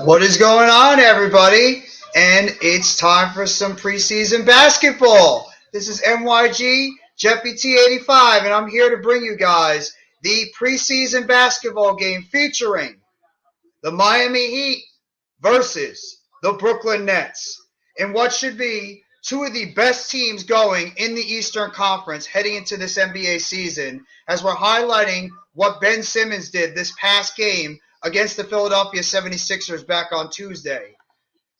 What is going on, everybody? And it's time for some preseason basketball. This is MYG Jeppy T85, and I'm here to bring you guys the preseason basketball game featuring the Miami Heat versus the Brooklyn Nets in what should be two of the best teams going in the Eastern Conference heading into this NBA season, as we're highlighting what Ben Simmons did this past game against the Philadelphia 76ers back on Tuesday.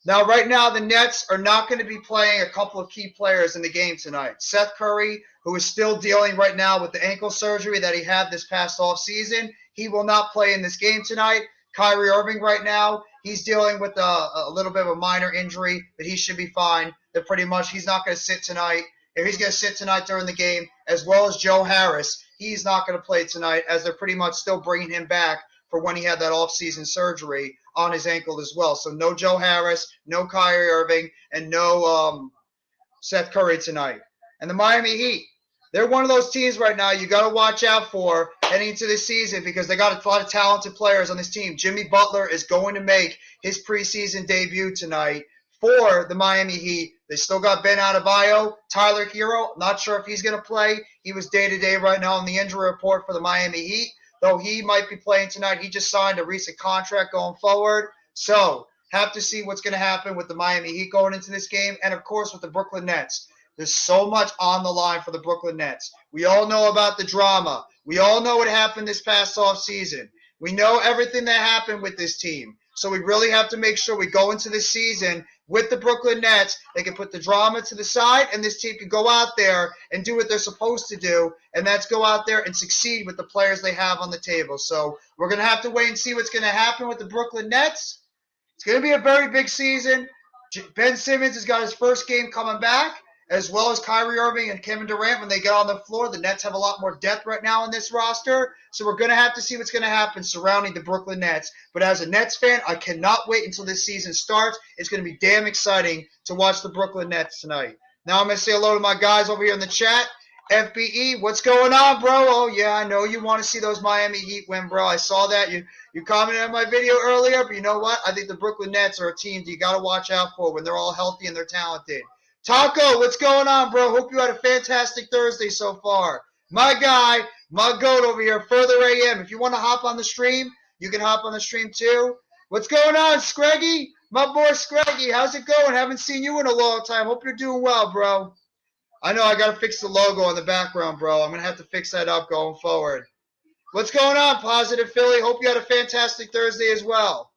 Now, right now, the Nets are not going to be playing a couple of key players in the game tonight. Seth Curry, who is still dealing right now with the ankle surgery that he had this past offseason, he will not play in this game tonight. Kyrie Irving right now, he's dealing with a little bit of a minor injury, but he should be fine. They're pretty much, he's not going to sit tonight. If he's going to sit tonight during the game, as well as Joe Harris, he's not going to play tonight, as they're pretty much still bringing him back for when he had that offseason surgery on his ankle as well. So no Joe Harris, no Kyrie Irving, and no Seth Curry tonight. And the Miami Heat, they're one of those teams right now you got to watch out for heading into this season because they got a lot of talented players on this team. Jimmy Butler is going to make his preseason debut tonight for the Miami Heat. They still got Ben Adebayo, Tyler Hero. Not sure if he's going to play. He was day-to-day right now on the injury report for the Miami Heat, though he might be playing tonight. He just signed a recent contract going forward. So have to see what's going to happen with the Miami Heat going into this game, and, of course, with the Brooklyn Nets. There's so much on the line for the Brooklyn Nets. We all know about the drama. We all know what happened this past offseason. We know everything that happened with this team. So we really have to make sure we go into this season with the Brooklyn Nets. They can put the drama to the side, and this team can go out there and do what they're supposed to do, and that's go out there and succeed with the players they have on the table. So we're going to have to wait and see what's going to happen with the Brooklyn Nets. It's going to be a very big season. Ben Simmons has got his first game coming back, as well as Kyrie Irving and Kevin Durant when they get on the floor. The Nets have a lot more depth right now in this roster, so we're going to have to see what's going to happen surrounding the Brooklyn Nets. But as a Nets fan, I cannot wait until this season starts. It's going to be damn exciting to watch the Brooklyn Nets tonight. Now I'm going to say hello to my guys over here in the chat. FBE, what's going on, bro? Oh, yeah, I know you want to see those Miami Heat win, bro. I saw that. You commented on my video earlier, but you know what? I think the Brooklyn Nets are a team that you got to watch out for when they're all healthy and they're talented. Taco, what's going on, bro? Hope you had a fantastic Thursday so far. My guy, my goat over here, Further AM. If you want to hop on the stream, you can hop on the stream too. What's going on, Screggy? My boy Screggy, how's it going? Haven't seen you in a long time. Hope you're doing well, bro. I know I got to fix the logo on the background, bro. I'm going to have to fix that up going forward. What's going on, Positive Philly? Hope you had a fantastic Thursday as well.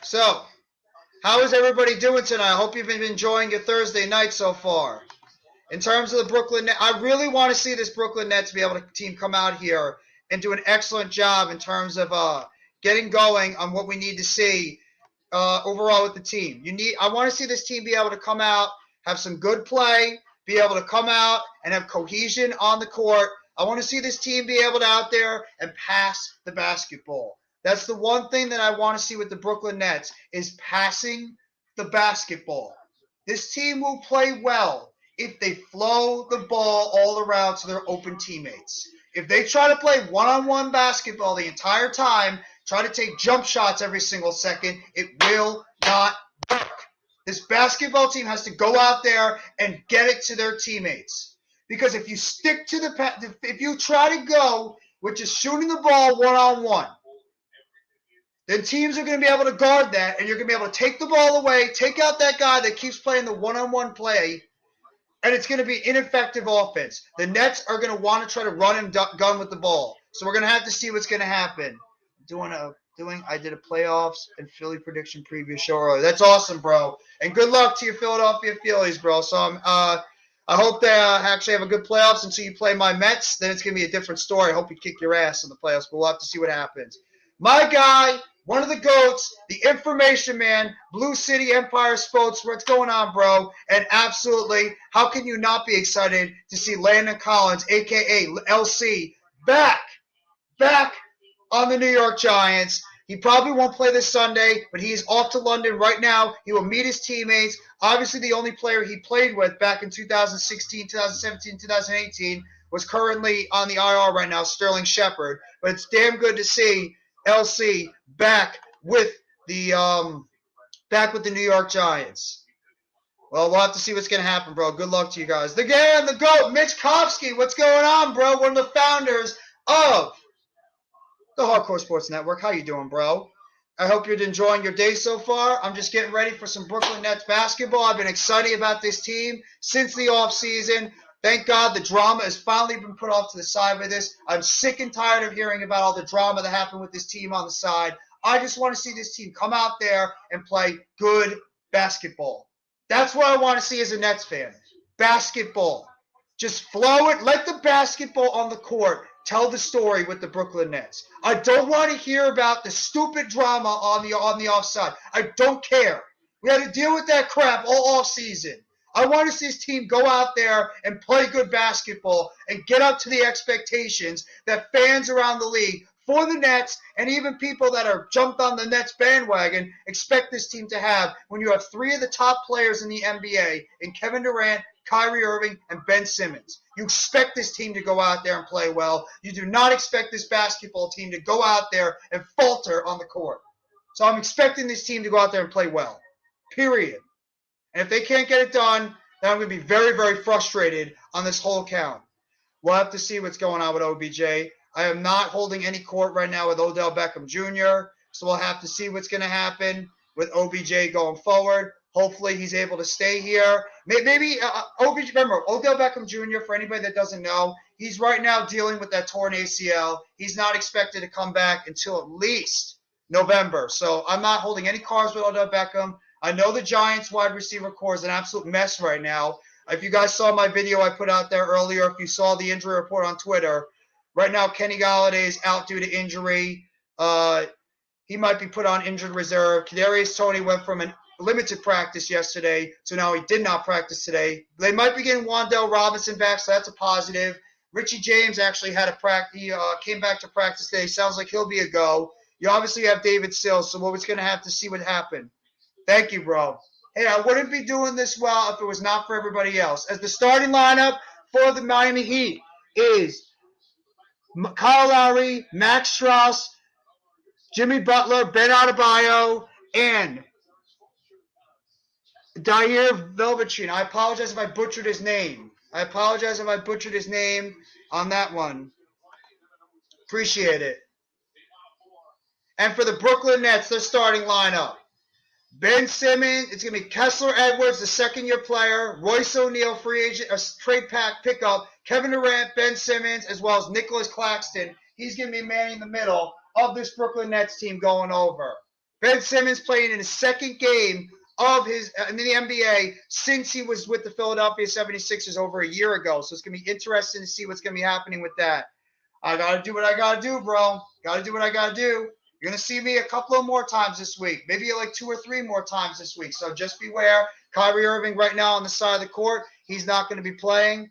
So, how is everybody doing tonight? I hope you've been enjoying your Thursday night so far. In terms of the Brooklyn Nets, I really want to see this Brooklyn Nets be able to team come out here and do an excellent job in terms of getting going on what we need to see overall with the team. I want to see this team be able to come out, have some good play, be able to come out and have cohesion on the court. I want to see this team be able to out there and pass the basketball. That's the one thing that I want to see with the Brooklyn Nets is passing the basketball. This team will play well if they flow the ball all around to their open teammates. If they try to play one-on-one basketball the entire time, try to take jump shots every single second, it will not work. This basketball team has to go out there and get it to their teammates. Because if you stick to if you try to go with just shooting the ball one-on-one, then teams are going to be able to guard that, and you're going to be able to take the ball away, take out that guy that keeps playing the one-on-one play, and it's going to be ineffective offense. The Nets are going to want to try to run and gun with the ball. So we're going to have to see what's going to happen. I did a playoffs and Philly prediction preview show earlier. That's awesome, bro. And good luck to your Philadelphia Phillies, bro. So I'm I hope they actually have a good playoffs until you play my Mets. Then it's going to be a different story. I hope you kick your ass in the playoffs, but we'll have to see what happens. My guy, one of the GOATs, the information man, Blue City Empire Sports. What's going on, bro? And absolutely, how can you not be excited to see Landon Collins, a.k.a. LC, back on the New York Giants? He probably won't play this Sunday, but he is off to London right now. He will meet his teammates. Obviously, the only player he played with back in 2016, 2017, 2018 was currently on the IR right now, Sterling Shepard. But it's damn good to see LC back with the New York Giants. Well, we'll have to see what's going to happen, bro. Good luck to you guys. The GOAT, Mitch Kofsky. What's going on, bro? One of the founders of the Hardcore Sports Network. How you doing, bro? I hope you're enjoying your day so far. I'm just getting ready for some Brooklyn Nets basketball. I've been excited about this team since the offseason. Thank God the drama has finally been put off to the side with this. I'm sick and tired of hearing about all the drama that happened with this team on the side. I just want to see this team come out there and play good basketball. That's what I want to see as a Nets fan. Basketball. Just flow it. Let the basketball on the court tell the story with the Brooklyn Nets. I don't want to hear about the stupid drama on the offside. I don't care. We had to deal with that crap all off season. I want to see this team go out there and play good basketball and get up to the expectations that fans around the league for the Nets and even people that are jumped on the Nets bandwagon expect this team to have when you have three of the top players in the NBA in Kevin Durant, Kyrie Irving, and Ben Simmons. You expect this team to go out there and play well. You do not expect this basketball team to go out there and falter on the court. So I'm expecting this team to go out there and play well. Period. And if they can't get it done, then I'm going to be very, very frustrated on this whole count. We'll have to see what's going on with OBJ. I am not holding any court right now with Odell Beckham Jr., so we'll have to see what's going to happen with OBJ going forward. Hopefully he's able to stay here. Maybe OBJ. Remember, Odell Beckham Jr., for anybody that doesn't know, he's right now dealing with that torn ACL. He's not expected to come back until at least November. So I'm not holding any cards with Odell Beckham. I know the Giants wide receiver core is an absolute mess right now. If you guys saw my video I put out there earlier, if you saw the injury report on Twitter, right now Kenny Golladay is out due to injury. He might be put on injured reserve. Kadarius Toney went from a limited practice yesterday, so now he did not practice today. They might be getting Wan'Dale Robinson back, so that's a positive. Richie James actually had a practice. He came back to practice today. Sounds like he'll be a go. You obviously have David Sills, so we're going to have to see what happened. Thank you, bro. Hey, I wouldn't be doing this well if it was not for everybody else. As the starting lineup for the Miami Heat is Kyle Lowry, Max Strus, Jimmy Butler, Ben Adebayo, and Dair Velveteen. I apologize if I butchered his name. On that one. Appreciate it. And for the Brooklyn Nets, their starting lineup. Ben Simmons, it's going to be Kessler Edwards, the second-year player, Royce O'Neal, free agent, a trade pack pickup, Kevin Durant, Ben Simmons, as well as Nicholas Claxton. He's going to be manning the middle of this Brooklyn Nets team going over. Ben Simmons playing in his second game of his in the NBA since he was with the Philadelphia 76ers over a year ago. So it's going to be interesting to see what's going to be happening with that. I got to do what I got to do, bro. Got to do what I got to do. You're going to see me a couple of more times this week, maybe like 2 or 3 more times this week. So just beware. Kyrie Irving right now on the side of the court, he's not going to be playing.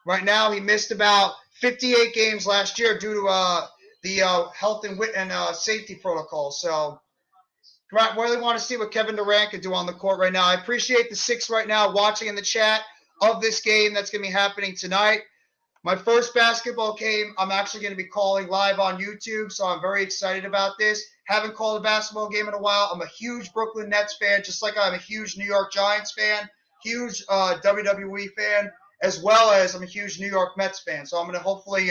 Right now, he missed about 58 games last year due to the health and safety protocol. So I really want to see what Kevin Durant can do on the court right now. I appreciate the 6 right now watching in the chat of this game that's going to be happening tonight. My first basketball game, I'm actually going to be calling live on YouTube, so I'm very excited about this. Haven't called a basketball game in a while. I'm a huge Brooklyn Nets fan, just like I'm a huge New York Giants fan, huge WWE fan, as well as I'm a huge New York Mets fan. So I'm going to hopefully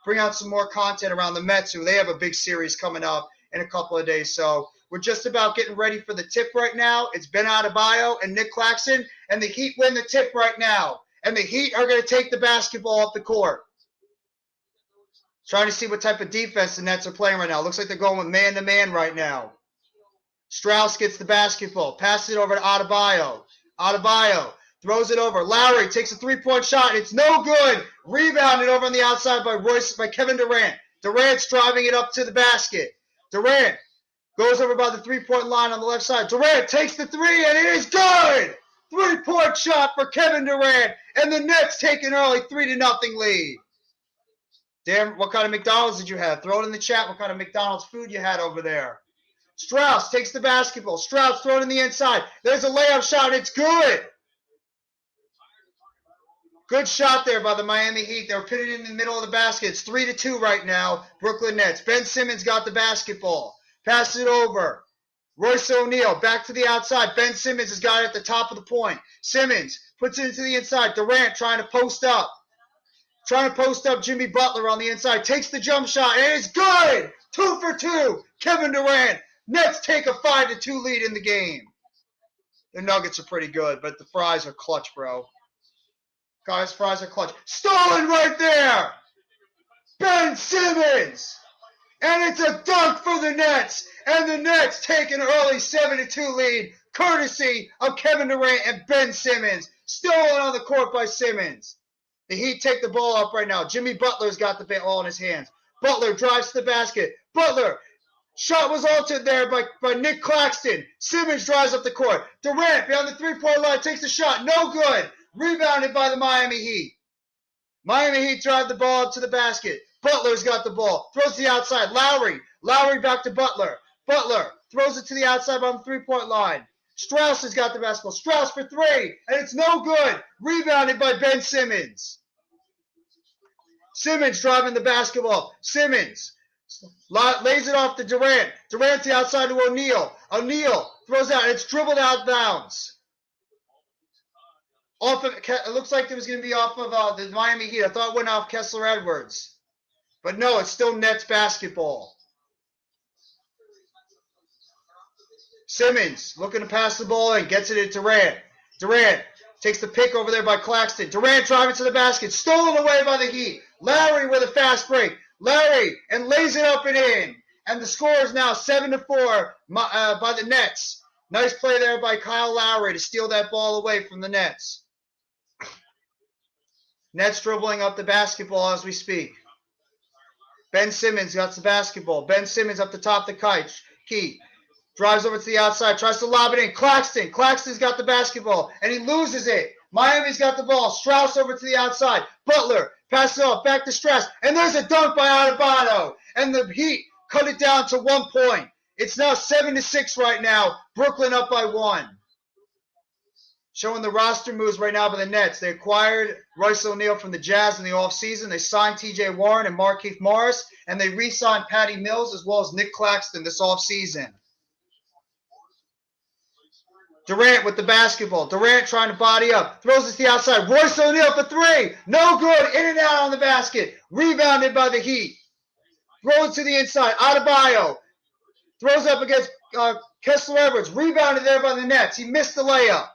bring out some more content around the Mets, who they have a big series coming up in a couple of days. So we're just about getting ready for the tip right now. It's Ben Adebayo and Nick Claxton, and the Heat win the tip right now. And the Heat are going to take the basketball off the court. Trying to see what type of defense the Nets are playing right now. Looks like they're going with man-to-man right now. Strauss gets the basketball. Passes it over to Adebayo. Adebayo Throws it over. Lowry takes a three-point shot. It's no good. Rebounded over on the outside by Kevin Durant. Durant's driving it up to the basket. Durant goes over by the three-point line on the left side. Durant takes the three, and it is good. Three-point shot for Kevin Durant, and the Nets take an early 3-0 lead. Damn, what kind of McDonald's did you have? Throw it in the chat what kind of McDonald's food you had over there. Strauss takes the basketball. Strauss throw it in the inside. There's a layup shot. It's good. Good shot there by the Miami Heat. They're putting it in the middle of the basket. It's 3-2 right now. Brooklyn Nets. Ben Simmons got the basketball. Passes it over. Royce O'Neal back to the outside. Ben Simmons has got it at the top of the point. Simmons puts it into the inside. Durant trying to post up. Trying to post up Jimmy Butler on the inside. Takes the jump shot, and it's good! 2 for 2. Kevin Durant. Nets take a 5-2 lead in the game. The Nuggets are pretty good, but the fries are clutch, bro. Guys, fries are clutch. Stolen right there! Ben Simmons! And it's a dunk for the Nets. And the Nets take an early 7-2 lead, courtesy of Kevin Durant and Ben Simmons. Stolen on the court by Simmons. The Heat take the ball up right now. Jimmy Butler's got the ball in his hands. Butler drives to the basket. Butler, shot was altered there by Nick Claxton. Simmons drives up the court. Durant beyond the three-point line takes the shot. No good. Rebounded by the Miami Heat. Miami Heat drive the ball up to the basket. Butler's got the ball. Throws to the outside. Lowry back to Butler. Butler throws it to the outside on the three-point line. Strauss has got the basketball. Strauss for three, and it's no good. Rebounded by Ben Simmons. Simmons driving the basketball. Simmons lays it off to Durant. Durant to the outside to O'Neal. O'Neal throws out. It's dribbled out of bounds. It looks like it was going to be off of the Miami Heat. I thought it went off Kessler Edwards. But no, it's still Nets basketball. Simmons looking to pass the ball in, gets it to Durant. Durant takes the pick over there by Claxton. Durant driving to the basket, stolen away by the Heat. Lowry with a fast break. Lowry and lays it up and in. And the score is now 7-4 by the Nets. Nice play there by Kyle Lowry to steal that ball away from the Nets. Nets dribbling up the basketball as we speak. Ben Simmons got the basketball. Ben Simmons up the top of the key. Drives over to the outside, tries to lob it in. Claxton. Claxton's got the basketball, and he loses it. Miami's got the ball. Strauss over to the outside. Butler passes it off back to Strauss, and there's a dunk by Adebayo. And the Heat cut it down to 1 point. It's now 7-6 right now. Brooklyn up by 1. Showing the roster moves right now by the Nets. They acquired Royce O'Neal from the Jazz in the offseason. They signed T.J. Warren and Markieff Morris, and they re-signed Patty Mills as well as Nick Claxton this offseason. Durant with the basketball. Durant trying to body up. Throws it to the outside. Royce O'Neal for three. No good. In and out on the basket. Rebounded by the Heat. Throws to the inside. Adebayo. Throws up against Kessler Edwards. Rebounded there by the Nets. He missed the layup.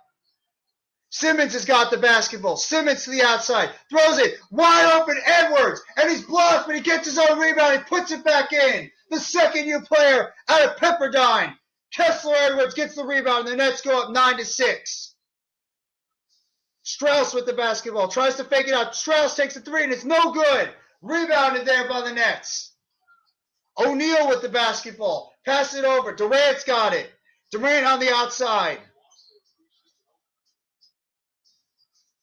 Simmons has got the basketball. Simmons to the outside. Throws it. Wide open Edwards. And he's blocked, but he gets his own rebound. He puts it back in. The second-year player out of Pepperdine. Kessler Edwards gets the rebound, and the Nets go up 9-6. Strauss with the basketball. Tries to fake it out. Strauss takes a three, and it's no good. Rebounded there by the Nets. O'Neal with the basketball. Pass it over. Durant's got it. Durant on the outside.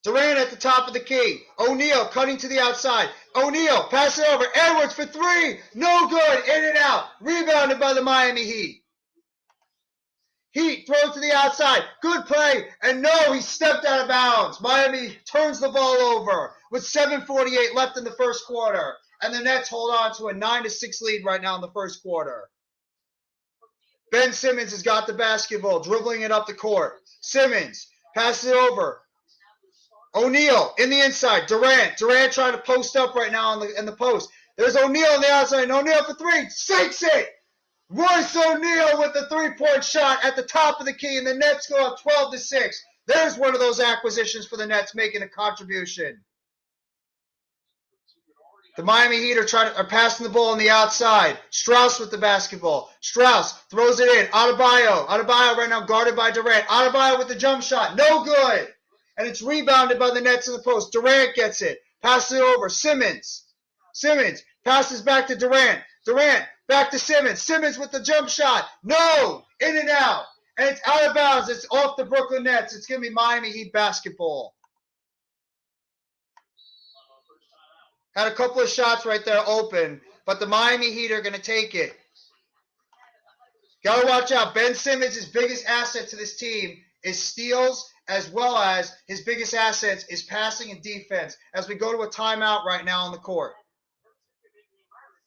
Durant at the top of the key. O'Neal cutting to the outside. O'Neal, pass it over. Edwards for three. No good. In and out. Rebounded by the Miami Heat. Heat throws to the outside. Good play. And no, he stepped out of bounds. Miami turns the ball over with 7:48 left in the first quarter. And the Nets hold on to a 9-6 lead right now in the first quarter. Ben Simmons has got the basketball, dribbling it up the court. Simmons passes it over. O'Neal in the inside. Durant trying to post up right now in the post. There's O'Neal on the outside. And O'Neal for three. Sinks it. Royce O'Neal with the three-point shot at the top of the key, and the Nets go up 12-6. There's one of those acquisitions for the Nets making a contribution. The Miami Heat are passing the ball on the outside. Strauss with the basketball. Strauss throws it in. Adebayo right now guarded by Durant. Adebayo with the jump shot. No good. and it's rebounded by the Nets in the post. Durant gets it, passes it over. Simmons passes back to Durant. Durant back to Simmons. Simmons with the jump shot. No, in and out, and it's out of bounds. It's off the Brooklyn Nets. It's gonna be Miami Heat basketball. Had a couple of shots right there open, but the Miami Heat are gonna take it. Gotta watch out. Ben Simmons' biggest asset to this team is steals, as well as his biggest assets is passing and defense as we go to a timeout right now on the court.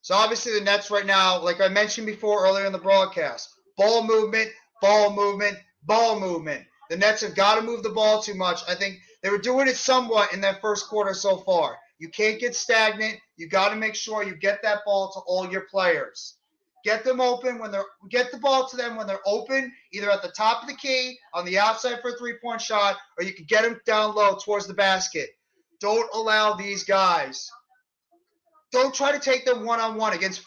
So obviously the Nets right now, like I mentioned before earlier in the broadcast, ball movement, ball movement, ball movement. The Nets have got to move the ball too much. I think they were doing it somewhat in that first quarter so far. You can't get stagnant. You got to make sure you get that ball to all your players. Get them open get the ball to them when they're open, either at the top of the key, on the outside for a three-point shot, or you can get them down low towards the basket. Don't allow these guys. Don't try to take them one-on-one against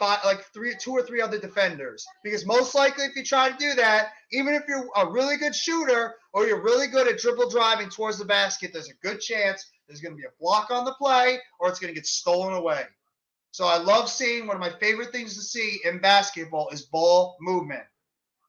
two or three other defenders. Because most likely if you try to do that, even if you're a really good shooter or you're really good at dribble driving towards the basket, there's a good chance there's going to be a block on the play or it's going to get stolen away. So I love seeing, one of my favorite things to see in basketball is ball movement.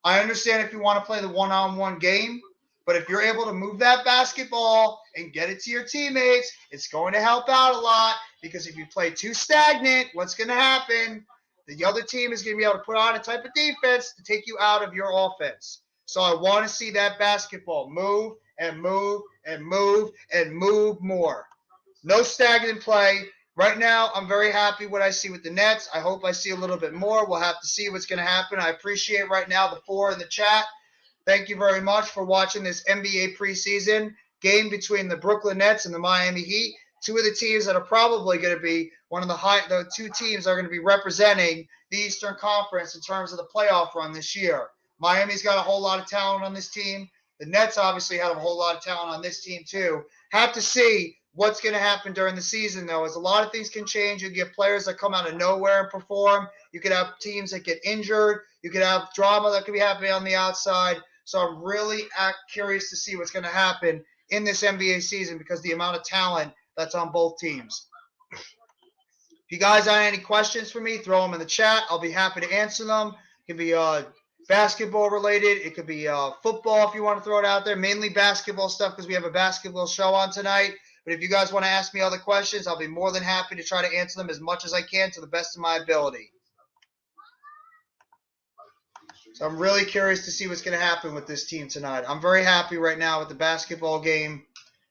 I understand if you want to play the one-on-one game, but if you're able to move that basketball and get it to your teammates, it's going to help out a lot, because if you play too stagnant, what's going to happen? The other team is going to be able to put on a type of defense to take you out of your offense. So I want to see that basketball move and move and move and move more. No stagnant play. Right now, I'm very happy what I see with the Nets. I hope I see a little bit more. We'll have to see what's going to happen. I appreciate right now the 4 in the chat. Thank you very much for watching this NBA preseason game between the Brooklyn Nets and the Miami Heat. Two of the teams that are probably going to be the two teams that are going to be representing the Eastern Conference in terms of the playoff run this year. Miami's got a whole lot of talent on this team. The Nets obviously have a whole lot of talent on this team too. Have to see what's going to happen during the season, though, as a lot of things can change. You get players that come out of nowhere and perform. You could have teams that get injured. You could have drama that could be happening on the outside. So I'm really curious to see what's going to happen in this NBA season because the amount of talent that's on both teams. If you guys have any questions for me, throw them in the chat. I'll be happy to answer them. It could be basketball related. It could be football if you want to throw it out there. Mainly basketball stuff because we have a basketball show on tonight. But if you guys want to ask me other questions, I'll be more than happy to try to answer them as much as I can to the best of my ability. So I'm really curious to see what's going to happen with this team tonight. I'm very happy right now with the basketball game.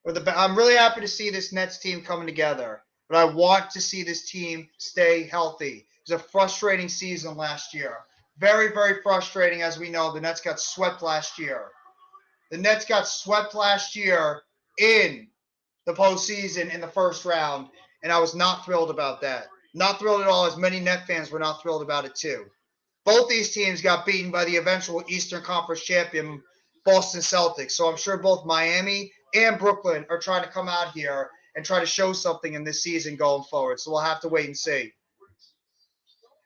I'm really happy to see this Nets team coming together. But I want to see this team stay healthy. It was a frustrating season last year. Very, very frustrating, as we know. The Nets got swept last year. The Nets got swept last year in the postseason in the first round, and I was not thrilled about that. Not thrilled at all, as many Net fans were not thrilled about it too. Both these teams got beaten by the eventual Eastern Conference champion Boston Celtics, so I'm sure both Miami and Brooklyn are trying to come out here and try to show something in this season going forward, so we'll have to wait and see.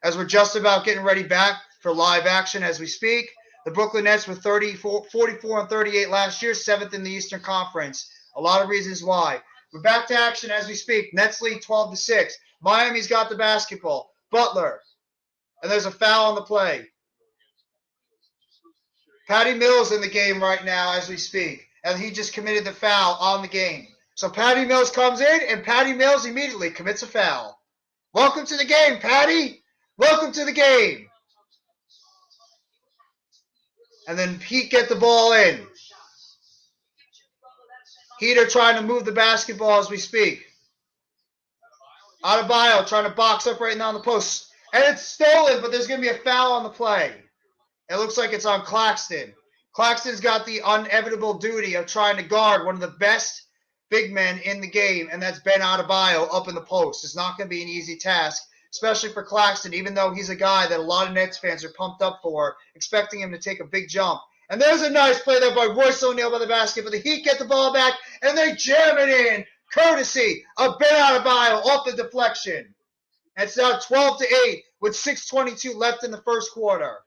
As we're just about getting ready back for live action as we speak, the Brooklyn Nets were 44 and 38 last year, 7th in the Eastern Conference. A lot of reasons why. We're back to action as we speak. Nets lead 12-6. Miami's got the basketball. Butler. And there's a foul on the play. Patty Mills in the game right now as we speak. And he just committed the foul on the game. So Patty Mills comes in, and Patty Mills immediately commits a foul. Welcome to the game, Patty. Welcome to the game. And then Heat get the ball in. Heat are trying to move the basketball as we speak. Adebayo trying to box up right now on the post. And it's stolen, but there's going to be a foul on the play. It looks like it's on Claxton. Claxton's got the inevitable duty of trying to guard one of the best big men in the game, and that's Ben Adebayo up in the post. It's not going to be an easy task, especially for Claxton, even though he's a guy that a lot of Nets fans are pumped up for, expecting him to take a big jump. And there's a nice play there by Royce O'Neal by the basket, but the Heat get the ball back, and they jam it in, courtesy of Ben Adebayo off the deflection. And it's now 12-8 with 6:22 left in the first quarter.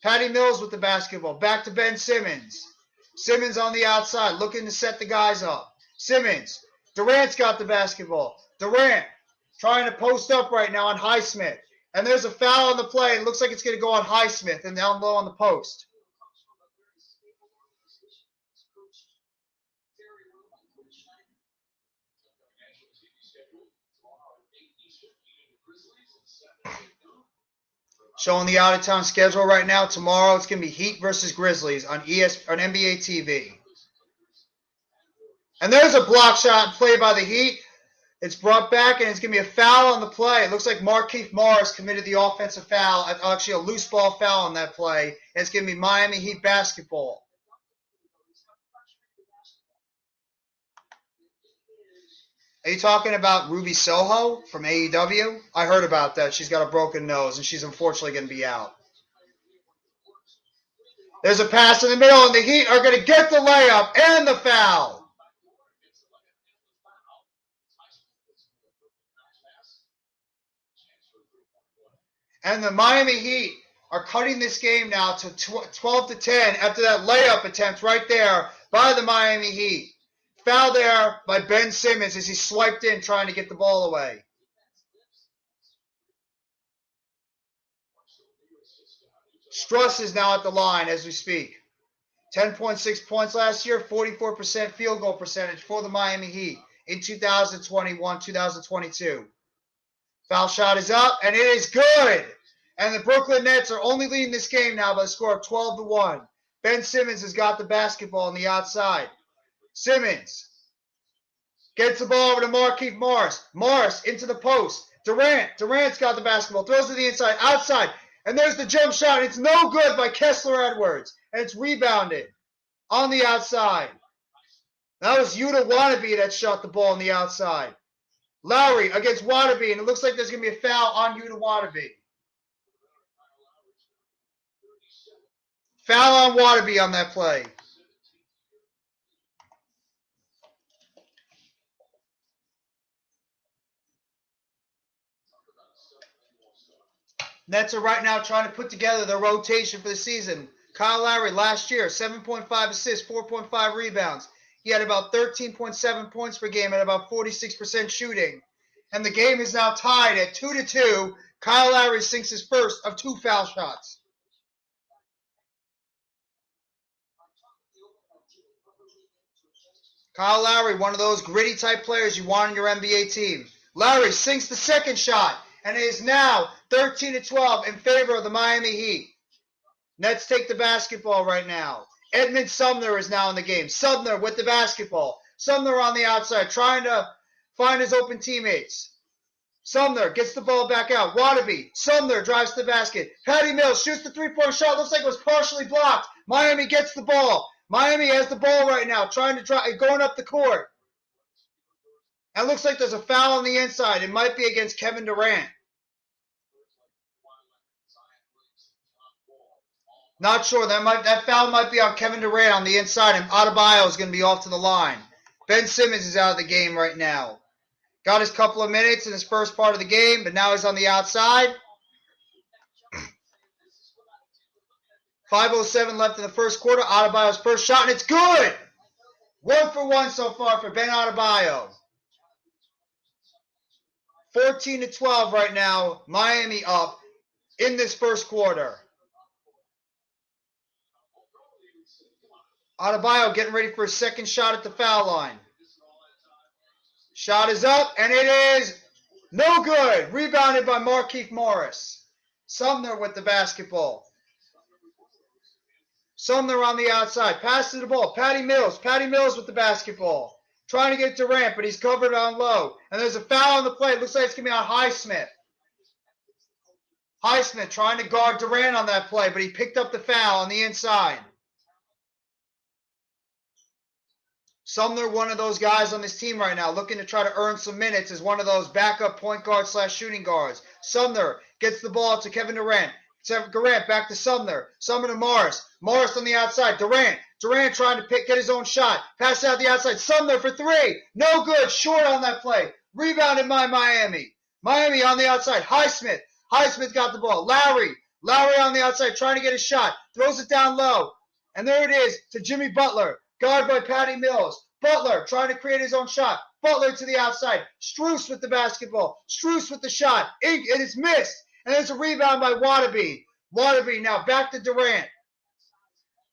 Patty Mills with the basketball. Back to Ben Simmons. Simmons on the outside, looking to set the guys up. Simmons. Durant's got the basketball. Durant trying to post up right now on Highsmith. And there's a foul on the play. It looks like it's going to go on Highsmith and down low on the post. Showing the out-of-town schedule right now. Tomorrow it's going to be Heat versus Grizzlies on NBA TV. And there's a block shot play by the Heat. It's brought back, and it's going to be a foul on the play. It looks like Markieff Morris committed the offensive foul, actually a loose ball foul on that play. And it's going to be Miami Heat basketball. Are you talking about Ruby Soho from AEW? I heard about that. She's got a broken nose, and she's unfortunately going to be out. There's a pass in the middle, and the Heat are going to get the layup and the foul. And the Miami Heat are cutting this game now to 12-10 after that layup attempt right there by the Miami Heat. Foul there by Ben Simmons as he swiped in trying to get the ball away. Struss is now at the line as we speak. 10.6 points last year, 44% field goal percentage for the Miami Heat in 2021-2022. Foul shot is up, and it is good. And the Brooklyn Nets are only leading this game now by a score of 12-1. Ben Simmons has got the basketball on the outside. Simmons gets the ball over to Markieff Morris. Morris into the post. Durant's got the basketball. Throws to the inside, outside. And there's the jump shot. It's no good by Kessler Edwards. And it's rebounded on the outside. That was Yuta Wannabe that shot the ball on the outside. Lowry against Wannabe, and it looks like there's going to be a foul on Yuta Wannabe. Foul on Wannabe on that play. Nets are right now trying to put together their rotation for the season. Kyle Lowry last year, 7.5 assists, 4.5 rebounds. He had about 13.7 points per game at about 46% shooting. And the game is now tied at 2-2. Kyle Lowry sinks his first of 2 foul shots. Kyle Lowry, one of those gritty type players you want on your NBA team. Lowry sinks the second shot, and it is now 13-12 in favor of the Miami Heat. Nets take the basketball right now. Edmund Sumner is now in the game. Sumner with the basketball. Sumner on the outside trying to find his open teammates. Sumner gets the ball back out. Wannabe. Sumner drives to the basket. Patty Mills shoots the three-point shot. Looks like it was partially blocked. Miami gets the ball. Miami has the ball right now, trying to going up the court. And it looks like there's a foul on the inside. It might be against Kevin Durant. Not sure. That foul might be on Kevin Durant on the inside, and Adebayo is going to be off to the line. Ben Simmons is out of the game right now. Got his couple of minutes in his first part of the game, but now he's on the outside. 5:07 left in the first quarter. Adebayo's first shot, and it's good! 1 for 1 so far for Ben Adebayo. 14-12 right now. Miami up in this first quarter. Adebayo getting ready for his second shot at the foul line. Shot is up, and it is no good. Rebounded by Markieff Morris. Sumner with the basketball. Sumner on the outside. Passes the ball. Patty Mills. Patty Mills with the basketball. Trying to get Durant, but he's covered on low. And there's a foul on the play. It looks like it's going to be on Highsmith. Highsmith trying to guard Durant on that play, but he picked up the foul on the inside. Sumner, one of those guys on this team right now, looking to try to earn some minutes as one of those backup point guard / shooting guards. Sumner gets the ball to Kevin Durant. Durant back to Sumner. Sumner to Morris. Morris on the outside. Durant trying to get his own shot. Pass out the outside. Sumner for 3. No good. Short on that play. Rebounded by Miami. Miami on the outside. Highsmith. Highsmith got the ball. Lowry on the outside trying to get a shot. Throws it down low. And there it is to Jimmy Butler, guarded by Patty Mills. Butler trying to create his own shot. Butler to the outside. Strus with the basketball. Strus with the shot. It is missed. And there's a rebound by Wadabe. Wadabe now back to Durant.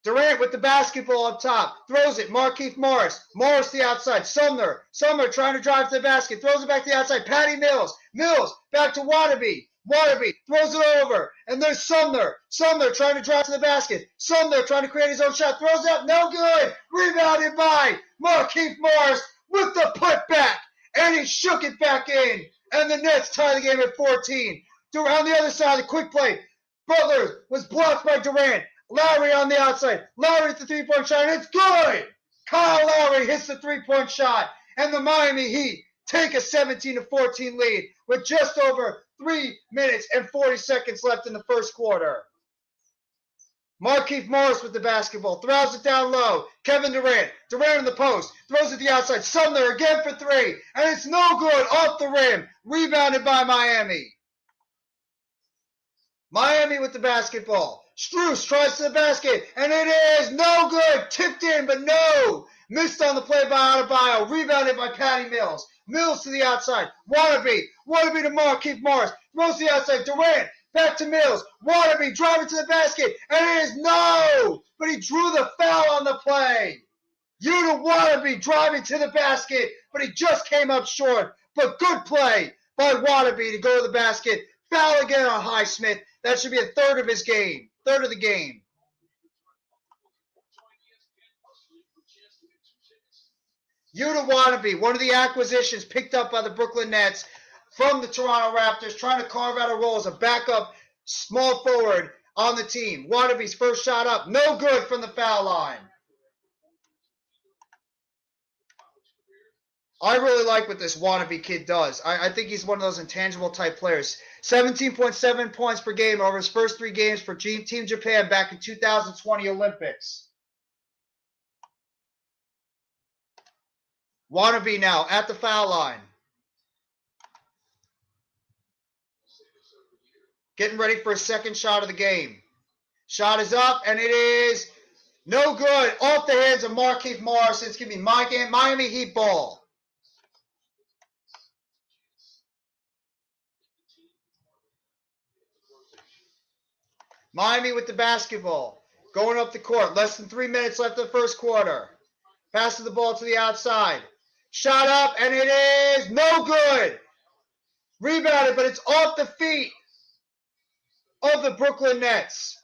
Durant with the basketball up top. Throws it. Markieff Morris. Morris to the outside. Sumner. Sumner trying to drive to the basket. Throws it back to the outside. Patty Mills. Mills back to Wadabe. Wadabe throws it over. And there's Sumner. Sumner trying to drive to the basket. Sumner trying to create his own shot. Throws it up. No good. Rebounded by Markieff Morris with the putback. And he shook it back in. And the Nets tie the game at 14. On the other side, the quick play. Butler was blocked by Durant. Lowry on the outside. Lowry at the three-point shot, and it's good! Kyle Lowry hits the three-point shot, and the Miami Heat take a 17-14 lead with just over 3 minutes and 40 seconds left in the first quarter. Markieff Morris with the basketball. Throws it down low. Kevin Durant. Durant in the post. Throws it to the outside. Sumner again for three, and it's no good off the rim. Rebounded by Miami. Miami with the basketball. Strus tries to the basket, and it is no good. Tipped in, but no. Missed on the play by Adebayo. Rebounded by Patty Mills. Mills to the outside. Wadabe. Wadabe to Markieff Morris. Throws to the outside. Durant. Back to Mills. Wadabe driving to the basket, and it is no. But he drew the foul on the play. Yuta Wadabe driving to the basket, but he just came up short. But good play by Wadabe to go to the basket. Foul again on Highsmith. That should be a third of his game. Third of the game. Yuta Wadabe, one of the acquisitions picked up by the Brooklyn Nets from the Toronto Raptors, trying to carve out a role as a backup small forward on the team. Wadabe's first shot up, no good from the foul line. I really like what this Wadabe kid does. I think he's one of those intangible type players. 17.7 points per game over his first 3 games for Team Japan back in 2020 Olympics. Wadabe now at the foul line. Getting ready for a second shot of the game. Shot is up, and it is no good. Off the hands of Markieff Morris. It's going to be Miami Heat ball. Miami with the basketball. Going up the court. Less than 3 minutes left in the first quarter. Passes the ball to the outside. Shot up, and it is no good. Rebounded, but it's off the feet of the Brooklyn Nets.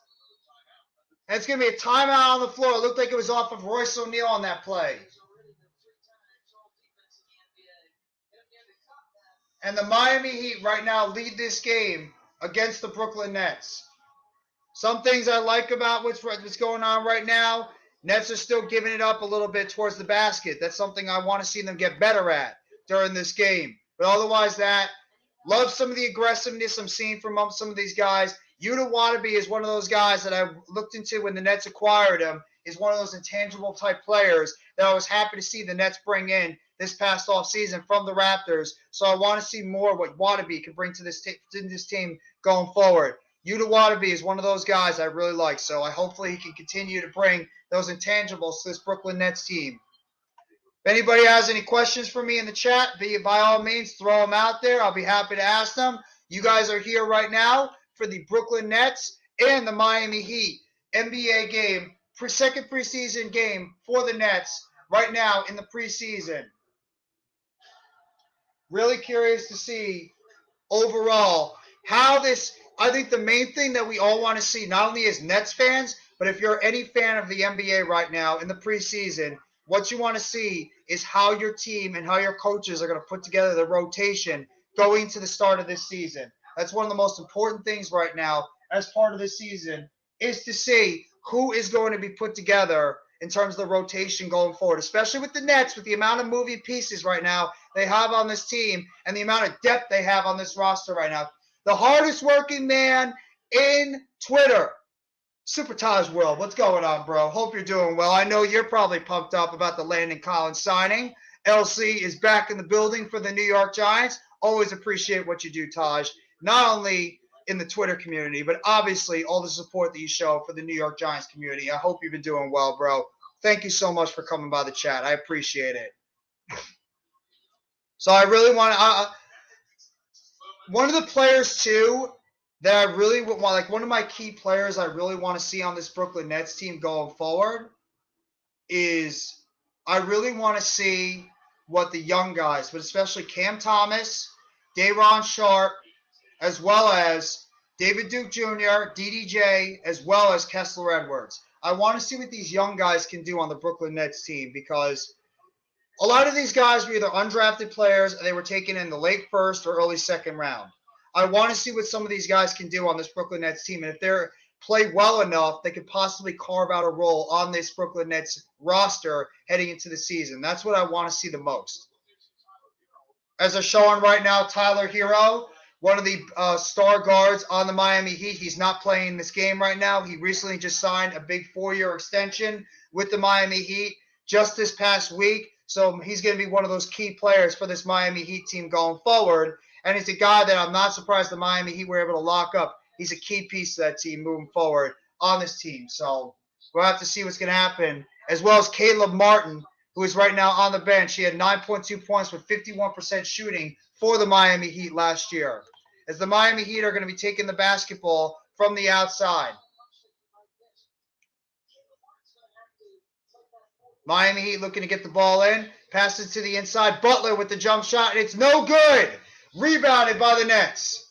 And it's going to be a timeout on the floor. It looked like it was off of Royce O'Neal on that play. And the Miami Heat right now lead this game against the Brooklyn Nets. Some things I like about what's going on right now, Nets are still giving it up a little bit towards the basket. That's something I want to see them get better at during this game. But otherwise love some of the aggressiveness I'm seeing from some of these guys. Yuta Wadabe is one of those guys that I looked into when the Nets acquired him. Is one of those intangible type players that I was happy to see the Nets bring in this past offseason from the Raptors. So I want to see more what Wadabe can bring to this team going forward. Yuta Wadabe is one of those guys I really like, so hopefully he can continue to bring those intangibles to this Brooklyn Nets team. If anybody has any questions for me in the chat, by all means, throw them out there. I'll be happy to ask them. You guys are here right now for the Brooklyn Nets and the Miami Heat NBA game, second preseason game for the Nets right now in the preseason. Really curious to see overall how this – I think the main thing that we all want to see, not only as Nets fans, but if you're any fan of the NBA right now in the preseason, what you want to see is how your team and how your coaches are going to put together the rotation going to the start of this season. That's one of the most important things right now as part of this season is to see who is going to be put together in terms of the rotation going forward, especially with the Nets, with the amount of moving pieces right now they have on this team and the amount of depth they have on this roster right now. The hardest working man in Twitter, Super Taj World. What's going on, bro? Hope you're doing well. I know you're probably pumped up about the Landon Collins signing. LC is back in the building for the New York Giants. Always appreciate what you do, Taj. Not only in the Twitter community, but obviously all the support that you show for the New York Giants community. I hope you've been doing well, bro. Thank you so much for coming by the chat. I appreciate it. So I really want to one of the players too that I really want, like one of my key players I really want to see on this Brooklyn Nets team going forward is I really want to see what the young guys, but especially Cam Thomas, Day'Ron Sharpe, as well as David Duke Jr., DDJ, as well as Kessler Edwards. I want to see what these young guys can do on the Brooklyn Nets team because a lot of these guys were either undrafted players and they were taken in the late first or early second round. I want to see what some of these guys can do on this Brooklyn Nets team. And if they're play well enough, they could possibly carve out a role on this Brooklyn Nets roster heading into the season. That's what I want to see the most. As they're showing right now, Tyler Hero, one of the star guards on the Miami Heat. He's not playing this game right now. He recently just signed a big 4-year extension with the Miami Heat just this past week. So he's going to be one of those key players for this Miami Heat team going forward. And he's a guy that I'm not surprised the Miami Heat were able to lock up. He's a key piece to that team moving forward on this team. So we'll have to see what's going to happen. As well as Caleb Martin, who is right now on the bench. He had 9.2 points with 51% shooting for the Miami Heat last year. As the Miami Heat are going to be taking the basketball from the outside. Miami Heat looking to get the ball in. Passes to the inside. Butler with the jump shot. And it's no good. Rebounded by the Nets.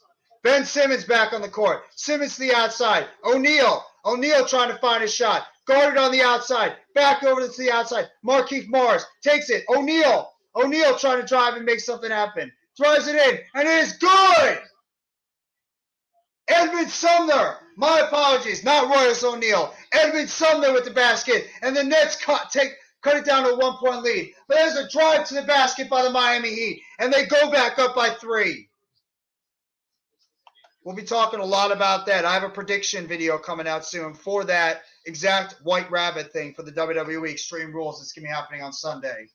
Ben Simmons back on the court. Simmons to the outside. O'Neal trying to find a shot. Guarded on the outside. Back over to the outside. Markieff Morris takes it. O'Neal trying to drive and make something happen. Throws it in. And it is good. Edmund Sumner. My apologies. Not Royce O'Neal. Edmund Sumner with the basket. And the Nets cut it down to a 1-point lead. But there's a drive to the basket by the Miami Heat. And they go back up by 3. We'll be talking a lot about that. I have a prediction video coming out soon for that exact White Rabbit thing for the WWE Extreme Rules that's going to be happening on Sunday.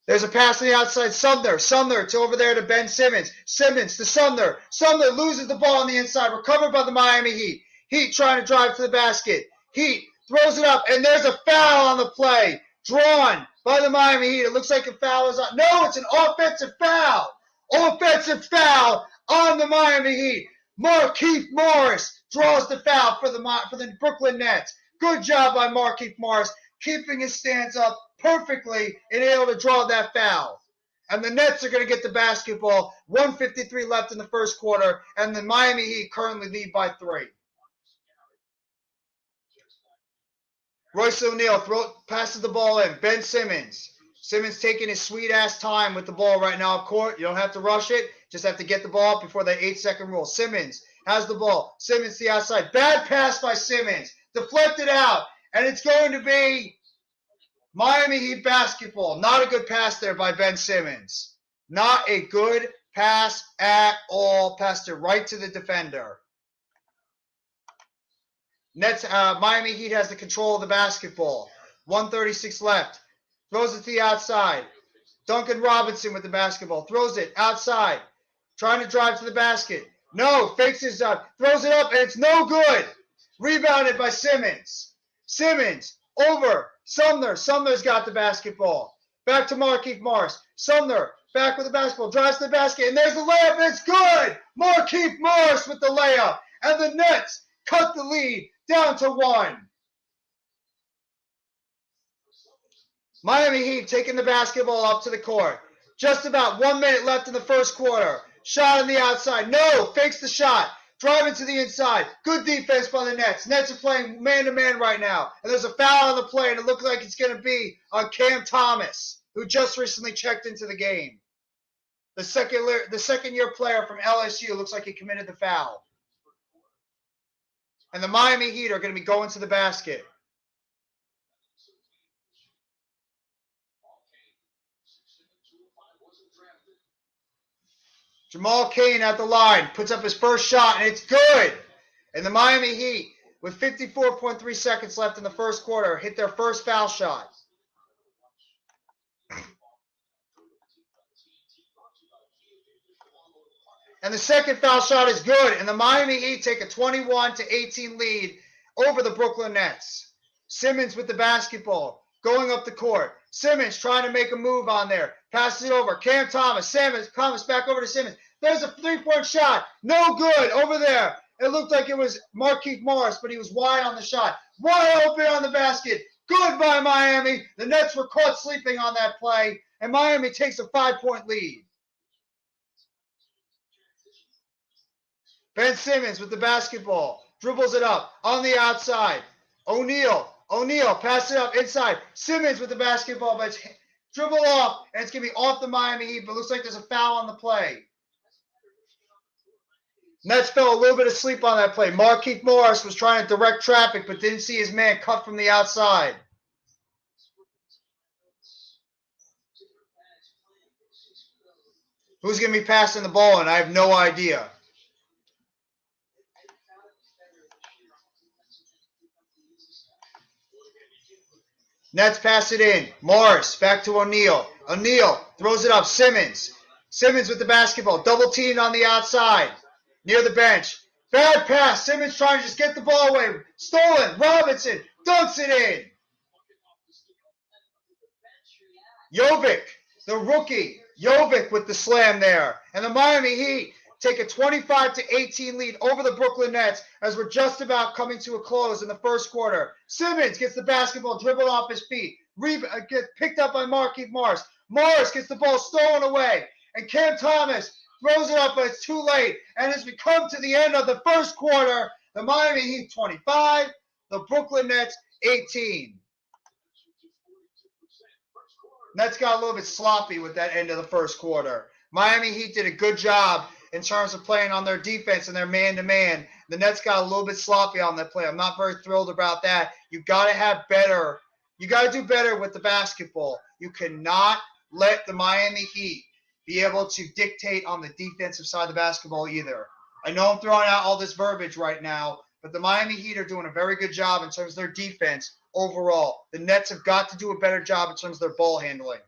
There's a pass on the outside. Sumner to over there to Ben Simmons. Simmons to Sumner. Sumner loses the ball on the inside. Recovered by the Miami Heat. Heat trying to drive to the basket. Heat throws it up, and there's a foul on the play. Drawn by the Miami Heat. It looks like a foul is on. No, it's an offensive foul. Offensive foul on the Miami Heat. Markieff Morris draws the foul for the Brooklyn Nets. Good job by Markieff Morris, keeping his stance up perfectly and able to draw that foul. And the Nets are going to get the basketball. 1:53 left in the first quarter, and the Miami Heat currently lead by 3. Royce O'Neal passes the ball in. Ben Simmons. Simmons taking his sweet-ass time with the ball right now up court. You don't have to rush it. Just have to get the ball before the 8-second rule. Simmons has the ball. Simmons to the outside. Bad pass by Simmons. Deflected out. And it's going to be Miami Heat basketball. Not a good pass there by Ben Simmons. Not a good pass at all. Passed it right to the defender. Miami Heat has the control of the basketball. 1:36 left. Throws it to the outside. Duncan Robinson with the basketball. Throws it outside. Trying to drive to the basket. No, fakes his up. Throws it up, and it's no good. Rebounded by Simmons. Simmons over Sumner. Sumner's got the basketball. Back to Markieff Morris. Sumner back with the basketball. Drives to the basket, and there's the layup. It's good. Markieff Morris with the layup. And the Nets cut the lead down to 1. Miami Heat taking the basketball up to the court. Just about 1 minute left in the first quarter. Shot on the outside. No, fakes the shot. Driving to the inside. Good defense by the Nets. Nets are playing man-to-man right now. And there's a foul on the play, and it looks like it's going to be on Cam Thomas, who just recently checked into the game. The second-year player from LSU looks like he committed the foul. And the Miami Heat are going to be going to the basket. Jamal Cain at the line, puts up his first shot, and it's good. And the Miami Heat, with 54.3 seconds left in the first quarter, hit their first foul shot. And the second foul shot is good. And the Miami Heat take a 21-18 lead over the Brooklyn Nets. Simmons with the basketball, going up the court. Simmons trying to make a move on there. Passes it over. Cam Thomas. Thomas back over to Simmons. There's a three-point shot. No good over there. It looked like it was Markieff Morris, but he was wide on the shot. Wide open on the basket. Good by Miami. The Nets were caught sleeping on that play, and Miami takes a 5-point lead. Ben Simmons with the basketball. Dribbles it up on the outside. O'Neal passes it up inside. Simmons with the basketball, but it's dribble off, and it's going to be off the Miami Heat, but it looks like there's a foul on the play. Nets fell a little bit asleep on that play. Markieff Morris was trying to direct traffic, but didn't see his man cut from the outside. Who's going to be passing the ball? And I have no idea. Nets pass it in. Morris back to O'Neal. O'Neal throws it up. Simmons with the basketball. Double teamed on the outside. Near the bench. Bad pass. Simmons trying to just get the ball away. Stolen. Robinson dunks it in. Jovic, the rookie. Jovic with the slam there. And the Miami Heat take a 25-18 lead over the Brooklyn Nets as we're just about coming to a close in the first quarter. Simmons gets the basketball dribbled off his feet. Gets picked up by Markieff Morris. Morris gets the ball stolen away. And Cam Thomas throws it up, but it's too late. And as we come to the end of the first quarter, the Miami Heat 25, the Brooklyn Nets 18. Nets got a little bit sloppy with that end of the first quarter. Miami Heat did a good job in terms of playing on their defense and their man-to-man. The Nets got a little bit sloppy on that play. I'm not very thrilled about that. You got to have better. You got to do better with the basketball. You cannot let the Miami Heat be able to dictate on the defensive side of the basketball either. I know I'm throwing out all this verbiage right now, but the Miami Heat are doing a very good job in terms of their defense overall. The Nets have got to do a better job in terms of their ball handling.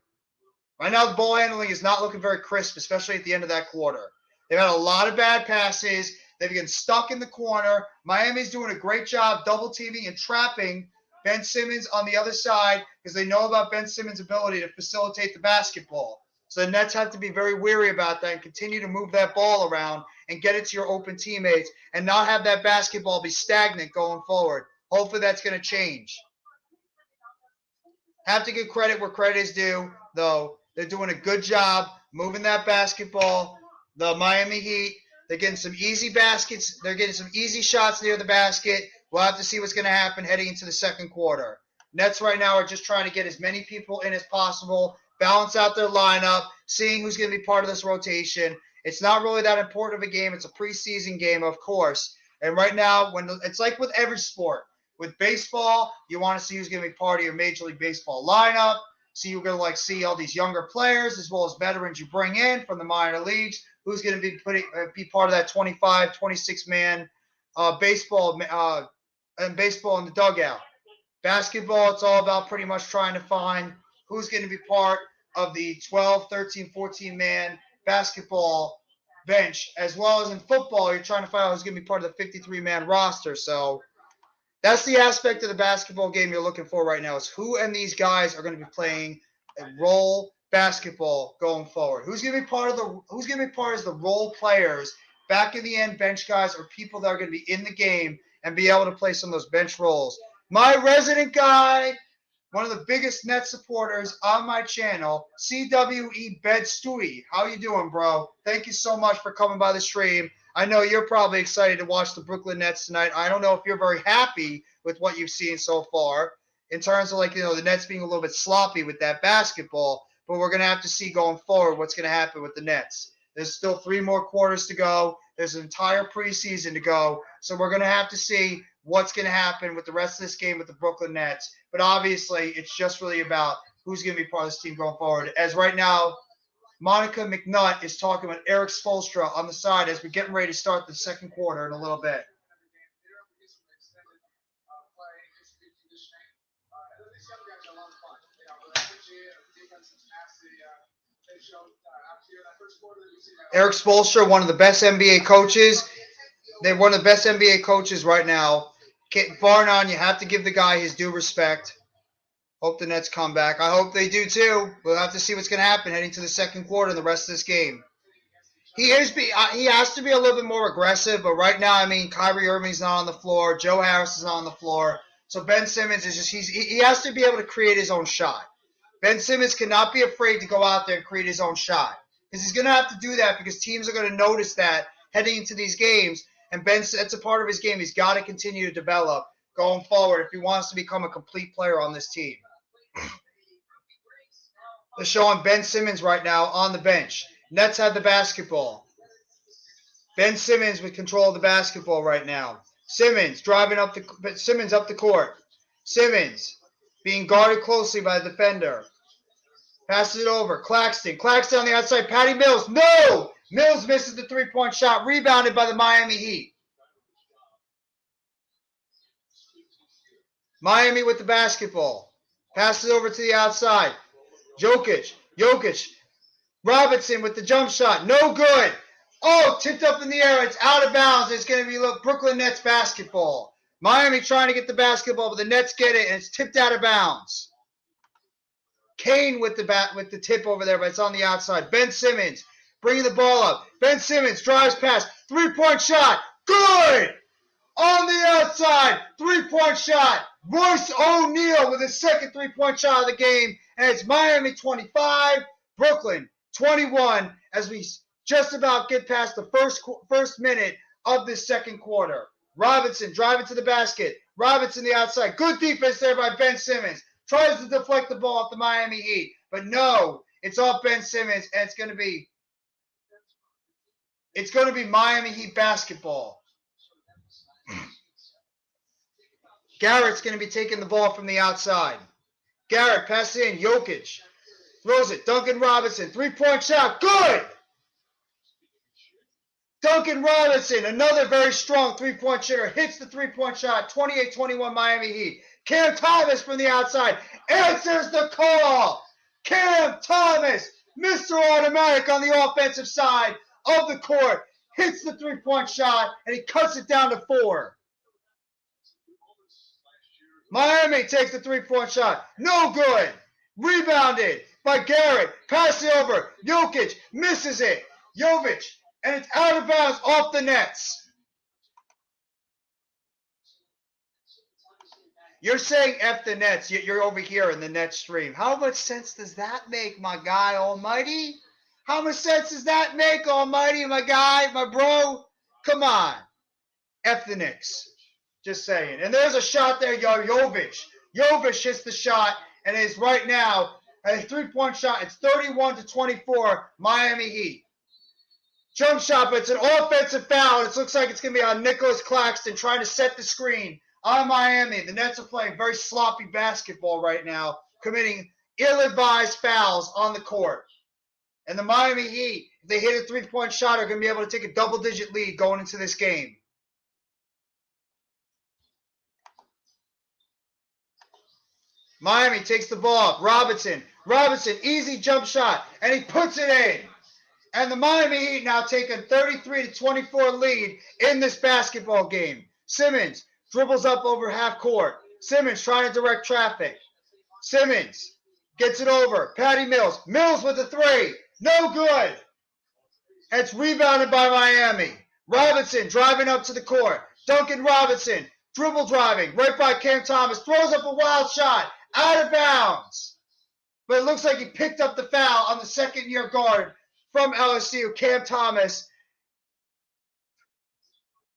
Right now, the ball handling is not looking very crisp, especially at the end of that quarter. They've had a lot of bad passes. They've been stuck in the corner. Miami's doing a great job double teaming and trapping Ben Simmons on the other side because they know about Ben Simmons' ability to facilitate the basketball. So the Nets have to be very wary about that and continue to move that ball around and get it to your open teammates and not have that basketball be stagnant going forward. Hopefully that's going to change. Have to give credit where credit is due, though. They're doing a good job moving that basketball. The Miami Heat, they're getting some easy baskets. They're getting some easy shots near the basket. We'll have to see what's going to happen heading into the second quarter. Nets right now are just trying to get as many people in as possible, balance out their lineup, seeing who's going to be part of this rotation. It's not really that important of a game. It's a preseason game, of course. And right now, it's like with every sport. With baseball, you want to see who's going to be part of your Major League Baseball lineup. So you're going to see all these younger players as well as veterans you bring in from the minor leagues. Who's going to be part of that 25, 26-man baseball and baseball in the dugout. Basketball, it's all about pretty much trying to find who's going to be part of the 12, 13, 14-man basketball bench, as well as in football, you're trying to find out who's going to be part of the 53-man roster. So that's the aspect of the basketball game you're looking for right now is who and these guys are going to be playing a role basketball going forward. Who's going to be part as the role players, back in the end bench guys or people that are going to be in the game and be able to play some of those bench roles. My resident guy, one of the biggest net supporters on my channel, CWE Bed Stewie. How you doing, bro? Thank you so much for coming by the stream. I know you're probably excited to watch the Brooklyn Nets tonight. I don't know if you're very happy with what you've seen so far in terms of the Nets being a little bit sloppy with that basketball, but we're going to have to see going forward what's going to happen with the Nets. There's still 3 more quarters to go. There's an entire preseason to go. So we're going to have to see what's going to happen with the rest of this game with the Brooklyn Nets. But obviously, it's just really about who's going to be part of this team going forward. As right now, Monica McNutt is talking with Eric Spoelstra on the side as we're getting ready to start the second quarter in a little bit. Eric Spoelstra, one of the best NBA coaches. They're one of the best NBA coaches right now. Bar none, you have to give the guy his due respect. Hope the Nets come back. I hope they do too. We'll have to see what's going to happen heading to the second quarter and the rest of this game. He has to be a little bit more aggressive, but right now, I mean, Kyrie Irving's not on the floor. Joe Harris is not on the floor. So Ben Simmons is just he has to be able to create his own shot. Ben Simmons cannot be afraid to go out there and create his own shot because he's going to have to do that because teams are going to notice that heading into these games. And that's a part of his game. He's got to continue to develop going forward if he wants to become a complete player on this team. They're showing Ben Simmons right now on the bench. Nets have the basketball. Ben Simmons with control of the basketball right now. Simmons driving up the court. Simmons being guarded closely by the defender. Passes it over. Claxton. Claxton on the outside. Patty Mills. No! Mills misses the three-point shot. Rebounded by the Miami Heat. Miami with the basketball. Passes over to the outside. Jokic. Robinson with the jump shot. No good. Oh, tipped up in the air. It's out of bounds. It's going to be Brooklyn Nets basketball. Miami trying to get the basketball, but the Nets get it, and it's tipped out of bounds. Kane with the tip over there, but it's on the outside. Ben Simmons bringing the ball up. Ben Simmons drives past. Three-point shot. Good! On the outside. Three-point shot. Royce O'Neal with his second three-point shot of the game. And it's Miami 25, Brooklyn 21 as we just about get past the first minute of this second quarter. Robinson driving to the basket. Robinson the outside. Good defense there by Ben Simmons. Tries to deflect the ball off the Miami Heat. But no, it's off Ben Simmons, and it's going to be Miami Heat basketball. Garrett's going to be taking the ball from the outside. Garrett passes in. Jokic throws it. Duncan Robinson. Three-point shot. Good! Duncan Robinson, another very strong three-point shooter, hits the three-point shot. 28-21 Miami Heat. Cam Thomas from the outside answers the call. Cam Thomas, Mr. Automatic on the offensive side of the court, hits the three-point shot, and he cuts it down to 4. Miami takes the three-point shot. No good. Rebounded by Garrett. Pass it over. Jokic misses it. Jovic. And it's out of bounds off the Nets. You're saying F the Nets. You're over here in the Nets stream. How much sense does that make, my guy almighty? How much sense does that make, almighty, my guy, my bro? Come on. F the Knicks. Just saying. And there's a shot there, Jovic. Jovic hits the shot, and it's right now a three-point shot. It's 31-24, Miami Heat. Jump shot, but it's an offensive foul. It looks like it's going to be on Nicholas Claxton trying to set the screen on Miami. The Nets are playing very sloppy basketball right now, committing ill-advised fouls on the court. And the Miami Heat, if they hit a three-point shot, are going to be able to take a double-digit lead going into this game. Miami takes the ball up. Robinson, easy jump shot, and he puts it in. And the Miami Heat now take a 33-24 lead in this basketball game. Simmons dribbles up over half court. Simmons trying to direct traffic. Simmons gets it over. Patty Mills. Mills with the three. No good. And it's rebounded by Miami. Robinson driving up to the court. Duncan Robinson dribble driving right by Cam Thomas. Throws up a wild shot. Out of bounds. But it looks like he picked up the foul on the second-year guard from LSU, Cam Thomas.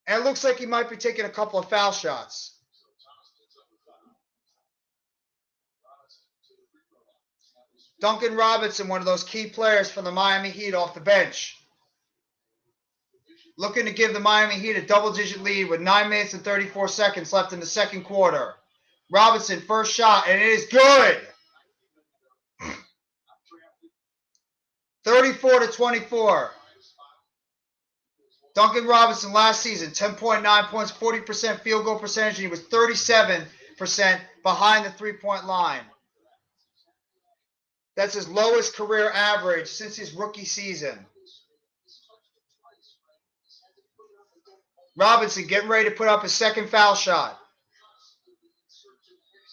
And it looks like he might be taking a couple of foul shots. Duncan Robinson, one of those key players for the Miami Heat off the bench. Looking to give the Miami Heat a double-digit lead with 9 minutes and 34 seconds left in the second quarter. Robinson, first shot, and it is good. 34-24. Duncan Robinson last season, 10.9 points, 40% field goal percentage, and he was 37% behind the three-point line. That's his lowest career average since his rookie season. Robinson getting ready to put up his second foul shot.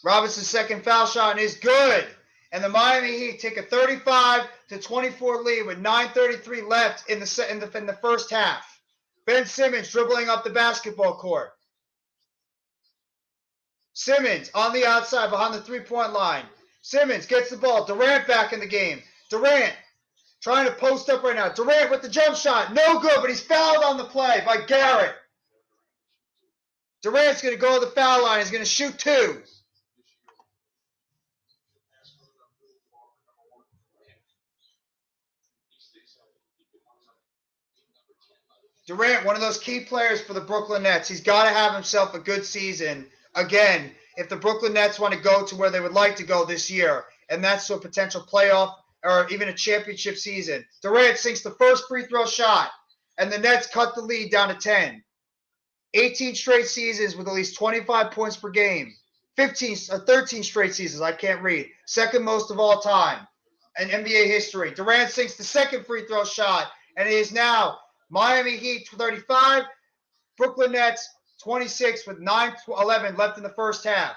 Robinson's second foul shot is good. And the Miami Heat take a 35-24 lead with 9:33 left in the first half. Ben Simmons dribbling up the basketball court. Simmons on the outside behind the three-point line. Simmons gets the ball. Durant back in the game. Durant trying to post up right now. Durant with the jump shot. No good, but he's fouled on the play by Garrett. Durant's going to go to the foul line. He's going to shoot two. Durant, one of those key players for the Brooklyn Nets. He's got to have himself a good season. Again, if the Brooklyn Nets want to go to where they would like to go this year, and that's to a potential playoff or even a championship season. Durant sinks the first free throw shot, and the Nets cut the lead down to 10. 18 straight seasons with at least 25 points per game. 13 straight seasons, I can't read. Second most of all time in NBA history. Durant sinks the second free throw shot, and it is now Miami Heat 35, Brooklyn Nets 26 with 9:11 left in the first half.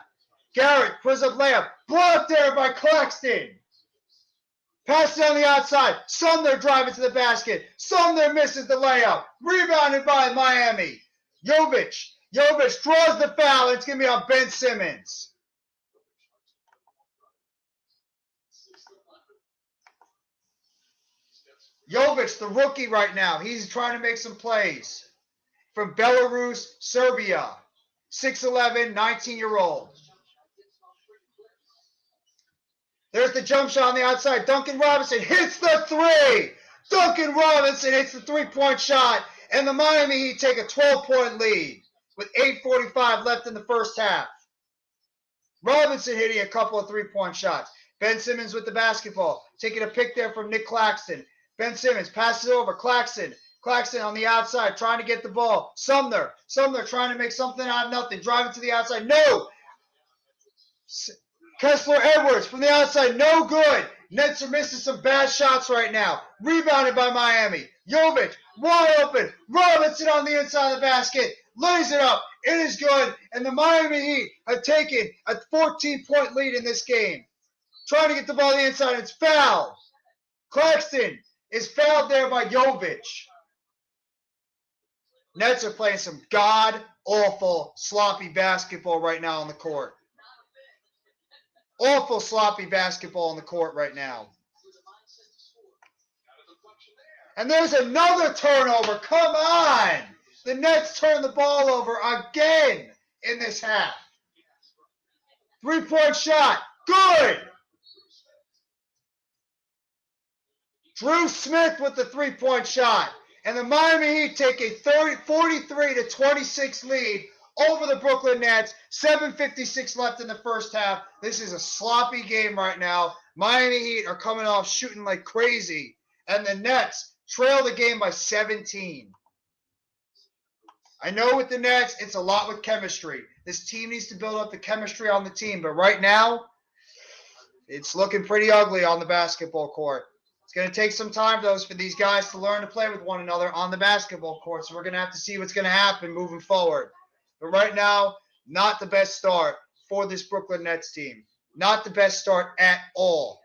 Garrett, puts up layup, blocked there by Claxton. Pass it on the outside. Sumner driving to the basket. Sumner misses the layup. Rebounded by Miami. Jovic draws the foul. It's going to be on Ben Simmons. Jovic, the rookie right now. He's trying to make some plays. From Belarus, Serbia. 6'11", 19-year-old. There's the jump shot on the outside. Duncan Robinson hits the three. Duncan Robinson hits the three-point shot. And the Miami Heat take a 12-point lead with 8:45 left in the first half. Robinson hitting a couple of three-point shots. Ben Simmons with the basketball. Taking a pick there from Nick Claxton. Ben Simmons passes it over. Claxton on the outside trying to get the ball. Sumner trying to make something out of nothing. Driving to the outside. No! Kessler Edwards from the outside. No good. Nets are missing some bad shots right now. Rebounded by Miami. Jovic, wide open. Robinson on the inside of the basket. Lays it up. It is good. And the Miami Heat have taken a 14-point lead in this game. Trying to get the ball on the inside. It's fouled. Claxton is fouled there by Jovic. Nets are playing some god-awful, sloppy basketball right now on the court. Awful, sloppy basketball on the court right now. And there's another turnover. Come on. The Nets turn the ball over again in this half. Three-point shot. Good. Drew Smith with the three-point shot. And the Miami Heat take a 43-26 lead over the Brooklyn Nets. 7:56 left in the first half. This is a sloppy game right now. Miami Heat are coming off shooting like crazy. And the Nets trail the game by 17. I know with the Nets, it's a lot with chemistry. This team needs to build up the chemistry on the team. But right now, it's looking pretty ugly on the basketball court. It's going to take some time, though, for these guys to learn to play with one another on the basketball court. So we're going to have to see what's going to happen moving forward. But right now, not the best start for this Brooklyn Nets team. Not the best start at all.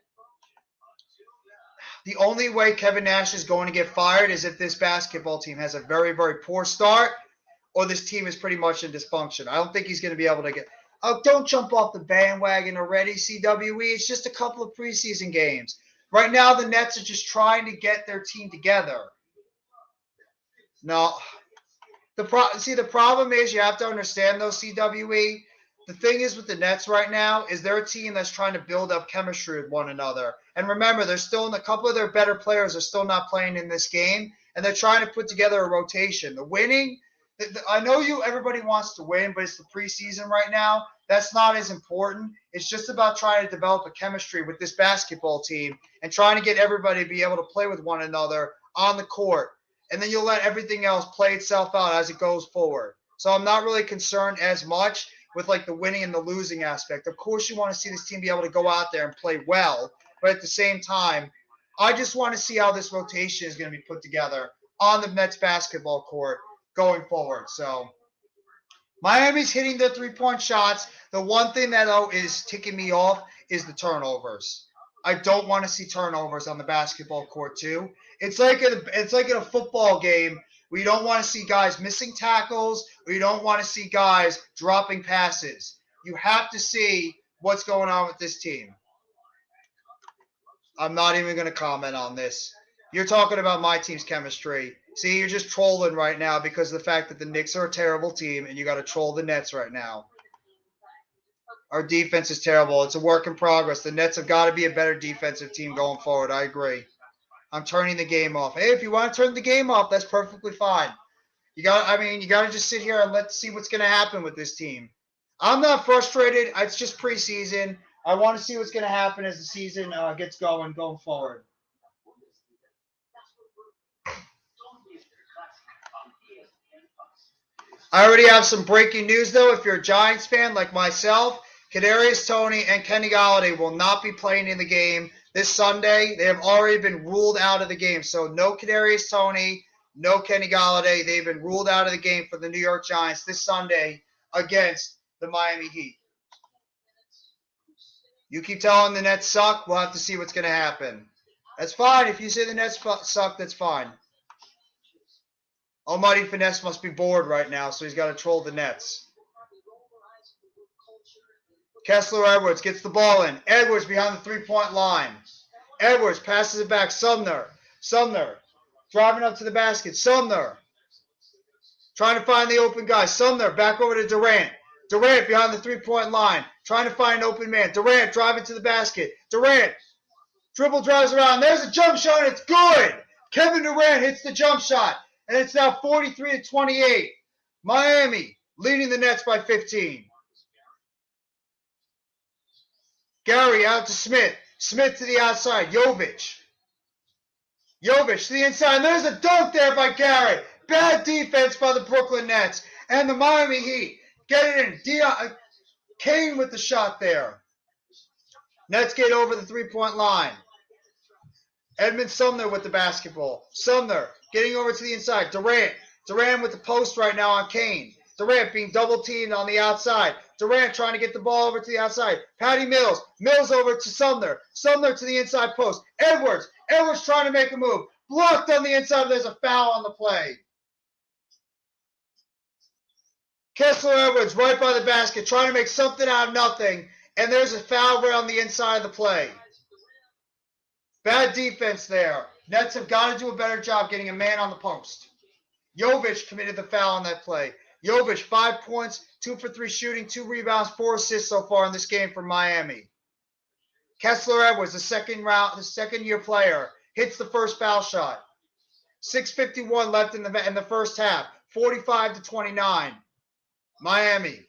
The only way Kevin Nash is going to get fired is if this basketball team has a very, very poor start or this team is pretty much in dysfunction. I don't think he's going to be able to get – oh, don't jump off the bandwagon already, CWE. It's just a couple of preseason games. Right now, the Nets are just trying to get their team together. No. The problem is you have to understand, though, CWE. The thing is with the Nets right now is they're a team that's trying to build up chemistry with one another. And remember, they're still a couple of their better players are still not playing in this game, and they're trying to put together a rotation. The winning, I know everybody wants to win, but it's the preseason right now. That's not as important. It's just about trying to develop a chemistry with this basketball team and trying to get everybody to be able to play with one another on the court. And then you'll let everything else play itself out as it goes forward. So I'm not really concerned as much with like the winning and the losing aspect. Of course, you want to see this team be able to go out there and play well. But at the same time, I just want to see how this rotation is going to be put together on the Nets basketball court going forward. So Miami's hitting their three-point shots. The one thing that is ticking me off is the turnovers. I don't want to see turnovers on the basketball court too. It's like in a football game. We don't want to see guys missing tackles, or you don't want to see guys dropping passes. You have to see what's going on with this team. I'm not even going to comment on this. You're talking about my team's chemistry. See, you're just trolling right now because of the fact that the Knicks are a terrible team and you got to troll the Nets right now. Our defense is terrible. It's a work in progress. The Nets have got to be a better defensive team going forward. I agree. I'm turning the game off. Hey, if you want to turn the game off, that's perfectly fine. You got to just sit here and let's see what's going to happen with this team. I'm not frustrated. It's just preseason. I want to see what's going to happen as the season gets going forward. I already have some breaking news, though. If you're a Giants fan like myself, Kadarius Toney and Kenny Golladay will not be playing in the game this Sunday. They have already been ruled out of the game. So no Kadarius Toney, no Kenny Golladay. They've been ruled out of the game for the New York Giants this Sunday against the Miami Heat. You keep telling the Nets suck, we'll have to see what's going to happen. That's fine. If you say the Nets suck, that's fine. Almighty Finesse must be bored right now, so he's got to troll the Nets. Kessler Edwards gets the ball in. Edwards behind the three-point line. Edwards passes it back. Sumner driving up to the basket. Sumner trying to find the open guy. Sumner back over to Durant. Durant behind the three-point line trying to find an open man. Durant driving to the basket. Durant dribble drives around. There's a jump shot. And it's good. Kevin Durant hits the jump shot. And it's now 43-28. Miami leading the Nets by 15. Gary out to Smith. Smith to the outside. Jovic to the inside. And there's a dunk there by Gary. Bad defense by the Brooklyn Nets. And the Miami Heat get it in. Kane with the shot there. Nets get over the three-point line. Edmund Sumner with the basketball. Sumner getting over to the inside. Durant with the post right now on Kane. Durant being double-teamed on the outside. Durant trying to get the ball over to the outside. Patty Mills. Mills over to Sumner. Sumner to the inside post. Edwards trying to make a move. Blocked on the inside. There's a foul on the play. Kessler Edwards right by the basket trying to make something out of nothing. And there's a foul right on the inside of the play. Bad defense there. Nets have got to do a better job getting a man on the post. Jovic committed the foul on that play. Jovic, 5 points, 2 for 3 shooting, 2 rebounds, 4 assists so far in this game for Miami. Kessler Edwards, the second-year player, hits the first foul shot. 6:51 left in the first half. 45-29. Miami.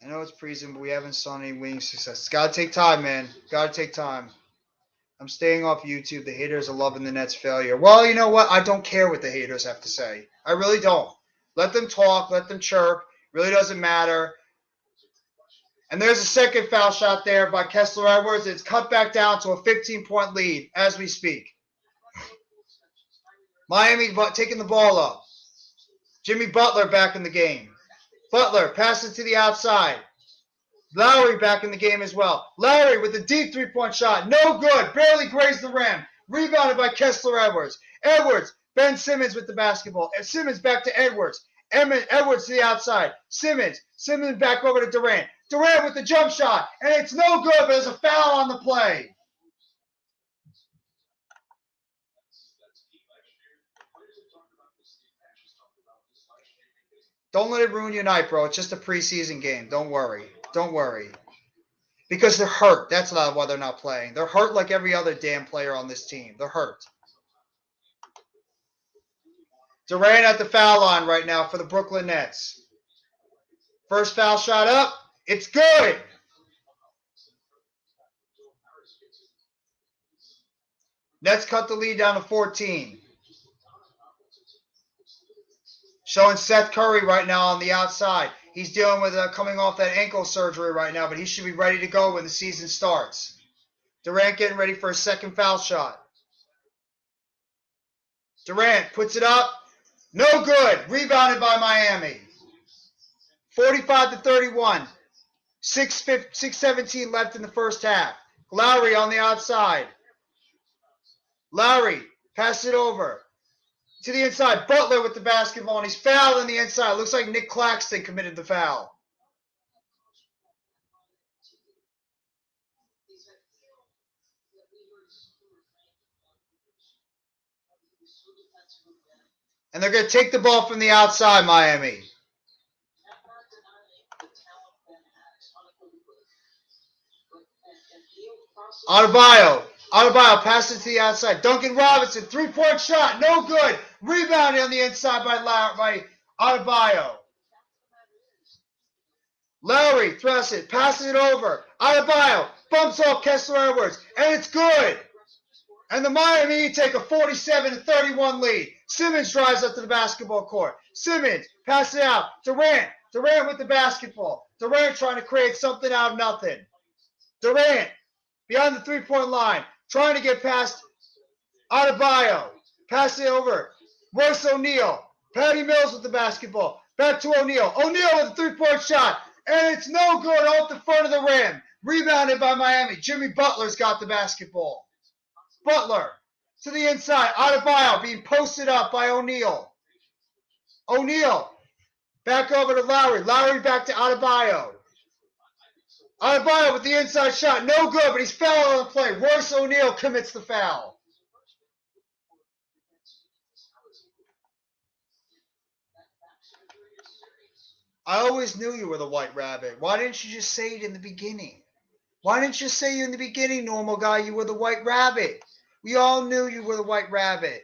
I know it's preseason, but we haven't saw any winning success. It's got to take time, man. Got to take time. I'm staying off YouTube. The haters are loving the Nets' failure. Well, you know what? I don't care what the haters have to say. I really don't. Let them talk. Let them chirp. Really doesn't matter. And there's a second foul shot there by Kessler Edwards. It's cut back down to a 15-point lead as we speak. Miami taking the ball up. Jimmy Butler back in the game. Butler passes to the outside. Lowry back in the game as well. Lowry with a deep three-point shot. No good. Barely grazed the rim. Rebounded by Kessler Edwards. Edwards. Ben Simmons with the basketball. And Simmons back to Edwards. Edwards to the outside. Simmons back over to Durant. Durant with the jump shot. And it's no good, but there's a foul on the play. Don't let it ruin your night, bro. It's just a preseason game. Don't worry. Don't worry. Because they're hurt. That's not why they're not playing. They're hurt like every other damn player on this team. They're hurt. Durant at the foul line right now for the Brooklyn Nets. First foul shot up. It's good. Nets cut the lead down to 14. Showing Seth Curry right now on the outside. He's dealing with coming off that ankle surgery right now, but he should be ready to go when the season starts. Durant getting ready for a second foul shot. Durant puts it up. No good. Rebounded by Miami. 45-31. 6:17 left in the first half. Lowry on the outside. Lowry passes it over to the inside. Butler with the basketball, and he's fouled on the inside. Looks like Nick Claxton committed the foul. And they're going to take the ball from the outside, Miami. Adebayo passes to the outside. Duncan Robinson, three-point shot, no good. Rebounded on the inside by Adebayo. Lowry thrusts it, passes it over. Adebayo bumps off Kessler Edwards, and it's good. And the Miami Heat take a 47-31 lead. Simmons drives up to the basketball court. Simmons passes it out. Durant with the basketball. Durant trying to create something out of nothing. Durant beyond the three-point line, trying to get past Adebayo. Pass it over. Royce O'Neal. Patty Mills with the basketball. Back to O'Neal. O'Neal with a three-point shot. And it's no good off the front of the rim. Rebounded by Miami. Jimmy Butler's got the basketball. Butler to the inside. Adebayo being posted up by O'Neal. O'Neal back over to Lowry. Lowry back to Adebayo. Adebayo with the inside shot. No good, but he's fouled on the play. Royce O'Neal commits the foul. I always knew you were the White Rabbit. Why didn't you just say it in the beginning? Why didn't you say in the beginning, normal guy, you were the White Rabbit? We all knew you were the White Rabbit.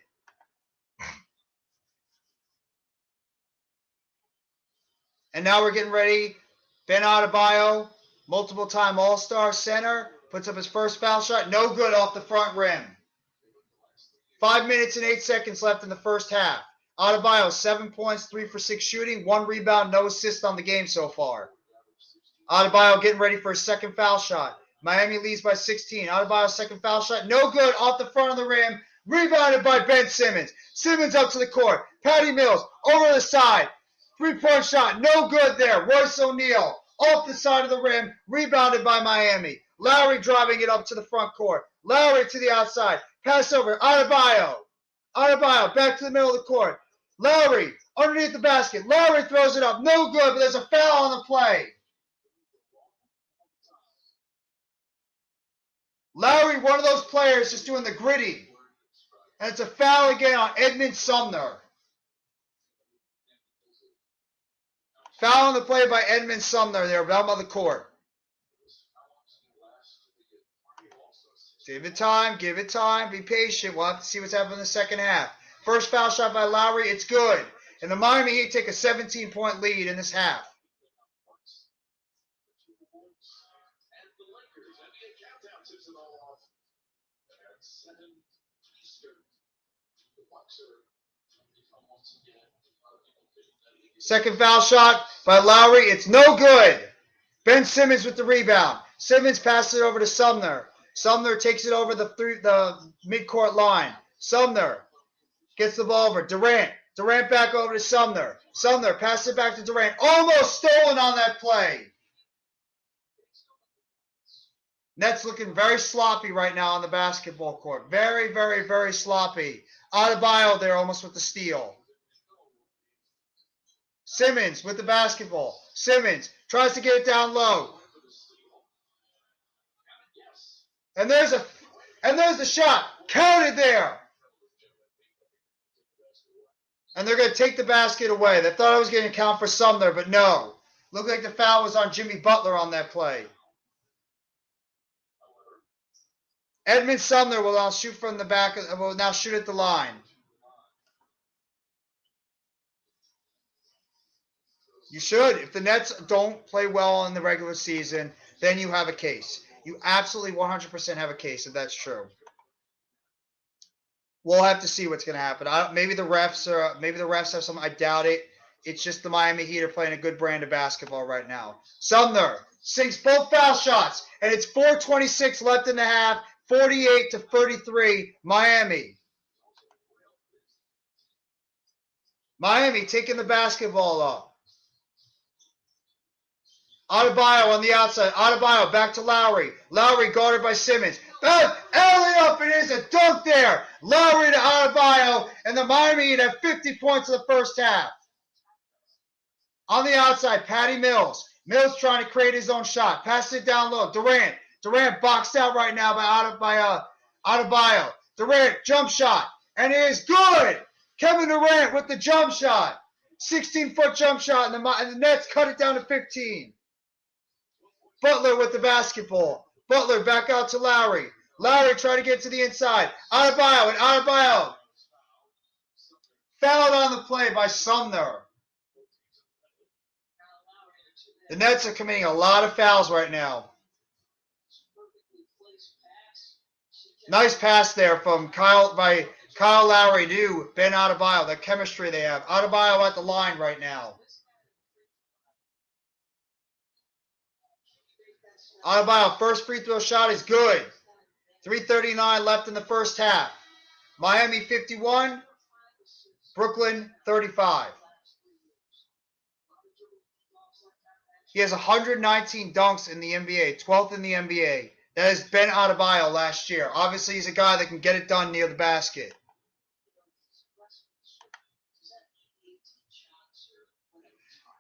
And now we're getting ready. Ben Adebayo, multiple-time All-Star center, puts up his first foul shot. No good off the front rim. 5 minutes and 8 seconds left in the first half. Adebayo, 7 points, 3 for 6 shooting, 1 rebound, no assist on the game so far. Adebayo getting ready for a second foul shot. Miami leads by 16. Adebayo's second foul shot, no good, off the front of the rim. Rebounded by Ben Simmons. Simmons up to the court. Patty Mills over the side. 3-point shot, no good there. Royce O'Neal off the side of the rim. Rebounded by Miami. Lowry driving it up to the front court. Lowry to the outside. Pass over. Adebayo. Adebayo back to the middle of the court. Lowry underneath the basket. Lowry throws it up. No good, but there's a foul on the play. Lowry, one of those players just doing the gritty. And it's a foul again on Edmund Sumner. Foul on the play by Edmund Sumner there, down by the court. Give it time, give it time. Be patient. We'll have to see what's happening in the second half. First foul shot by Lowry, it's good. And the Miami Heat take a 17-point lead in this half. Second foul shot by Lowry, it's no good. Ben Simmons with the rebound. Simmons passes it over to Sumner. Sumner takes it over the midcourt line. Sumner gets the ball over. Durant back over to Sumner. Sumner passes it back to Durant. Almost stolen on that play. Nets looking very sloppy right now on the basketball court. Very, very, very sloppy. Adebayo there almost with the steal. Simmons with the basketball. Simmons tries to get it down low. And there's the shot. Counted there. And they're going to take the basket away. They thought I was going to count for Sumner, but no. Looked like the foul was on Jimmy Butler on that play. Edmund Sumner will now shoot from the back. Will now shoot at the line. You should. If the Nets don't play well in the regular season, then you have a case. You absolutely 100% have a case if that's true. We'll have to see what's going to happen. Maybe the refs have something. I doubt it. It's just the Miami Heat are playing a good brand of basketball right now. Sumner sinks both foul shots, and it's 4:26 left in the half. 48-33, Miami. Miami taking the basketball up. Adebayo on the outside. Adebayo back to Lowry. Lowry guarded by Simmons. Alley up, it is a dunk there. Lowry to Adebayo, and the Miami Heat have 50 points in the first half. On the outside, Patty Mills. Mills trying to create his own shot. Passes it down low. Durant. Durant boxed out right now by Adebayo. Durant jump shot, and it is good. Kevin Durant with the jump shot. 16-foot jump shot, and the Nets cut it down to 15. Butler with the basketball. Butler back out to Lowry. Lowry trying to get to the inside. Adebayo, and Adebayo fouled on the play by Sumner. The Nets are committing a lot of fouls right now. Nice pass there from Kyle Lowry to Ben Adebayo. The chemistry they have. Adebayo at the line right now. Adebayo, first free throw shot is good. 3:39 left in the first half. Miami 51, Brooklyn 35. He has 119 dunks in the NBA, 12th in the NBA. That is Ben Adebayo last year. Obviously, he's a guy that can get it done near the basket.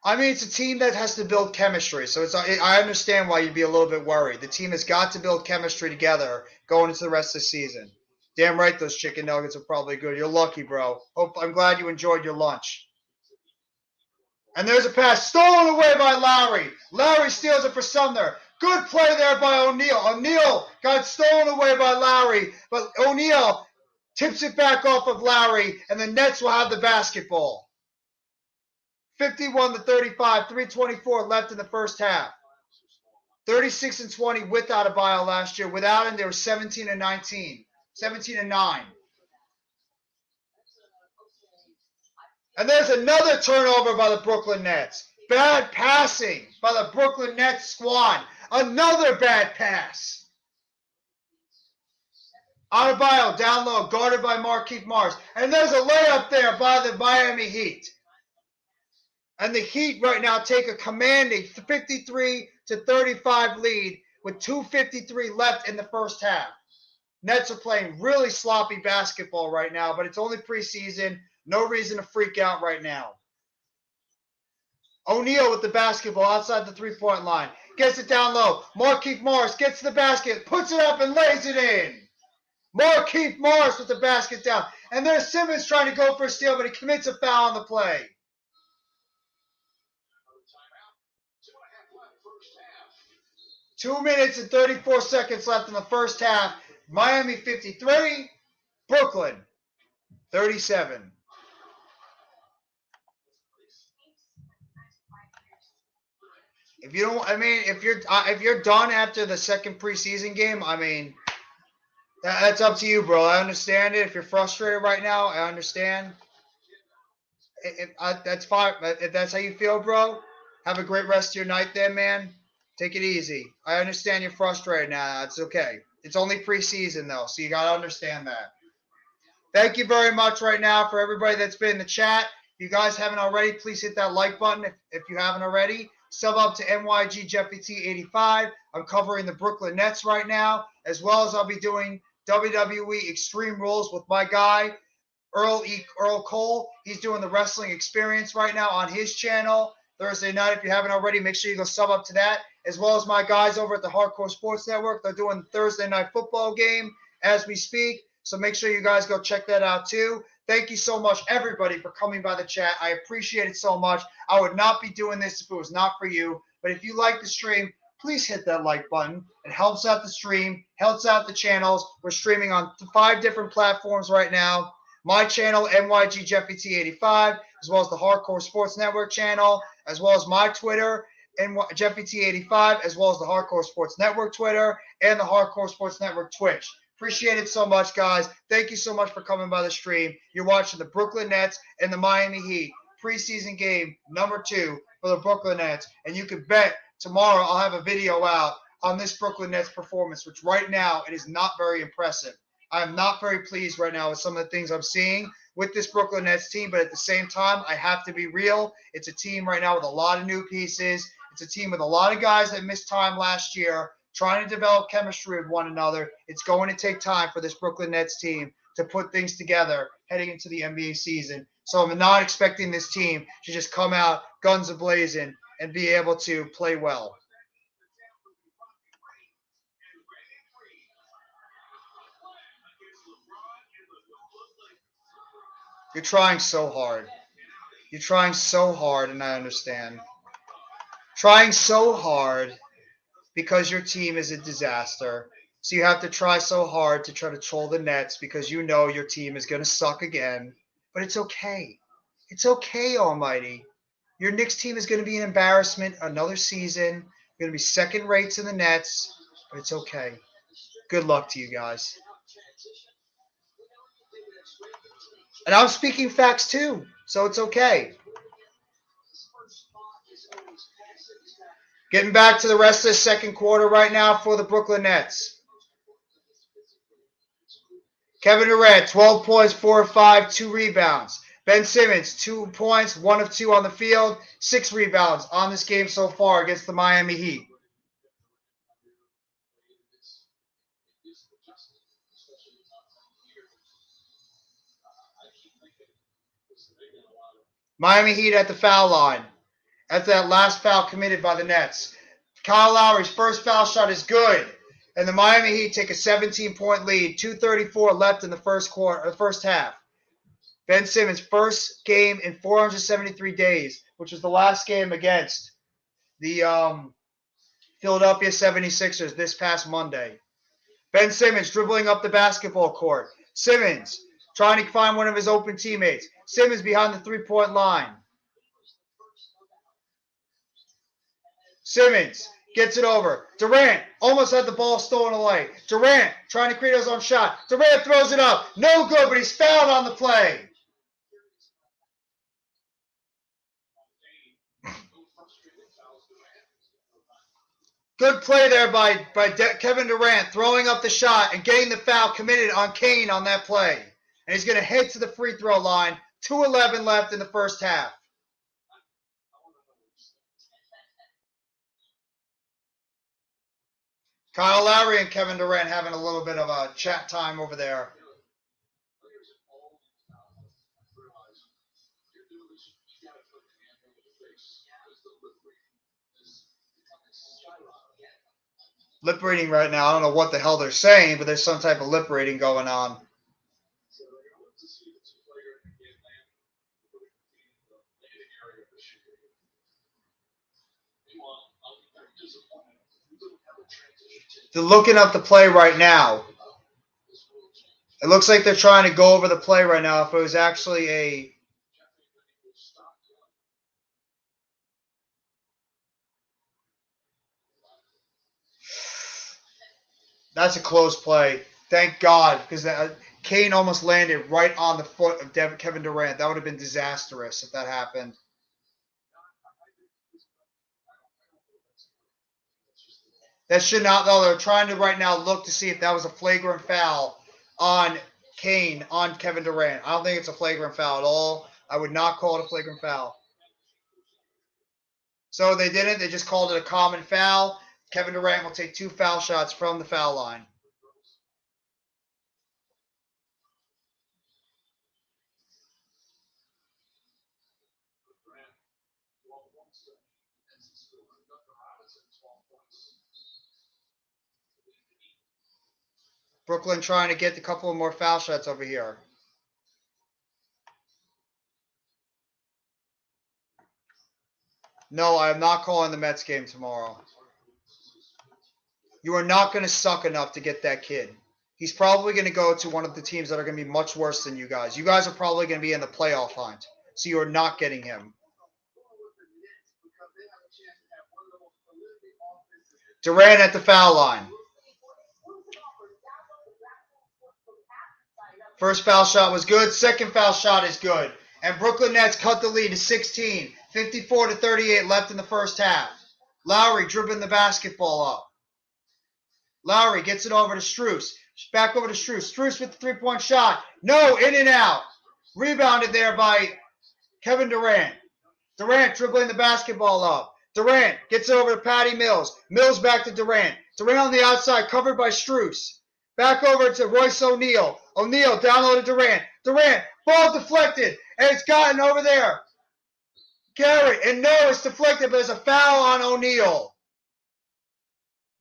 I mean, it's a team that has to build chemistry, so I understand why you'd be a little bit worried. The team has got to build chemistry together going into the rest of the season. Damn right those chicken nuggets are probably good. You're lucky, bro. I'm glad you enjoyed your lunch. And there's a pass stolen away by Lowry. Lowry steals it for Sumner. Good play there by O'Neal. O'Neal got stolen away by Lowry, but O'Neal tips it back off of Lowry, and the Nets will have the basketball. 51-35, 3:24 left in the first half. 36-20 with Adebayo last year. Without him, they were 17-19, 17-9. And there's another turnover by the Brooklyn Nets. Bad passing by the Brooklyn Nets squad. Another bad pass. Adebayo down low, guarded by Markieff Morris. And there's a layup there by the Miami Heat. And the Heat right now take a commanding 53-35 lead with 2:53 left in the first half. Nets are playing really sloppy basketball right now, but it's only preseason. No reason to freak out right now. O'Neal with the basketball outside the three-point line. Gets it down low. Markieff Morris gets to the basket, puts it up, and lays it in. Markieff Morris with the basket down. And there's Simmons trying to go for a steal, but he commits a foul on the play. Two minutes and 34 seconds left in the first half. Miami 53, Brooklyn 37. If you don't, I mean, if you're done after the second preseason game, I mean, that's up to you, bro. I understand it. If you're frustrated right now, I understand. That's fine. If that's how you feel, bro, have a great rest of your night then, man. Take it easy. I understand you're frustrated now. It's okay. It's only preseason, though, so you got to understand that. Thank you very much right now for everybody that's been in the chat. If you guys haven't already, please hit that like button if you haven't already. Sub up to NYG Jeffy T85. I'm covering the Brooklyn Nets right now, as well as I'll be doing WWE Extreme Rules with my guy, Earl Cole. He's doing the Wrestling Experience right now on his channel. Thursday night, if you haven't already, make sure you go sub up to that, as well as my guys over at the Hardcore Sports Network. They're doing the Thursday night football game as we speak, so make sure you guys go check that out too. Thank you so much, everybody, for coming by the chat. I appreciate it so much. I would not be doing this if it was not for you, but if you like the stream, please hit that like button. It helps out the stream, helps out the channels. We're streaming on 5 different platforms right now. My channel, NYG Jeffy T85, as well as the Hardcore Sports Network channel, as well as my Twitter, Jeffy T85, as well as the Hardcore Sports Network Twitter and the Hardcore Sports Network Twitch. Appreciate it so much, guys. Thank you so much for coming by the stream. You're watching the Brooklyn Nets and the Miami Heat preseason game number 2 for the Brooklyn Nets. And you can bet tomorrow I'll have a video out on this Brooklyn Nets performance, which right now it is not very impressive. I am not very pleased right now with some of the things I'm seeing with this Brooklyn Nets team, but at the same time, I have to be real. It's a team right now with a lot of new pieces. It's a team with a lot of guys that missed time last year, trying to develop chemistry with one another. It's going to take time for this Brooklyn Nets team to put things together heading into the NBA season. So I'm not expecting this team to just come out guns a-blazing and be able to play well. You're trying so hard. You're trying so hard, and I understand. Trying so hard because your team is a disaster. So you have to try so hard to try to troll the Nets because you know your team is going to suck again. But it's okay. It's okay, Almighty. Your Knicks team is going to be an embarrassment another season. You're going to be second rates in the Nets, but it's okay. Good luck to you guys. And I'm speaking facts too, so it's okay. Getting back to the rest of the second quarter right now for the Brooklyn Nets. Kevin Durant, 12 points, 4 of 5, 2 rebounds. Ben Simmons, 2 points, 1 of 2 on the field, 6 rebounds on this game so far against the Miami Heat. Miami Heat at the foul line. That's that last foul committed by the Nets. Kyle Lowry's first foul shot is good. And the Miami Heat take a 17-point lead. 2:34 left in the first half. Ben Simmons' first game in 473 days, which was the last game against the Philadelphia 76ers this past Monday. Ben Simmons dribbling up the basketball court. Simmons trying to find one of his open teammates. Simmons behind the three-point line. Simmons gets it over. Durant almost had the ball stolen away. Durant trying to create his own shot. Durant throws it up. No good, but he's fouled on the play. Good play there by Kevin Durant, throwing up the shot and getting the foul committed on Kane on that play. And he's going to head to the free throw line. 2:11 left in the first half. Kyle Lowry and Kevin Durant having a little bit of a chat time over there. Lip reading right now. I don't know what the hell they're saying, but there's some type of lip reading going on. They're looking up the play right now. It looks like they're trying to go over the play right now. If it was actually a... That's a close play. Thank God, because Kane almost landed right on the foot of Kevin Durant. That would have been disastrous if that happened. That should not, though. They're trying to right now look to see if that was a flagrant foul on Kane, on Kevin Durant. I don't think it's a flagrant foul at all. I would not call it a flagrant foul. So they didn't. They just called it a common foul. Kevin Durant will take 2 foul shots from the foul line. Brooklyn trying to get a couple of more foul shots over here. No, I am not calling the Mets game tomorrow. You are not going to suck enough to get that kid. He's probably going to go to one of the teams that are going to be much worse than you guys. You guys are probably going to be in the playoff hunt. So you are not getting him. Durant at the foul line. First foul shot was good. Second foul shot is good. And Brooklyn Nets cut the lead to 16. 54-38 left in the first half. Lowry dribbling the basketball up. Lowry gets it over to Strus. Back over to Strus. Strus with the three-point shot. No, in and out. Rebounded there by Kevin Durant. Durant dribbling the basketball up. Durant gets it over to Patty Mills. Mills back to Durant. Durant on the outside, covered by Strus. Back over to Royce O'Neal. O'Neal down low to Durant. Durant, ball deflected, and it's gotten over there. Garrett, and no, it's deflected, but there's a foul on O'Neal.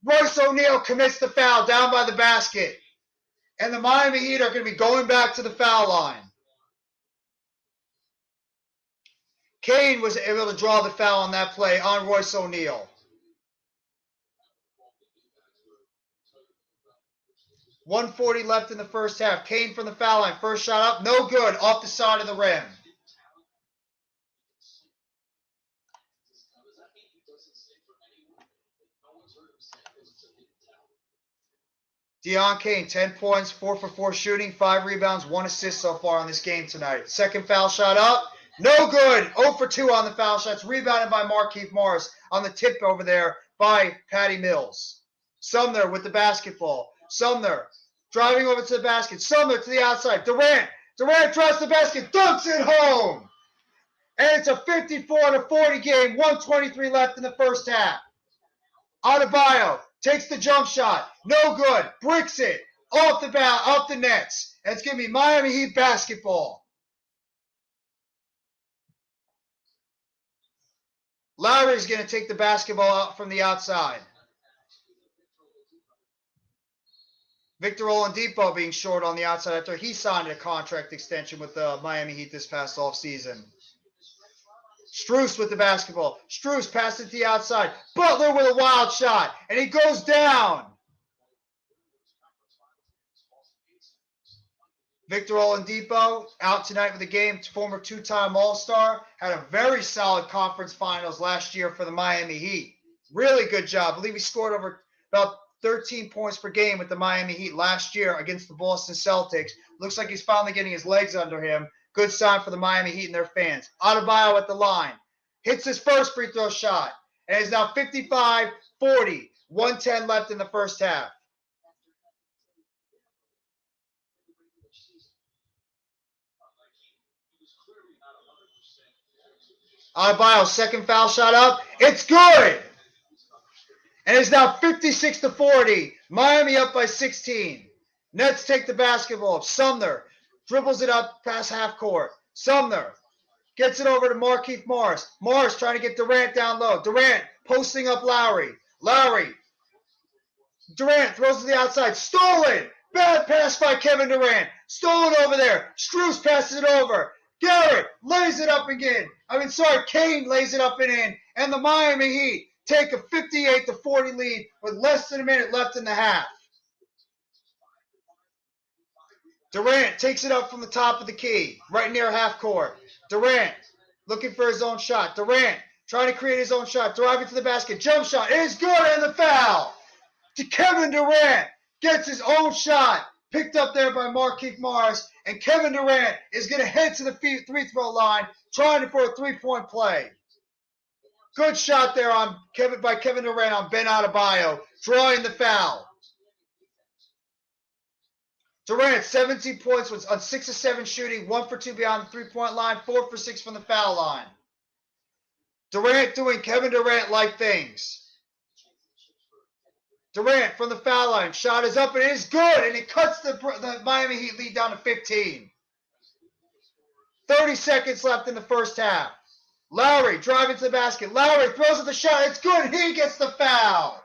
Royce O'Neal commits the foul down by the basket. And the Miami Heat are going to be going back to the foul line. Kane was able to draw the foul on that play on Royce O'Neal. 1:40 left in the first half. Kane from the foul line. First shot up. No good. Off the side of the rim. Deion Kane, 10 points, 4 for 4 shooting, 5 rebounds, 1 assist so far on this game tonight. Second foul shot up. No good. 0 for 2 on the foul shots. Rebounded by Markieff Morris on the tip over there by Patty Mills. Sumner with the basketball. Sumner driving over to the basket. Sumner to the outside. Durant. Durant drives the basket. Dunks it home. And it's a 54-40 game. 1:23 left in the first half. Adebayo takes the jump shot. No good. Bricks it. Off the nets. And it's going to be Miami Heat basketball. Lowry's going to take the basketball out from the outside. Victor Oladipo being short on the outside after he signed a contract extension with the Miami Heat this past offseason. Strus with the basketball. Strus passes to the outside. Butler with a wild shot. And he goes down. Victor Oladipo out tonight with the game. Former two-time All-Star. Had a very solid conference finals last year for the Miami Heat. Really good job. I believe he scored over about 13 points per game with the Miami Heat last year against the Boston Celtics. Looks like he's finally getting his legs under him. Good sign for the Miami Heat and their fans. Adebayo at the line. Hits his first free throw shot. And it's now 55-40. 1:10 left in the first half. Adebayo, second foul shot up. It's good. And it's now 56-40. Miami up by 16. Nets take the basketball. Sumner dribbles it up past half court. Sumner gets it over to Markieff Morris. Morris trying to get Durant down low. Durant posting up Lowry. Durant throws to the outside. Stolen. Bad pass by Kevin Durant. Stolen over there. Strus passes it over. Garrett lays it up again. Kane lays it up and in. And the Miami Heat take a 58-40 lead with less than a minute left in the half. Durant takes it up from the top of the key, right near half court. Durant looking for his own shot. Durant trying to create his own shot, driving to the basket, jump shot. It is good, and the foul to Kevin Durant. Gets his own shot, picked up there by Markieff Morris, and Kevin Durant is going to head to the free throw line, trying for a three-point play. Good shot there by Kevin Durant on Ben Adebayo, drawing the foul. Durant, 17 points, was on 6 of 7 shooting, 1 for 2 beyond the three-point line, 4 for 6 from the foul line. Durant doing Kevin Durant-like things. Durant from the foul line, shot is up and it is good, and it cuts the Miami Heat lead down to 15. 30 seconds left in the first half. Lowry driving to the basket. Lowry throws at the shot. It's good. He gets the foul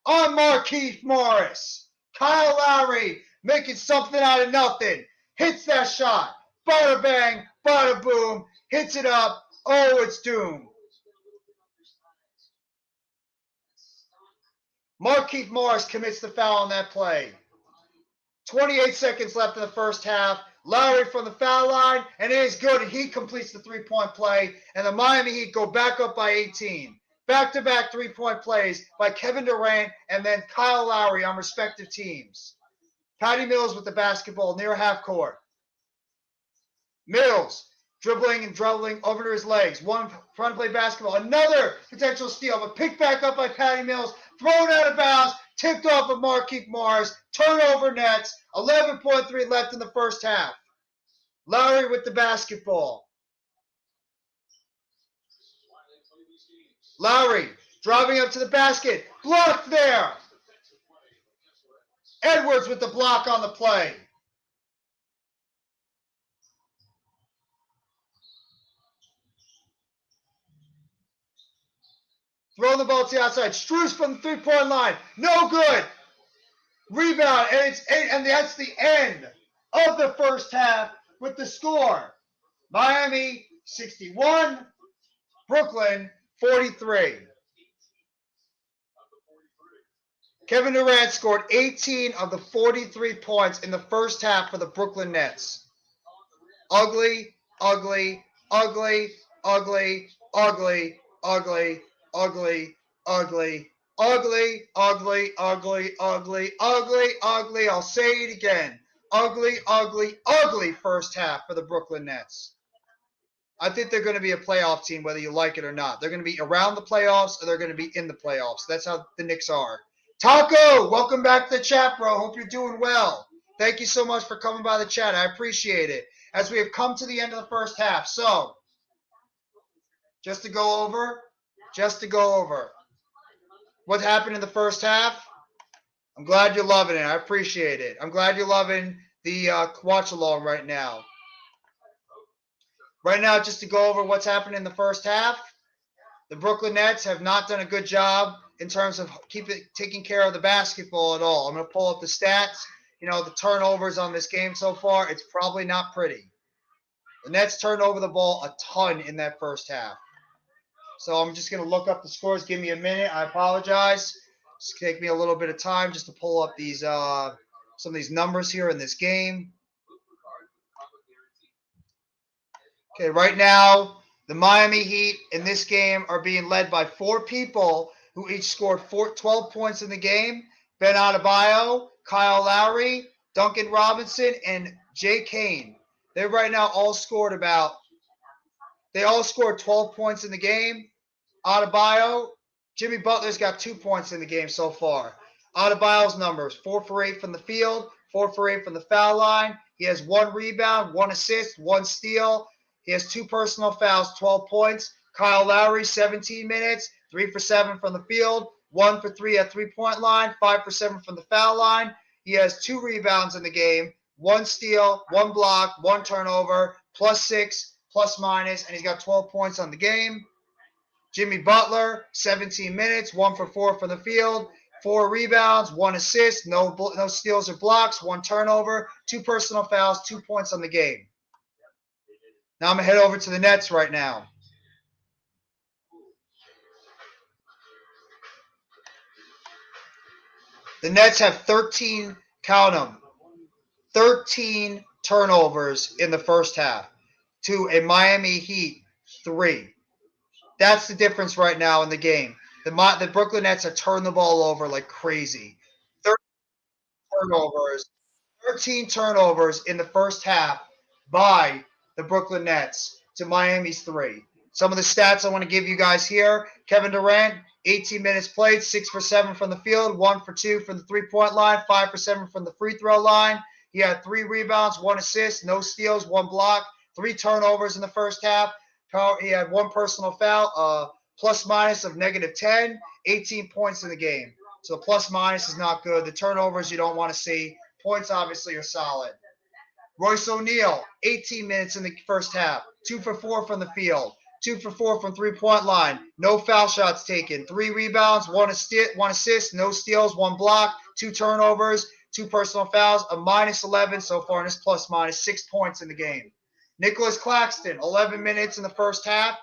on Markieff Morris. Kyle Lowry making something out of nothing. Hits that shot. Bada bang, bada boom. Hits it up. Oh, it's doomed. Markieff Morris commits the foul on that play. 28 seconds left in the first half. Lowry from the foul line, and it is good. He completes the three-point play, and the Miami Heat go back up by 18. Back-to-back three-point plays by Kevin Durant and then Kyle Lowry on respective teams. Patty Mills with the basketball near half court. Mills dribbling and dribbling over to his legs. One trying to play basketball. Another potential steal, but picked back up by Patty Mills. Thrown out of bounds. Tipped off of Markieff Morris. Turnover Nets. 11.3 left in the first half. Lowry with the basketball. Lowry driving up to the basket. Blocked there. Edwards with the block on the play. Throw the ball to the outside. Strus from the three-point line. No good. Rebound, and that's the end of the first half with the score. Miami 61, Brooklyn 43. Kevin Durant scored 18 of the 43 points in the first half for the Brooklyn Nets. Ugly, ugly, ugly, ugly, ugly, ugly, ugly, ugly, ugly, ugly, ugly, ugly, ugly, ugly. I'll say it again. Ugly, ugly, ugly first half for the Brooklyn Nets. I think they're going to be a playoff team whether you like it or not. They're going to be around the playoffs or they're going to be in the playoffs. That's how the Knicks are. Taco, welcome back to the chat, bro. Hope you're doing well. Thank you so much for coming by the chat. I appreciate it. As we have come to the end of the first half. So, just to go over what happened in the first half. I'm glad you're loving it. I appreciate it. I'm glad you're loving the watch along right now. Right now, just to go over what's happened in the first half, the Brooklyn Nets have not done a good job in terms of taking care of the basketball at all. I'm going to pull up the stats. You know, the turnovers on this game so far, it's probably not pretty. The Nets turned over the ball a ton in that first half. So I'm just going to look up the scores. Give me a minute. I apologize. It's going to take me a little bit of time just to pull up these some of these numbers here in this game. Okay, right now, the Miami Heat in this game are being led by 4 people who each scored 12 points in the game. Ben Adebayo, Kyle Lowry, Duncan Robinson, and Jay Kane. They right now all scored 12 points in the game. Adebayo, Jimmy Butler's got 2 points in the game so far. Adebayo's numbers, 4 for 8 from the field, 4 for 8 from the foul line. He has 1 rebound, 1 assist, 1 steal. He has 2 personal fouls, 12 points. Kyle Lowry, 17 minutes, 3 for 7 from the field, 1 for 3 at three-point line, 5 for 7 from the foul line. He has 2 rebounds in the game, 1 steal, 1 block, 1 turnover, +6, ±, and he's got 12 points on the game. Jimmy Butler, 17 minutes, 1 for 4 from the field, 4 rebounds, 1 assist, no steals or blocks, 1 turnover, 2 personal fouls, 2 points on the game. Now I'm going to head over to the Nets right now. The Nets have 13, count them, 13 turnovers in the first half to a Miami Heat 3. That's the difference right now in the game. The Brooklyn Nets have turned the ball over like crazy. 13 turnovers in the first half by the Brooklyn Nets to Miami's 3. Some of the stats I want to give you guys here. Kevin Durant, 18 minutes played, 6 for 7 from the field, 1 for 2 from the three-point line, 5 for 7 from the free throw line. He had 3 rebounds, 1 assist, no steals, 1 block, 3 turnovers in the first half. He had 1 personal foul, plus-minus of -10, 18 points in the game. So the plus-minus is not good. The turnovers you don't want to see. Points obviously are solid. Royce O'Neal, 18 minutes in the first half, 2 for 4 from the field, 2 for 4 from three-point line, no foul shots taken, 3 rebounds, 1 assist, no steals, 1 block, 2 turnovers, 2 personal fouls, a -11 so far in his plus-minus, 6 points in the game. Nicholas Claxton, 11 minutes in the first half,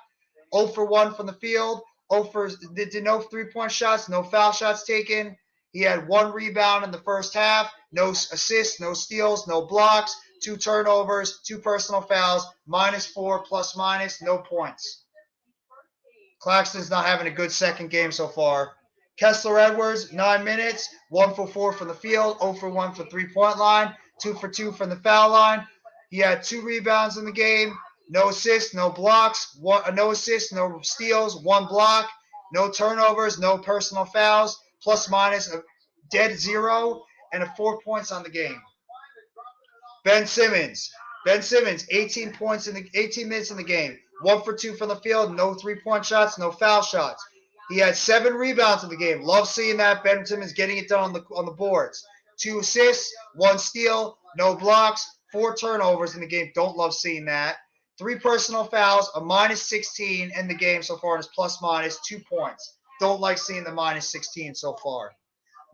0 for 1 from the field, did no three-point shots, no foul shots taken. He had 1 rebound in the first half, no assists, no steals, no blocks, 2 turnovers, 2 personal fouls, -4, plus-minus, no points. Claxton's not having a good second game so far. Kessler Edwards, 9 minutes, 1 for 4 from the field, 0 for 1 from three-point line, 2 for 2 from the foul line. He had 2 rebounds in the game, no assists, no blocks, no assists, no steals, 1 block, no turnovers, no personal fouls, plus-minus dead zero, and a 4 points on the game. Ben Simmons. Ben Simmons, 18 points in the 18 minutes in the game. 1 for 2 from the field, no 3-point shots, no foul shots. He had 7 rebounds in the game. Love seeing that. Ben Simmons getting it done on the boards. 2 assists, 1 steal, no blocks, 4 turnovers in the game. Don't love seeing that. 3 personal fouls, a minus 16 in the game so far, and his plus minus 2 points. Don't like seeing the minus 16 so far.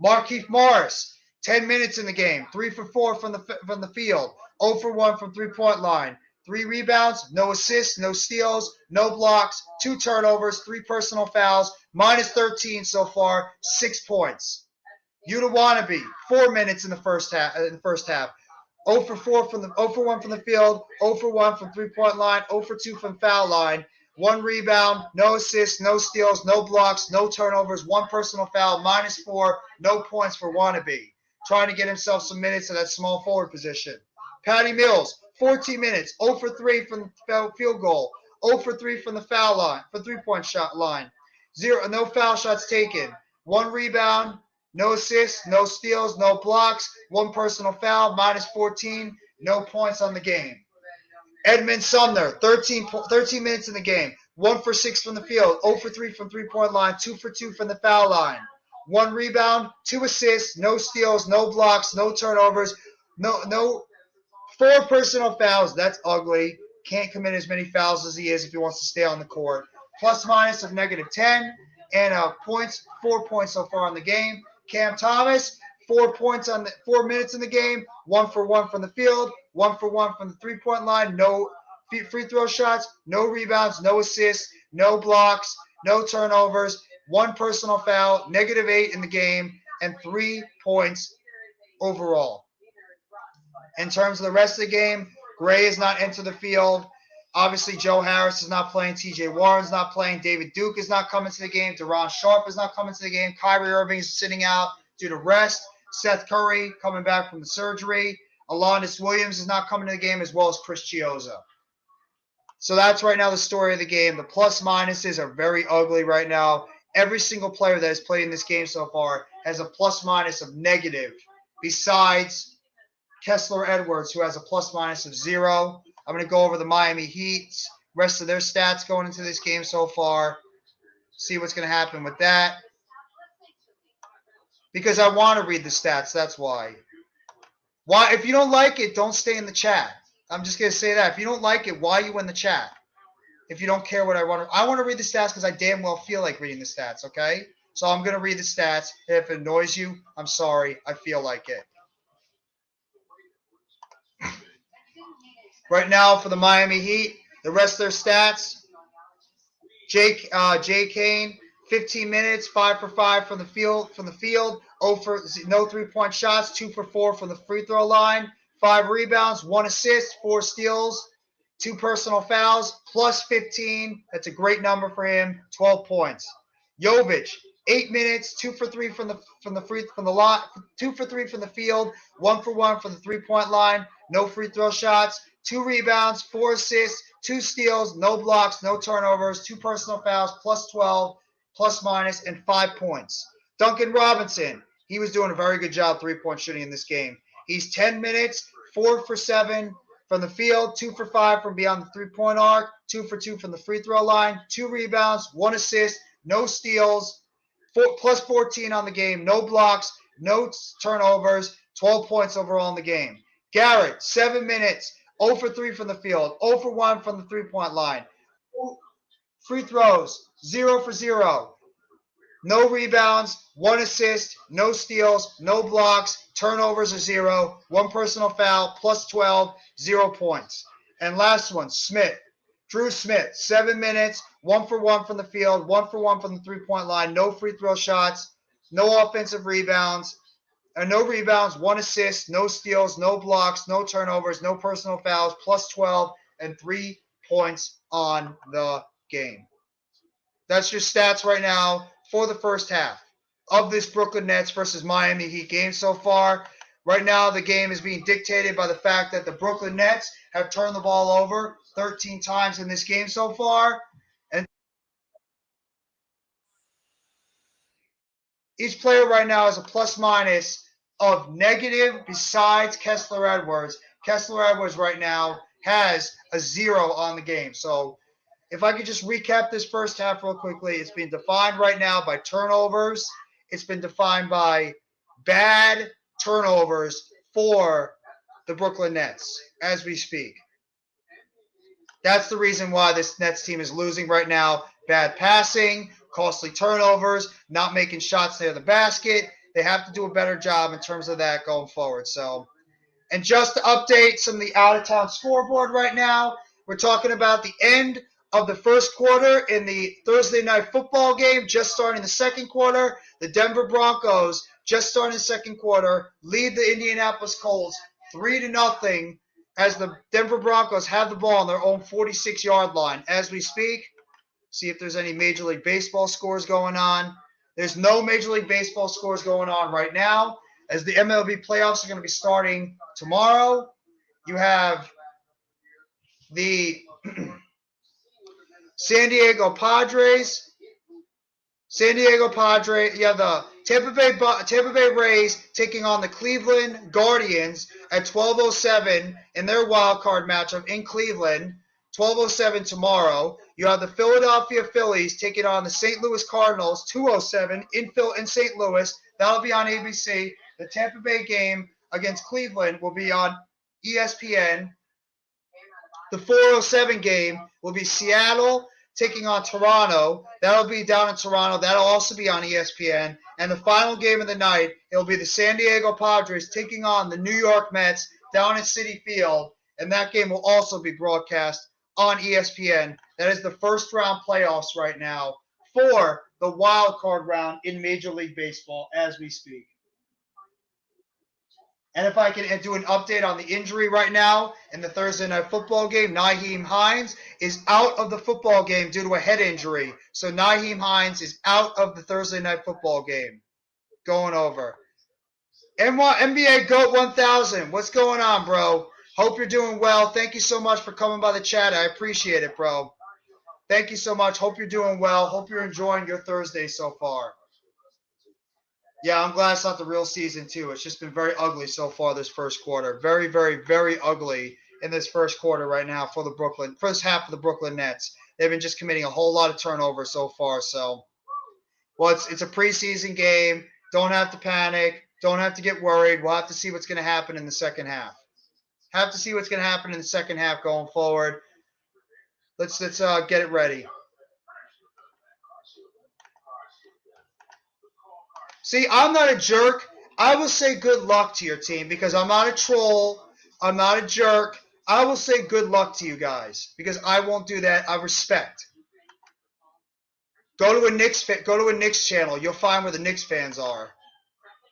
Markieff Morris, 10 minutes in the game, 3 for 4 from the field, 0 for 1 from 3-point line, 3 rebounds, no assists, no steals, no blocks, 2 turnovers, 3 personal fouls, minus 13 so far, 6 points. Yuta Wannabe, 4 minutes in the first half. 0 for 4 from the 0 for 1 from the field, 0 for 1 from 3-point line, 0 for 2 from foul line. 1 rebound, no assists, no steals, no blocks, no turnovers, 1 personal foul, minus 4, no points for Wannabe. Trying to get himself some minutes at that small forward position. Patty Mills, 14 minutes, 0 for 3 from the field goal, 0 for 3 from the foul line, for 3-point shot line. No foul shots taken. 1 rebound, no assists, no steals, no blocks, 1 personal foul, minus 14, no points on the game. Edmund Sumner, 13 minutes in the game, 1 for 6 from the field, 0 for 3 from 3-point line, 2 for 2 from the foul line. 1 rebound, 2 assists, no steals, no blocks, no turnovers, no 4 personal fouls. That's ugly. Can't commit as many fouls as he is if he wants to stay on the court. Plus minus of negative 10 and 4 points so far on the game. Cam Thomas, 4 minutes in the game, 1 for 1 from the field, 1 for 1 from the 3-point line, no free throw shots, no rebounds, no assists, no blocks, no turnovers, 1 personal foul, negative 8 in the game, and 3 points overall. In terms of the rest of the game, Gray is not into the field. Obviously, Joe Harris is not playing. T.J. Warren's not playing. David Duke is not coming to the game. Deron Sharp is not coming to the game. Kyrie Irving is sitting out due to rest. Seth Curry coming back from the surgery. Alondes Williams is not coming to the game, as well as Chris Chiozza. So that's right now the story of the game. The plus minuses are very ugly right now. Every single player that has played in this game so far has a plus minus of negative, besides Kessler Edwards, who has a plus minus of 0. I'm going to go over the Miami Heat's rest of their stats going into this game so far. See what's going to happen with that. Because I want to read the stats, that's why. If you don't like it, don't stay in the chat. I'm just going to say that. If you don't like it, why are you in the chat? If you don't care what I want to read the stats because I damn well feel like reading the stats, okay? So I'm going to read the stats. If it annoys you, I'm sorry. I feel like it. Right now for the Miami Heat, the rest of their stats, Jay Kane, 15 minutes, 5 for 5 from the field, 0 for no 3-point shots, 2 for 4 from the free throw line, 5 rebounds, 1 assist, 4 steals, 2 personal fouls, plus 15. That's a great number for him. 12 points. Jovic, 8 minutes, 2 for 3 from the lot, 2 for 3 from the field, 1 for 1 from the 3-point line, no free throw shots, 2 rebounds, 4 assists, 2 steals, no blocks, no turnovers, 2 personal fouls, plus 12, plus minus, and 5 points. Duncan Robinson, he was doing a very good job 3-point shooting in this game. He's 10 minutes, 4 for 7 from the field, 2 for 5 from beyond the 3-point arc, 2 for 2 from the free throw line, 2 rebounds, 1 assist, no steals, plus 14 on the game, no blocks, no turnovers, 12 points overall in the game. Garrett, 7 minutes, 0 for 3 from the field, 0 for 1 from the 3-point line. Free throws, 0 for 0. No rebounds, 1 assist, no steals, no blocks, turnovers are 0, 1 personal foul, plus 12, 0 points. And last one, Smith. Drew Smith, 7 minutes, 1 for 1 from the field, 1 for 1 from the 3-point line, no free throw shots, no offensive rebounds, 1 assist, no steals, no blocks, no turnovers, no personal fouls, plus 12, and 3 points on the game. That's your stats right now for the first half of this Brooklyn Nets versus Miami Heat game so far. Right now, the game is being dictated by the fact that the Brooklyn Nets have turned the ball over 13 times in this game so far. And Each player right now is a plus minus of negative besides Kessler Edwards. Kessler Edwards right now has a 0 on the game. So if I could just recap this first half real quickly, it's been defined right now by turnovers. It's been defined by bad turnovers for the Brooklyn Nets as we speak. That's the reason why this Nets team is losing right now. Bad passing, costly turnovers, not making shots near the basket. They have to do a better job in terms of that going forward. So, and just to update some of the out-of-town scoreboard right now, we're talking about the end of the first quarter in the Thursday night football game, just starting the second quarter. The Denver Broncos, just starting the second quarter, lead the Indianapolis Colts 3-0 as the Denver Broncos have the ball on their own 46-yard line as we speak. See if there's any Major League Baseball scores going on. There's no Major League Baseball scores going on right now, as the MLB playoffs are going to be starting tomorrow. You have the San Diego Padres. You have the Tampa Bay Rays taking on the Cleveland Guardians at 12:07 in their wild card matchup in Cleveland. 12:07 tomorrow. You have the Philadelphia Phillies taking on the St. Louis Cardinals. 2:07 in St. Louis. That'll be on ABC. The Tampa Bay game against Cleveland will be on ESPN. The 4:07 game will be Seattle taking on Toronto. That'll be down in Toronto. That'll also be on ESPN. And the final game of the night, it'll be the San Diego Padres taking on the New York Mets down at Citi Field. And that game will also be broadcast on ESPN. That is the first round playoffs right now for the wild card round in Major League Baseball as we speak. And if I can do an update on the injury right now in the Thursday night football game, Nyheim Hines is out of the football game due to a head injury. So Nyheim Hines is out of the Thursday night football game. Going over. NBA GOAT 1000. What's going on, bro? Hope you're doing well. Thank you so much for coming by the chat. I appreciate it, bro. Thank you so much. Hope you're doing well. Hope you're enjoying your Thursday so far. Yeah, I'm glad it's not the real season, too. It's just been very ugly so far this first quarter. Very, very, very ugly in this first quarter right now for the first half of the Brooklyn Nets. They've been just committing a whole lot of turnovers so far. So, well, it's a preseason game. Don't have to panic. Don't have to get worried. We'll have to see what's going to happen in the second half. Have to see what's going to happen in the second half going forward. Let's get it ready. See, I'm not a jerk. I will say good luck to your team because I'm not a troll. I'm not a jerk. I will say good luck to you guys because I won't do that. I respect. Go to a Knicks channel. You'll find where the Knicks fans are.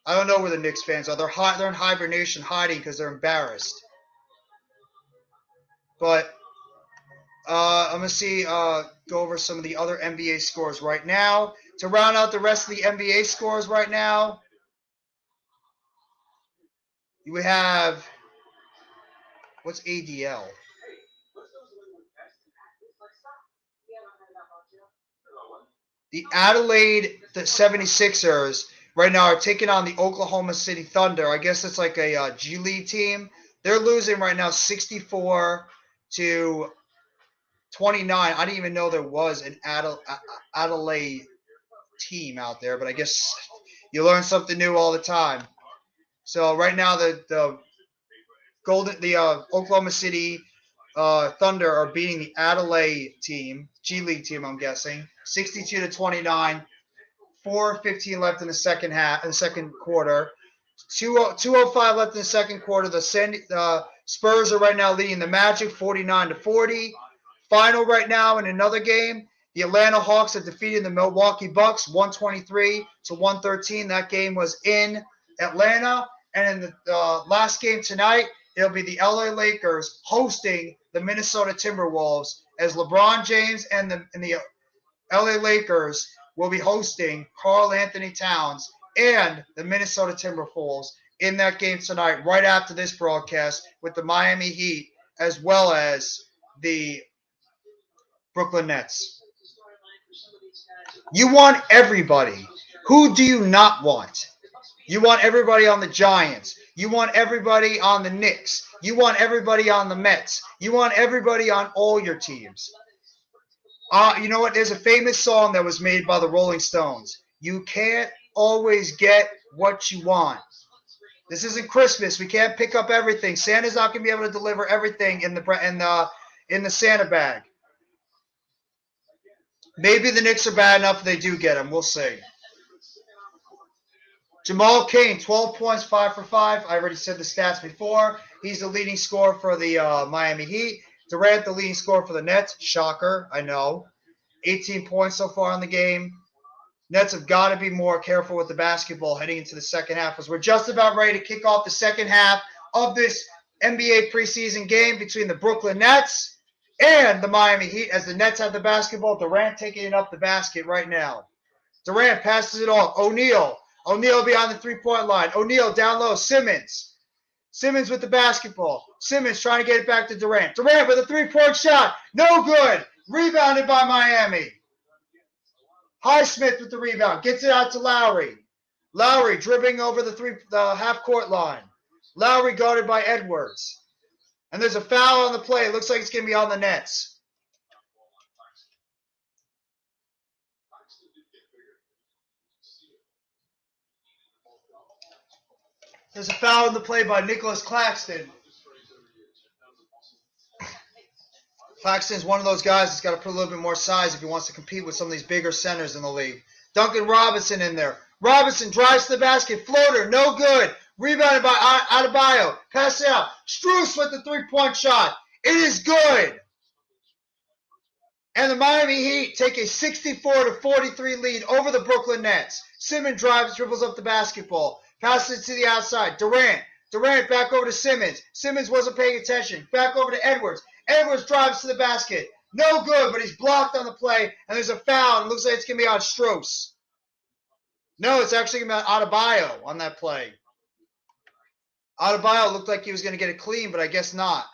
I don't know where the Knicks fans are. They're in hibernation, hiding because they're embarrassed. But I'm gonna go over some of the other NBA scores right now. To round out the rest of the NBA scores right now, we have, what's ADL? The 76ers right now are taking on the Oklahoma City Thunder. I guess it's like a G League team. They're losing right now 64-29. I didn't even know there was an Adelaide team out there, but I guess you learn something new all the time. So right now the Oklahoma City Thunder are beating the Adelaide team, G League team, I'm guessing, 62-29. 4:15 left in the second quarter. 2:05 left in the second quarter. The Spurs are right now leading the Magic 49-40. Final right now in another game, the Atlanta Hawks are defeating the Milwaukee Bucks 123-113. That game was in Atlanta. And in the last game tonight, it'll be the LA Lakers hosting the Minnesota Timberwolves as LeBron James and the LA Lakers will be hosting Karl Anthony Towns and the Minnesota Timberwolves in that game tonight, right after this broadcast, with the Miami Heat as well as the Brooklyn Nets. You want everybody. Who do you not want? You want everybody on the Giants. You want everybody on the Knicks. You want everybody on the Mets. You want everybody on all your teams. You know what? There's a famous song that was made by the Rolling Stones. You can't always get what you want. This isn't Christmas. We can't pick up everything. Santa's not going to be able to deliver everything in the Santa bag. Maybe the Knicks are bad enough if they do get him. We'll see. Jamal Cain, 12 points, 5 for 5. I already said the stats before. He's the leading scorer for the Miami Heat. Durant, the leading scorer for the Nets. Shocker, I know. 18 points so far in the game. Nets have got to be more careful with the basketball heading into the second half because we're just about ready to kick off the second half of this NBA preseason game between the Brooklyn Nets and the Miami Heat as the Nets have the basketball. Durant taking it up the basket right now. Durant passes it off. O'Neal behind the three-point line. O'Neal down low. Simmons with the basketball. Simmons trying to get it back to Durant. Durant with a three-point shot. No good. Rebounded by Miami. Highsmith with the rebound. Gets it out to Lowry. Lowry dribbling over the half-court line. Lowry guarded by Edwards. And there's a foul on the play. It looks like it's going to be on the Nets. There's a foul on the play by Nicholas Claxton. Claxton's one of those guys that's got to put a little bit more size if he wants to compete with some of these bigger centers in the league. Duncan Robinson in there. Robinson drives to the basket. Floater, no good. Rebounded by Adebayo. Pass it out. Strus with the three-point shot. It is good. And the Miami Heat take a 64-43 lead over the Brooklyn Nets. Simmons dribbles up the basketball. Passes it to the outside. Durant back over to Simmons. Simmons wasn't paying attention. Back over to Edwards. Edwards drives to the basket. No good, but he's blocked on the play, and there's a foul. It looks like it's going to be on Strus. No, it's actually going to be on Adebayo on that play. Adebayo looked like he was going to get it clean, but I guess not.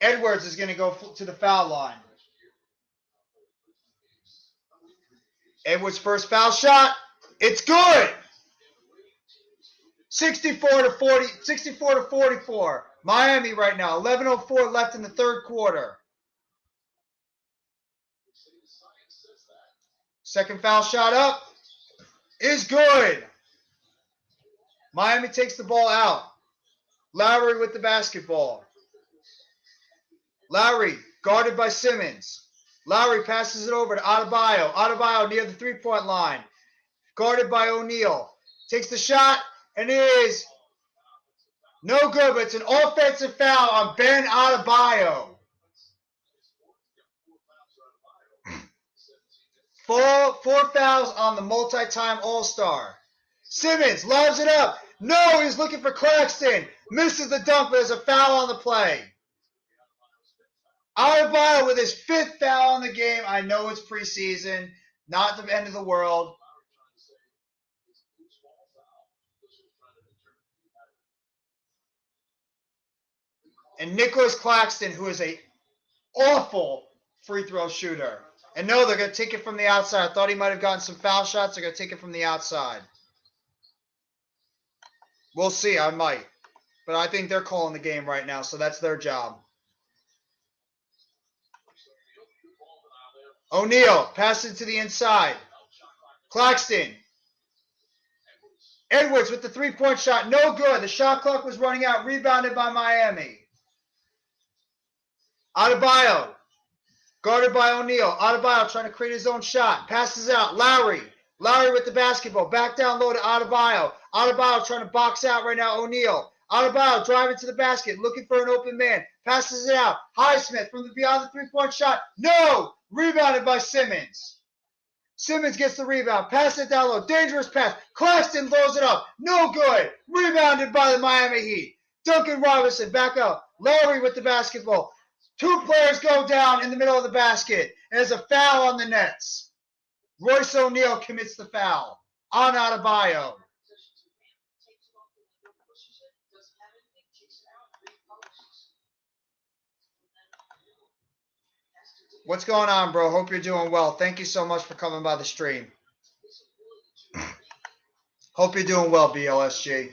Edwards is going to go to the foul line. Edwards' first foul shot. It's good. 64-44. Miami right now. 11:04 left in the third quarter. Second foul shot up is good. Miami takes the ball out. Lowry with the basketball. Lowry guarded by Simmons. Lowry passes it over to Adebayo. Adebayo near the three-point line. Guarded by O'Neal. Takes the shot, and it is no good, but it's an offensive foul on Ben Adebayo. Four fouls on the multi-time All-Star. Simmons loves it up. No, he's looking for Claxton. Misses the dunk, but there's a foul on the play. Adebayo with his fifth foul on the game. I know it's preseason, not the end of the world. And Nicholas Claxton, who is a awful free throw shooter. And no, they're going to take it from the outside. I thought he might have gotten some foul shots. They're going to take it from the outside. We'll see. I might. But I think they're calling the game right now, so that's their job. O'Neal passes it to the inside. Claxton. Edwards with the three-point shot. No good. The shot clock was running out. Rebounded by Miami. Adebayo. Guarded by O'Neal. Adebayo trying to create his own shot. Passes out. Lowry. Lowry with the basketball. Back down low to Adebayo. Adebayo trying to box out right now. O'Neal. Adebayo driving to the basket. Looking for an open man. Passes it out. Highsmith from beyond the three-point shot. No! Rebounded by Simmons. Simmons gets the rebound. Pass it down low. Dangerous pass. Claxton throws it up. No good. Rebounded by the Miami Heat. Duncan Robinson back up. Lowry with the basketball. Two players go down in the middle of the basket. And there's a foul on the Nets. Royce O'Neal commits the foul on Adebayo. What's going on, bro? Hope you're doing well. Thank you so much for coming by the stream. Hope you're doing well, BLSG.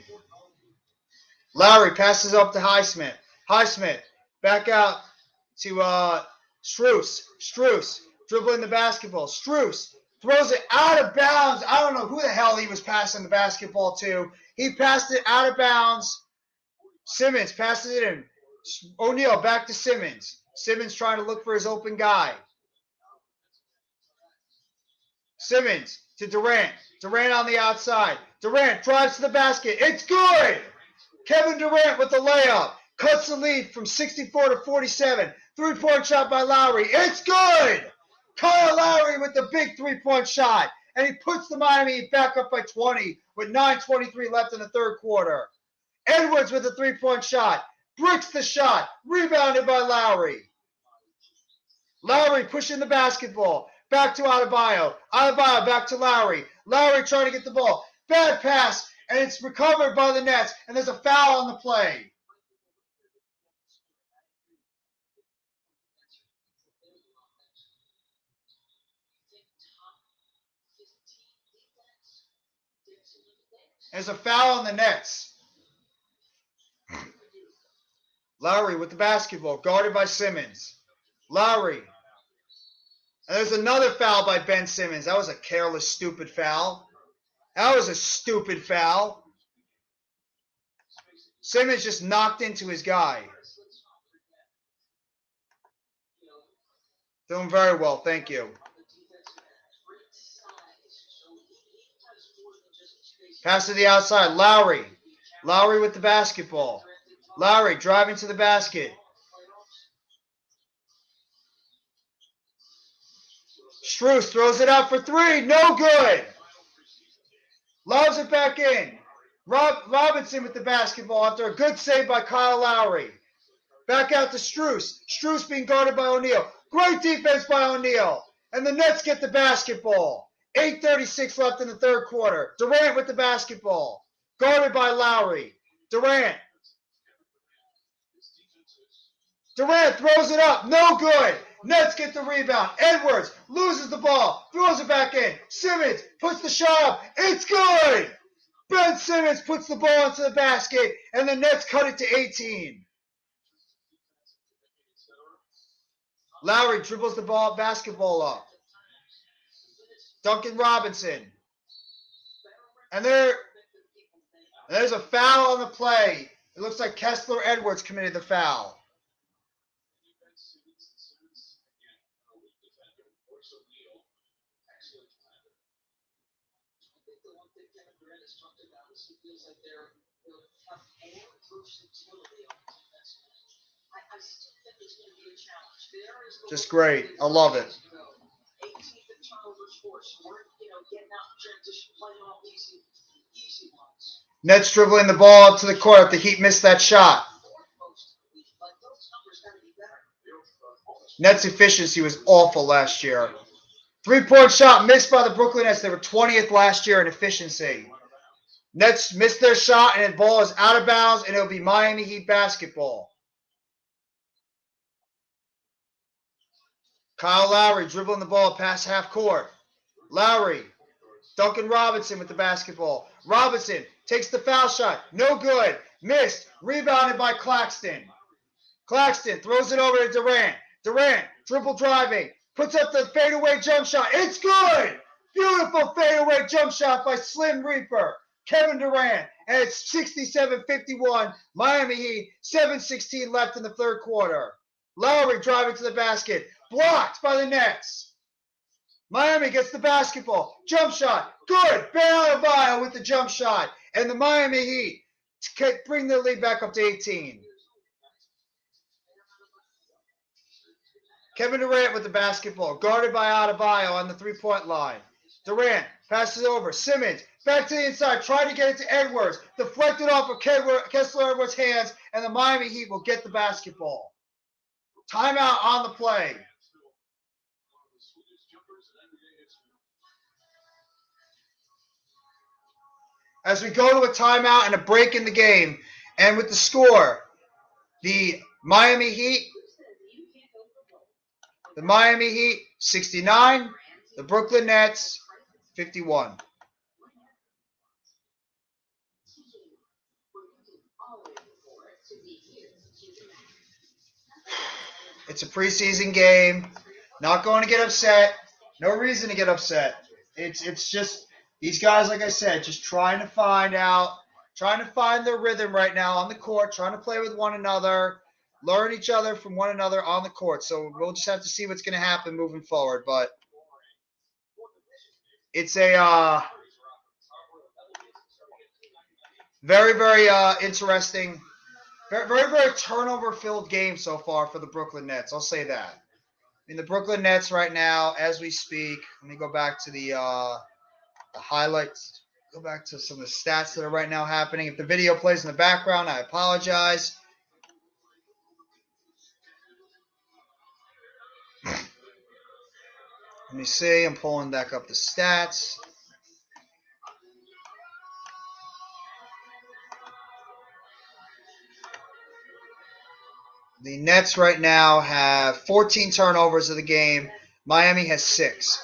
Lowry passes up to Highsmith. Highsmith back out to Struess. Struess dribbling the basketball. Struess throws it out of bounds. I don't know who the hell he was passing the basketball to. He passed it out of bounds. Simmons passes it in. O'Neal back to Simmons. Simmons trying to look for his open guy. Simmons to Durant. Durant on the outside. Durant drives to the basket. It's good! Kevin Durant with the layup. Cuts the lead from 64 to 47. Three-point shot by Lowry. It's good! Kyle Lowry with the big three-point shot. And he puts the Miami Heat back up by 20 with 9:23 left in the third quarter. Edwards with a three-point shot. Bricks the shot. Rebounded by Lowry. Lowry pushing the basketball. Back to Adebayo. Adebayo back to Lowry. Lowry trying to get the ball. Bad pass. And it's recovered by the Nets. And there's a foul on the play. There's a foul on the Nets. Lowry with the basketball. Guarded by Simmons. Lowry. And there's another foul by Ben Simmons. That was a careless, stupid foul. That was a stupid foul. Simmons just knocked into his guy. Doing very well, thank you. Pass to the outside. Lowry. Lowry with the basketball. Lowry driving to the basket. Struess throws it out for three. No good. Lobs it back in. Robinson with the basketball after a good save by Kyle Lowry. Back out to Struess. Struess being guarded by O'Neal. Great defense by O'Neal. And the Nets get the basketball. 8:36 left in the third quarter. Durant with the basketball. Guarded by Lowry. Durant. Durant throws it up. No good. Nets get the rebound. Edwards loses the ball. Throws it back in. Simmons puts the shot up. It's good. Ben Simmons puts the ball into the basket. And the Nets cut it to 18. Lowry dribbles the basketball up. Duncan Robinson. And there's a foul on the play. It looks like Kessler Edwards committed the foul. Just great. I love it. Nets dribbling the ball up to the court. The Heat missed that shot. Nets efficiency was awful last year. Three-point shot missed by the Brooklyn Nets. They were 20th last year in efficiency. Nets missed their shot, and the ball is out of bounds, and it'll be Miami Heat basketball. Kyle Lowry dribbling the ball past half court. Lowry. Duncan Robinson with the basketball. Robinson takes the foul shot. No good. Missed. Rebounded by Claxton. Claxton throws it over to Durant. Durant, dribble driving. Puts up the fadeaway jump shot. It's good. Beautiful fadeaway jump shot by Slim Reaper. Kevin Durant. And it's 67-51. Miami Heat. 7:16 left in the third quarter. Lowry driving to the basket. Blocked by the Nets. Miami gets the basketball. Jump shot. Good. Ben Adebayo with the jump shot. And the Miami Heat bring their lead back up to 18. Kevin Durant with the basketball. Guarded by Adebayo on the three-point line. Durant passes over. Simmons back to the inside. Trying to get it to Edwards. Deflected off of Kessler Edwards' hands. And the Miami Heat will get the basketball. Timeout on the play. As we go to a timeout and a break in the game, and with the score, the Miami Heat The Miami Heat, 69. The Brooklyn Nets, 51. It's a preseason game. Not going to get upset. No reason to get upset. It's just these guys, like I said, just trying to find their rhythm right now on the court, trying to play with one another, learn each other from one another on the court. So we'll just have to see what's going to happen moving forward. But it's a very, very interesting, very, very, very turnover-filled game so far for the Brooklyn Nets. I'll say that. The Brooklyn Nets right now, as we speak, let me go back to the highlights. Go back to some of the stats that are right now happening. If the video plays in the background, I apologize. Let me see. I'm pulling back up the stats. The Nets right now have 14 turnovers of the game. Miami has 6.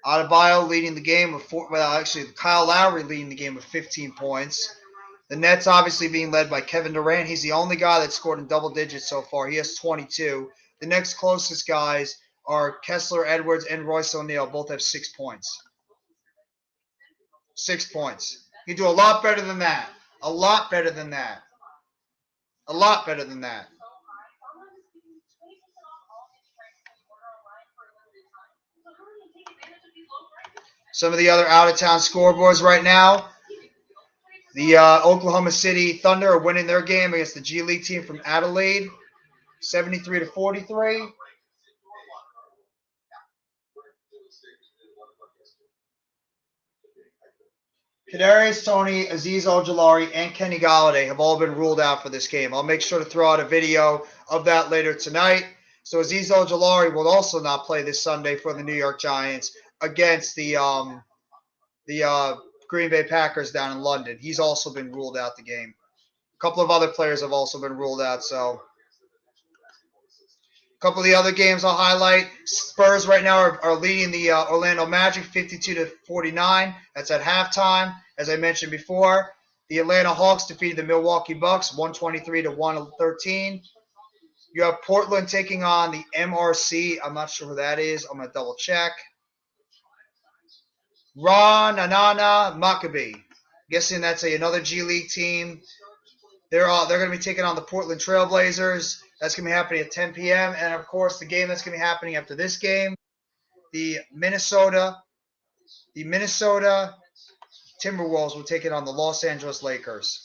Adebayo leading the game with Kyle Lowry leading the game with 15 points. The Nets obviously being led by Kevin Durant. He's the only guy that's scored in double digits so far. He has 22. The next closest guys are Kessler Edwards and Royce O'Neal. Both have 6 points. 6 points. You do a lot better than that. A lot better than that. A lot better than that. Some of the other out-of-town scoreboards right now. The Oklahoma City Thunder are winning their game against the G League team from Adelaide, 73-43. Kadarius Toney, Aziz Ojolari, and Kenny Galladay have all been ruled out for this game. I'll make sure to throw out a video of that later tonight. So Aziz Ojolari will also not play this Sunday for the New York Giants against the Green Bay Packers down in London. He's also been ruled out the game. A couple of other players have also been ruled out. So a couple of the other games I'll highlight. Spurs right now are leading the Orlando Magic 52-49. That's at halftime. As I mentioned before, the Atlanta Hawks defeated the Milwaukee Bucks 123-113. You have Portland taking on the MRC. I'm not sure who that is. I'm going to double check. Ranana Maccabi. Guessing that's another G League team. They're going to be taking on the Portland Trailblazers. That's going to be happening at 10 p.m. And, of course, the game that's going to be happening after this game, the Minnesota Timberwolves will take it on the Los Angeles Lakers.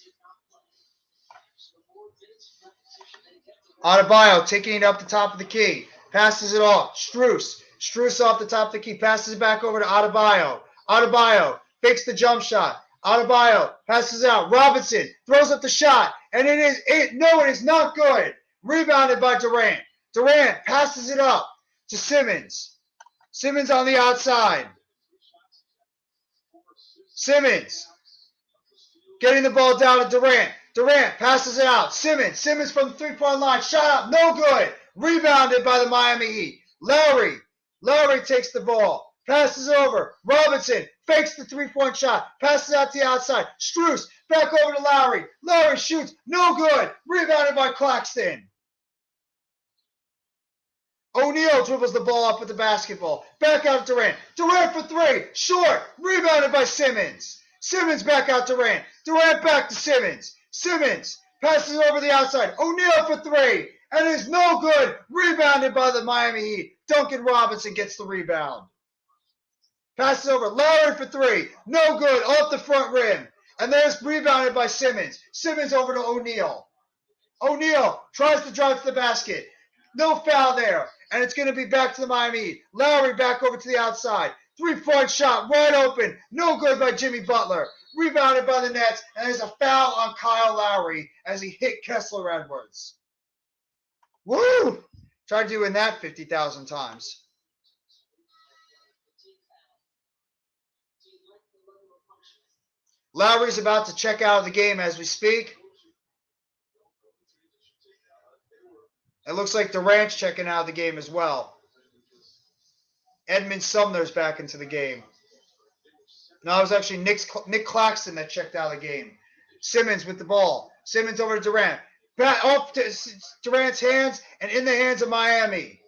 Adebayo taking it up the top of the key. Passes it off. Strus off the top of the key. Passes it back over to Adebayo. Adebayo fakes the jump shot. Adebayo passes out. Robinson throws up the shot. And it is not good. Rebounded by Durant. Durant passes it up to Simmons. Simmons on the outside. Simmons getting the ball down to Durant. Durant passes it out. Simmons from the three-point line. Shot up. No good. Rebounded by the Miami Heat. Lowry takes the ball. Passes over. Robinson fakes the three-point shot. Passes out to the outside. Strus back over to Lowry. Lowry shoots. No good. Rebounded by Claxton. O'Neal dribbles the ball up with the basketball. Back out to Durant. Durant for 3. Short. Rebounded by Simmons. Simmons back out to Durant. Durant back to Simmons. Simmons passes over the outside. O'Neal for 3. And it is no good. Rebounded by the Miami Heat. Duncan Robinson gets the rebound. Passes over. Lowry for 3. No good. Off the front rim. And there's rebounded by Simmons. Simmons over to O'Neal. O'Neal tries to drive to the basket. No foul there. And it's going to be back to the Miami Heat. Lowry back over to the outside. Three-point shot, wide open. No good by Jimmy Butler. Rebounded by the Nets. And there's a foul on Kyle Lowry as he hit Kessler Edwards. Woo! Tried doing that 50,000 times. Lowry's about to check out of the game as we speak. It looks like Durant's checking out of the game as well. Edmund Sumner's back into the game. No, it was actually Nick Claxton that checked out of the game. Simmons with the ball. Simmons over to Durant. Back off to Durant's hands and in the hands of Miami.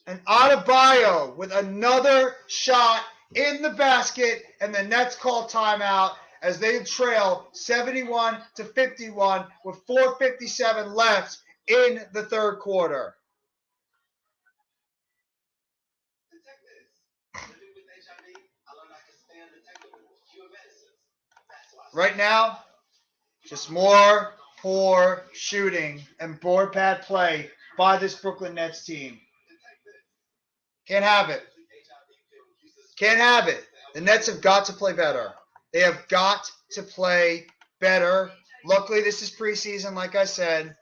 And Adebayo with another shot in the basket, and the Nets call timeout as they trail 71-51 with 4:57 left in the third quarter. Right now, just more poor shooting and board pad play by this Brooklyn Nets team. Can't have it. Can't have it. The Nets have got to play better. They have got to play better. Luckily, this is preseason, like I said.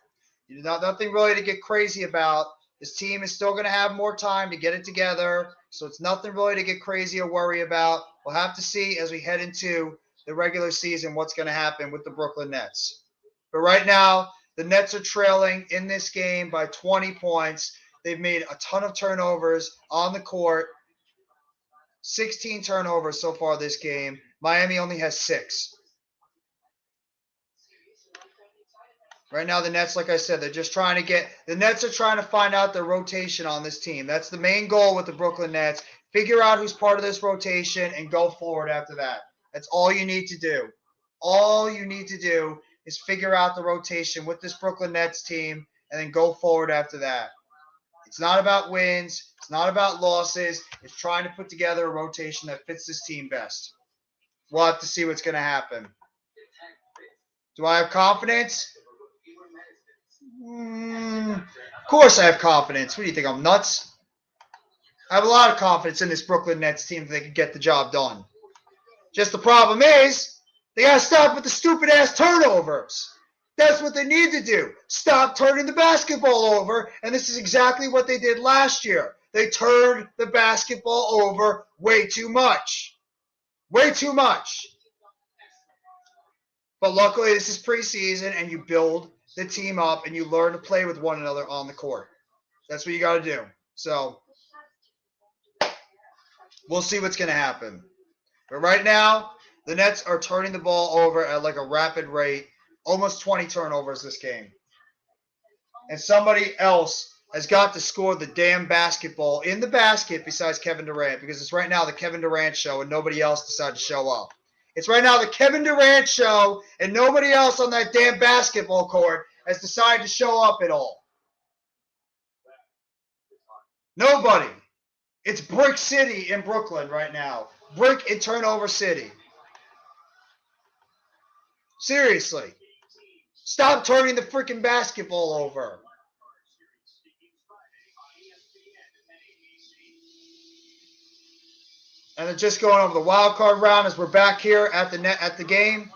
Nothing really to get crazy about. This team is still going to have more time to get it together, so it's nothing really to get crazy or worry about. We'll have to see as we head into the regular season what's going to happen with the Brooklyn Nets. But right now, the Nets are trailing in this game by 20 points. They've made a ton of turnovers on the court. 16 turnovers so far this game. Miami only has 6. Right now, the Nets, like I said, the Nets are trying to find out their rotation on this team. That's the main goal with the Brooklyn Nets. Figure out who's part of this rotation and go forward after that. That's all you need to do. All you need to do is figure out the rotation with this Brooklyn Nets team and then go forward after that. It's not about wins. It's not about losses. It's trying to put together a rotation that fits this team best. We'll have to see what's going to happen. Do I have confidence? Of course I have confidence. What do you think? I'm nuts? I have a lot of confidence in this Brooklyn Nets team that they can get the job done. Just the problem is, they got to stop with the stupid-ass turnovers. That's what they need to do. Stop turning the basketball over, and this is exactly what they did last year. They turned the basketball over way too much. Way too much. But luckily, this is preseason, and you build the team up, and you learn to play with one another on the court. That's what you got to do. So, we'll see what's going to happen. But right now, the Nets are turning the ball over at like a rapid rate. Almost 20 turnovers this game. And somebody else has got to score the damn basketball in the basket besides Kevin Durant, because it's right now the Kevin Durant show and nobody else decided to show up. It's right now the Kevin Durant show and nobody else on that damn basketball court has decided to show up at all. Nobody. It's Brick City in Brooklyn right now. Brick and turnover city. Seriously. Stop turning the freaking basketball over. And then just going over the wild card round as we're back here at the game.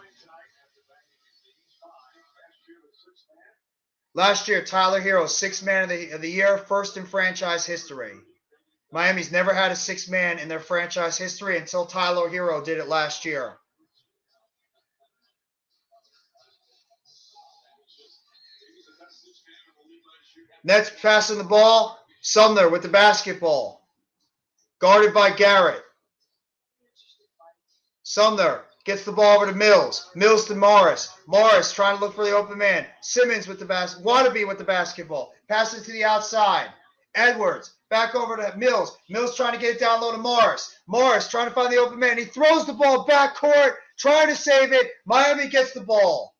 Last year, Tyler Hero, 6th man of the year, first in franchise history. Miami's never had a 6th man in their franchise history until Tyler Hero did it last year. Nets passing the ball. Sumner with the basketball. Guarded by Garrett. Sumner gets the ball over to Mills. Mills to Morris. Morris trying to look for the open man. Simmons with the basketball. Wannabe with the basketball. Passes to the outside. Edwards back over to Mills. Mills trying to get it down low to Morris. Morris trying to find the open man. He throws the ball back court, trying to save it. Miami gets the ball.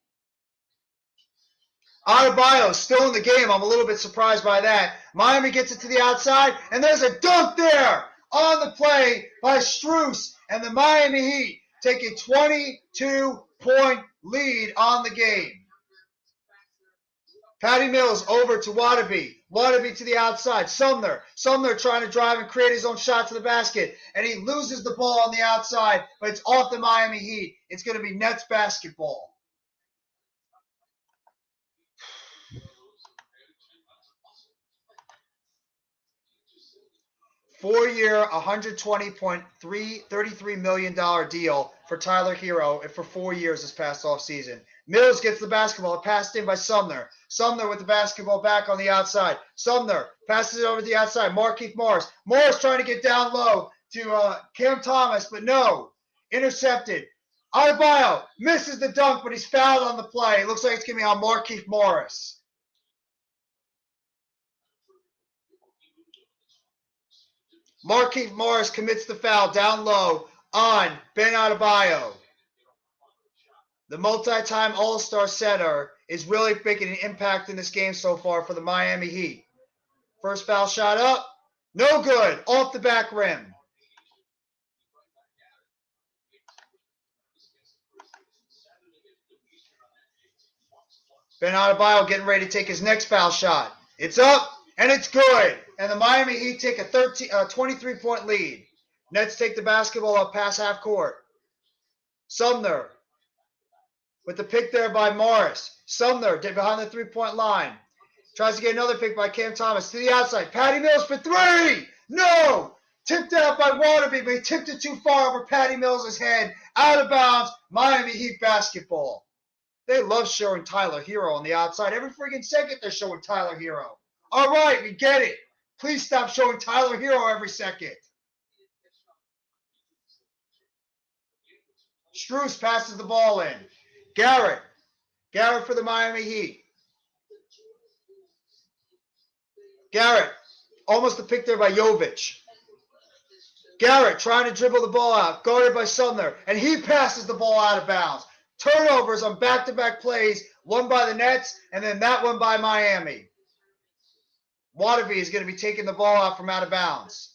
Adebayo still in the game. I'm a little bit surprised by that. Miami gets it to the outside, and there's a dunk there on the play by Strus, and the Miami Heat take a 22-point lead on the game. Patty Mills over to Wannabe. Wannabe to the outside. Sumner trying to drive and create his own shot to the basket, and he loses the ball on the outside, but it's off the Miami Heat. It's going to be Nets basketball. Four-year, $120.33 million deal for Tyler Hero for 4 years this past offseason. Mills gets the basketball, passed in by Sumner. Sumner with the basketball back on the outside. Sumner passes it over to the outside. Markieff Morris. Morris trying to get down low to Cam Thomas, but no. Intercepted. Adebayo misses the dunk, but he's fouled on the play. It looks like it's going to be on Markieff Morris. Markieff Morris commits the foul down low on Ben Adebayo. The multi-time All-Star center is really making an impact in this game so far for the Miami Heat. First foul shot up. No good. Off the back rim. Ben Adebayo getting ready to take his next foul shot. It's up, and it's good. And the Miami Heat take a 23-point lead. Nets take the basketball up past half court. Sumner with the pick there by Morris. Sumner behind the three-point line. Tries to get another pick by Cam Thomas to the outside. Patty Mills for three. No! Tipped out by Waterby, but he tipped it too far over Patty Mills' head. Out of bounds. Miami Heat basketball. They love showing Tyler Hero on the outside. Every freaking second they're showing Tyler Hero. All right, we get it. Please stop showing Tyler Hero every second. Strus passes the ball in. Garrett for the Miami Heat. Garrett, almost a pick there by Jovic. Garrett trying to dribble the ball out, guarded by Sumner, and he passes the ball out of bounds. Turnovers on back-to-back plays, one by the Nets, and then that one by Miami. Waterby is going to be taking the ball out from out of bounds.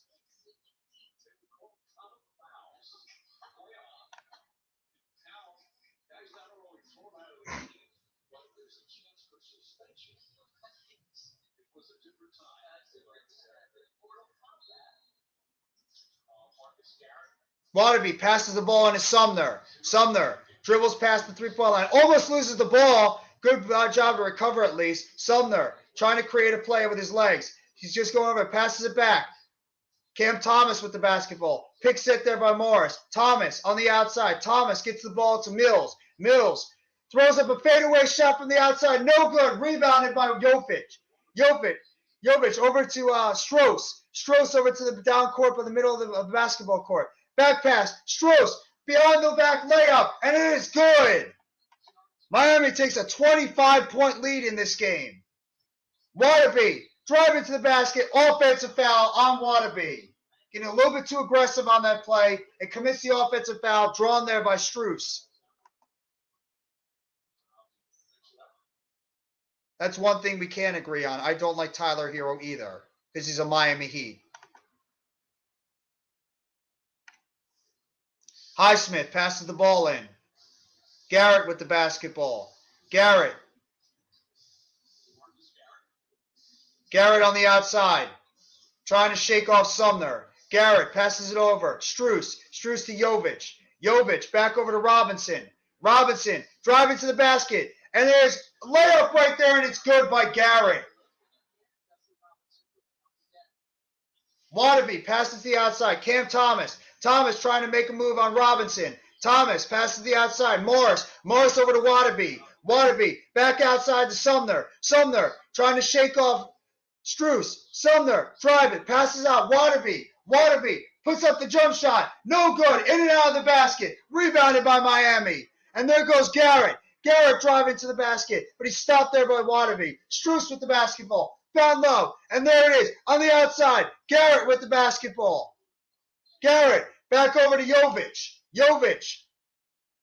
Waterby passes the ball into Sumner. Sumner dribbles past the three-point line. Almost loses the ball. Good job to recover at least. Sumner trying to create a play with his legs. He's just going over, passes it back. Cam Thomas with the basketball. Pick set there by Morris. Thomas on the outside. Thomas gets the ball to Mills. Mills throws up a fadeaway shot from the outside. No good. Rebounded by Jovic. Jovic over to Strus. Strus over to the down court by the middle of the basketball court. Back pass. Strus behind the back layup. And it is good. Miami takes a 25-point lead in this game. Waterby driving to the basket. Offensive foul on Waterby. Getting a little bit too aggressive on that play. It commits the offensive foul drawn there by Strus. That's one thing we can't agree on. I don't like Tyler Hero either because he's a Miami Heat. Highsmith passes the ball in. Garrett with the basketball. Garrett on the outside. Trying to shake off Sumner. Garrett passes it over. Strus to Jovic. Jovic back over to Robinson. Robinson driving to the basket. And there's a layup right there, and it's good by Garrett. Waterby passes to the outside. Cam Thomas. Thomas trying to make a move on Robinson. Thomas passes to the outside. Morris over to Waterby. Waterby back outside to Sumner. Sumner trying to shake off Strus. Sumner driving, passes out. Waterby puts up the jump shot. No good. In and out of the basket. Rebounded by Miami. And there goes Garrett. Garrett driving to the basket, but he's stopped there by Waterby. Strus with the basketball. Down low. And there it is. On the outside. Garrett with the basketball. Garrett back over to Jovic. Jovic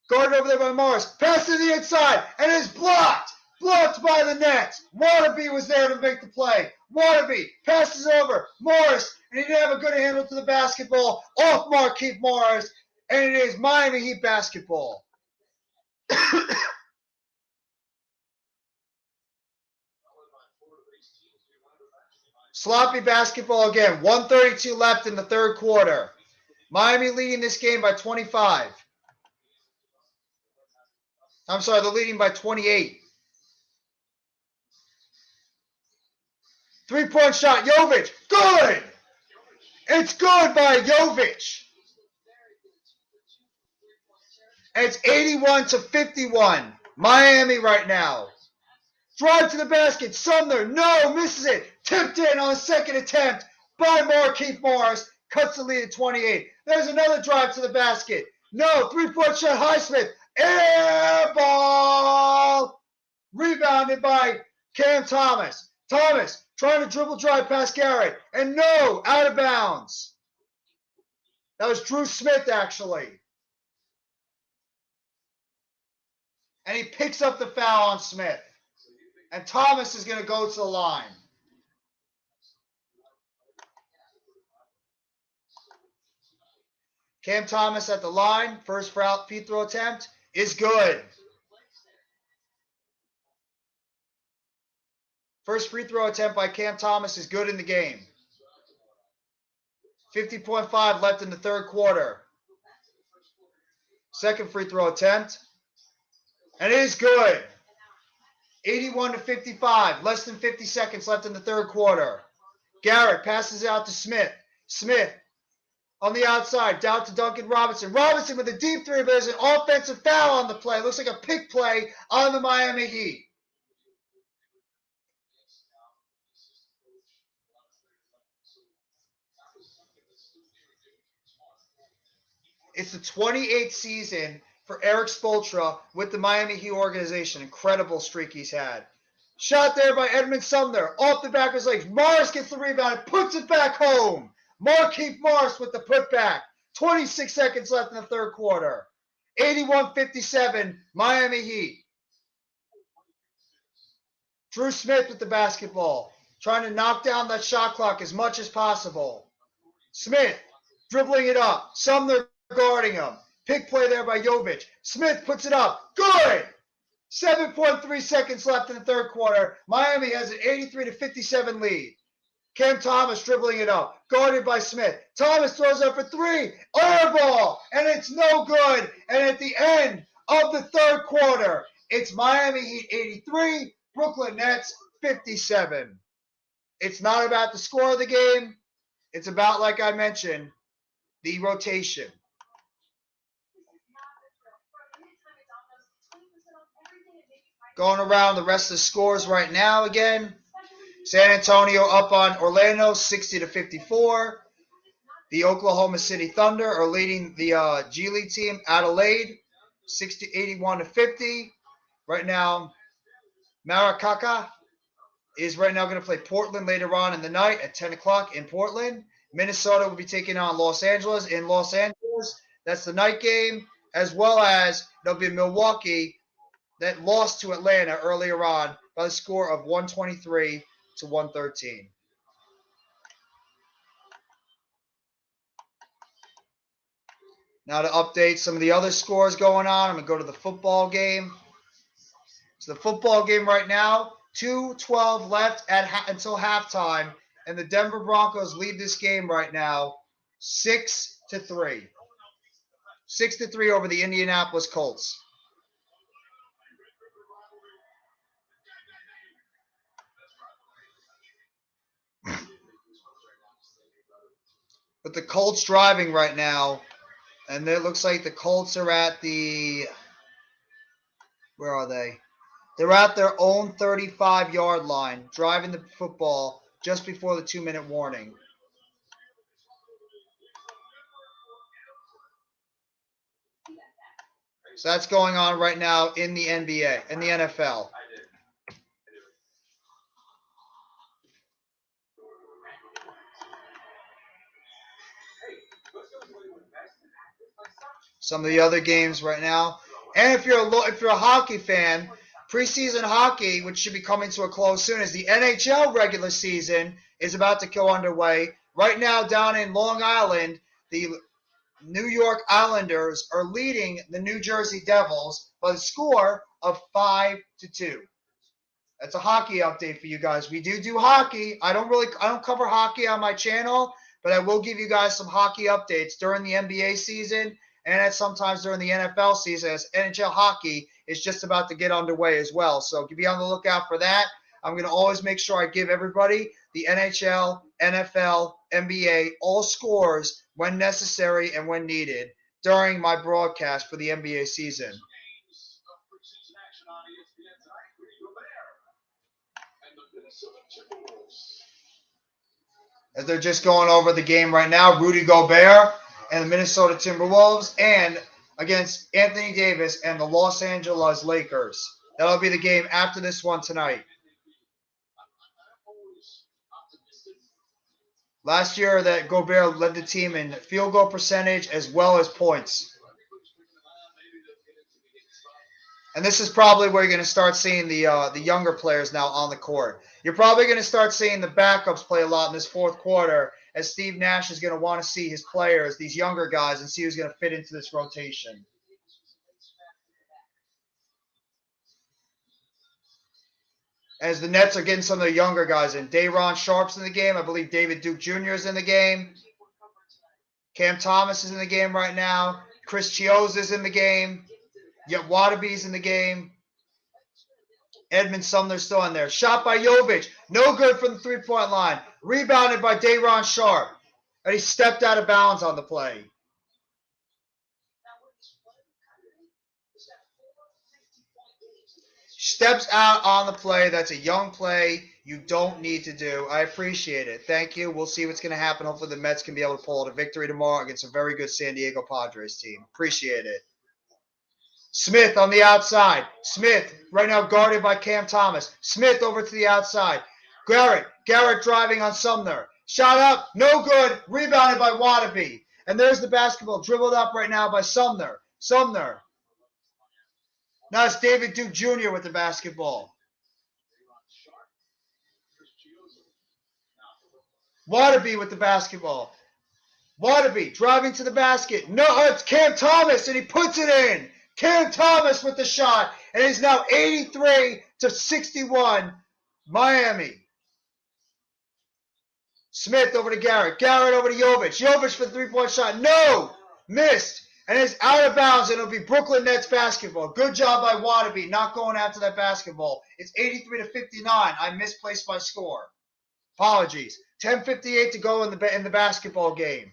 guarded over there by Morris. Pass to the inside. And it's blocked. Blocked by the Nets. Waterby was there to make the play. Waterby passes over. Morris. And he didn't have a good handle to the basketball. Off Markieff Morris. And it is Miami Heat basketball. Sloppy basketball again. 1:32 left in the third quarter. Miami leading this game by 25. I'm sorry, they're leading by 28. Three-point shot, Jovic. Good! It's good by Jovic. And it's 81-51. Miami right now. Drive to the basket. Sumner, no, misses it. Tipped in on the second attempt by Markieff Morris. Cuts the lead to 28. There's another drive to the basket. No, three-point shot, Highsmith. Air ball. Rebounded by Cam Thomas. Thomas trying to dribble drive past Garrett. And no, out of bounds. That was Drew Smith, actually. And he picks up the foul on Smith. And Thomas is going to go to the line. Cam Thomas at the line. First free throw attempt is good. First free throw attempt by Cam Thomas is good in the game. 50.5 left in the third quarter. Second free throw attempt. And it is good. 81-55. Less than 50 seconds left in the third quarter. Garrett passes it out to Smith. Smith on the outside, down to Duncan Robinson. Robinson with a deep three, but there's an offensive foul on the play. Looks like a pick play on the Miami Heat. It's the 28th season for Eric Spoelstra with the Miami Heat organization. Incredible streak he's had. Shot there by Edmund Sumner. Off the back of his legs. Morris gets the rebound and puts it back home. Markieff Morris with the putback. 26 seconds left in the third quarter. 81-57, Miami Heat. Drew Smith with the basketball. Trying to knock down that shot clock as much as possible. Smith dribbling it up. Sumner guarding him. Pick play there by Jovic. Smith puts it up. Good! 7.3 seconds left in the third quarter. Miami has an 83-57 lead. Cam Thomas dribbling it up. Guarded by Smith. Thomas throws up for three. Air ball! And it's no good. And at the end of the third quarter, it's Miami Heat 83, Brooklyn Nets 57. It's not about the score of the game. It's about, like I mentioned, the rotation. Going around the rest of the scores right now again. San Antonio up on Orlando 60-54. The Oklahoma City Thunder are leading the G League team, Adelaide, 81-50. Right now, Maracaibo is right now going to play Portland later on in the night at 10 o'clock in Portland. Minnesota will be taking on Los Angeles in Los Angeles. That's the night game, as well as there'll be Milwaukee that lost to Atlanta earlier on by the score of 123-113. Now to update some of the other scores going on, I'm going to go to the football game. So the football game right now, 2:12 left until halftime, and the Denver Broncos lead this game right now 6-3. 6-3 over the Indianapolis Colts. But the Colts driving right now, and it looks like the Colts are at the, where are they? They're at their own 35-yard line, driving the football just before the 2-minute warning. So that's going on right now in the NBA, in the NFL. Some of the other games right now. And if you're a hockey fan, preseason hockey, which should be coming to a close soon, as the NHL regular season is about to go underway. Right now, down in Long Island, the New York Islanders are leading the New Jersey Devils by the score of 5-2. That's a hockey update for you guys. We do hockey. I don't cover hockey on my channel, but I will give you guys some hockey updates during the NBA season and sometimes during the NFL season, as NHL hockey is just about to get underway as well. So be on the lookout for that. I'm going to always make sure I give everybody the NHL, NFL, NBA, all scores when necessary and when needed during my broadcast for the NBA season. as they're just going over the game right now. Rudy Gobert and the Minnesota Timberwolves, and against Anthony Davis and the Los Angeles Lakers. That'll be the game after this one tonight. Last year, that Gobert led the team in field goal percentage as well as points. And this is probably where you're going to start seeing the younger players now on the court. You're probably going to start seeing the backups play a lot in this fourth quarter, as Steve Nash is going to want to see his players, these younger guys, and see who's going to fit into this rotation. As the Nets are getting some of the younger guys in. Day'Ron Sharpe's in the game. I believe David Duke Jr. is in the game. Cam Thomas is in the game right now. Chris Chioza is in the game. Yet Wadabe's in the game. Edmund Sumner's still in there. Shot by Jovic. No good from the three-point line. Rebounded by Day'Ron Sharpe. And he stepped out of bounds on the play. Steps out on the play. That's a young play you don't need to do. I appreciate it. Thank you. We'll see what's going to happen. Hopefully the Mets can be able to pull out a victory tomorrow against a very good San Diego Padres team. Appreciate it. Smith on the outside. Smith right now guarded by Cam Thomas. Smith over to the outside. Garrett driving on Sumner. Shot up. No good. Rebounded by Wadabe. And there's the basketball dribbled up right now by Sumner. Now it's David Duke Jr. with the basketball. Wadabe with the basketball. Wadabe driving to the basket. No, it's Cam Thomas, and he puts it in. Cam Thomas with the shot, and it's now 83-61, Miami. Smith over to Garrett. Garrett over to Jovic. Jovic for the three-point shot. No! Missed. And it's out of bounds, and it'll be Brooklyn Nets basketball. Good job by Wadabe not going after that basketball. It's 83-59. I misplaced my score. Apologies. 10:58 to go in the basketball game.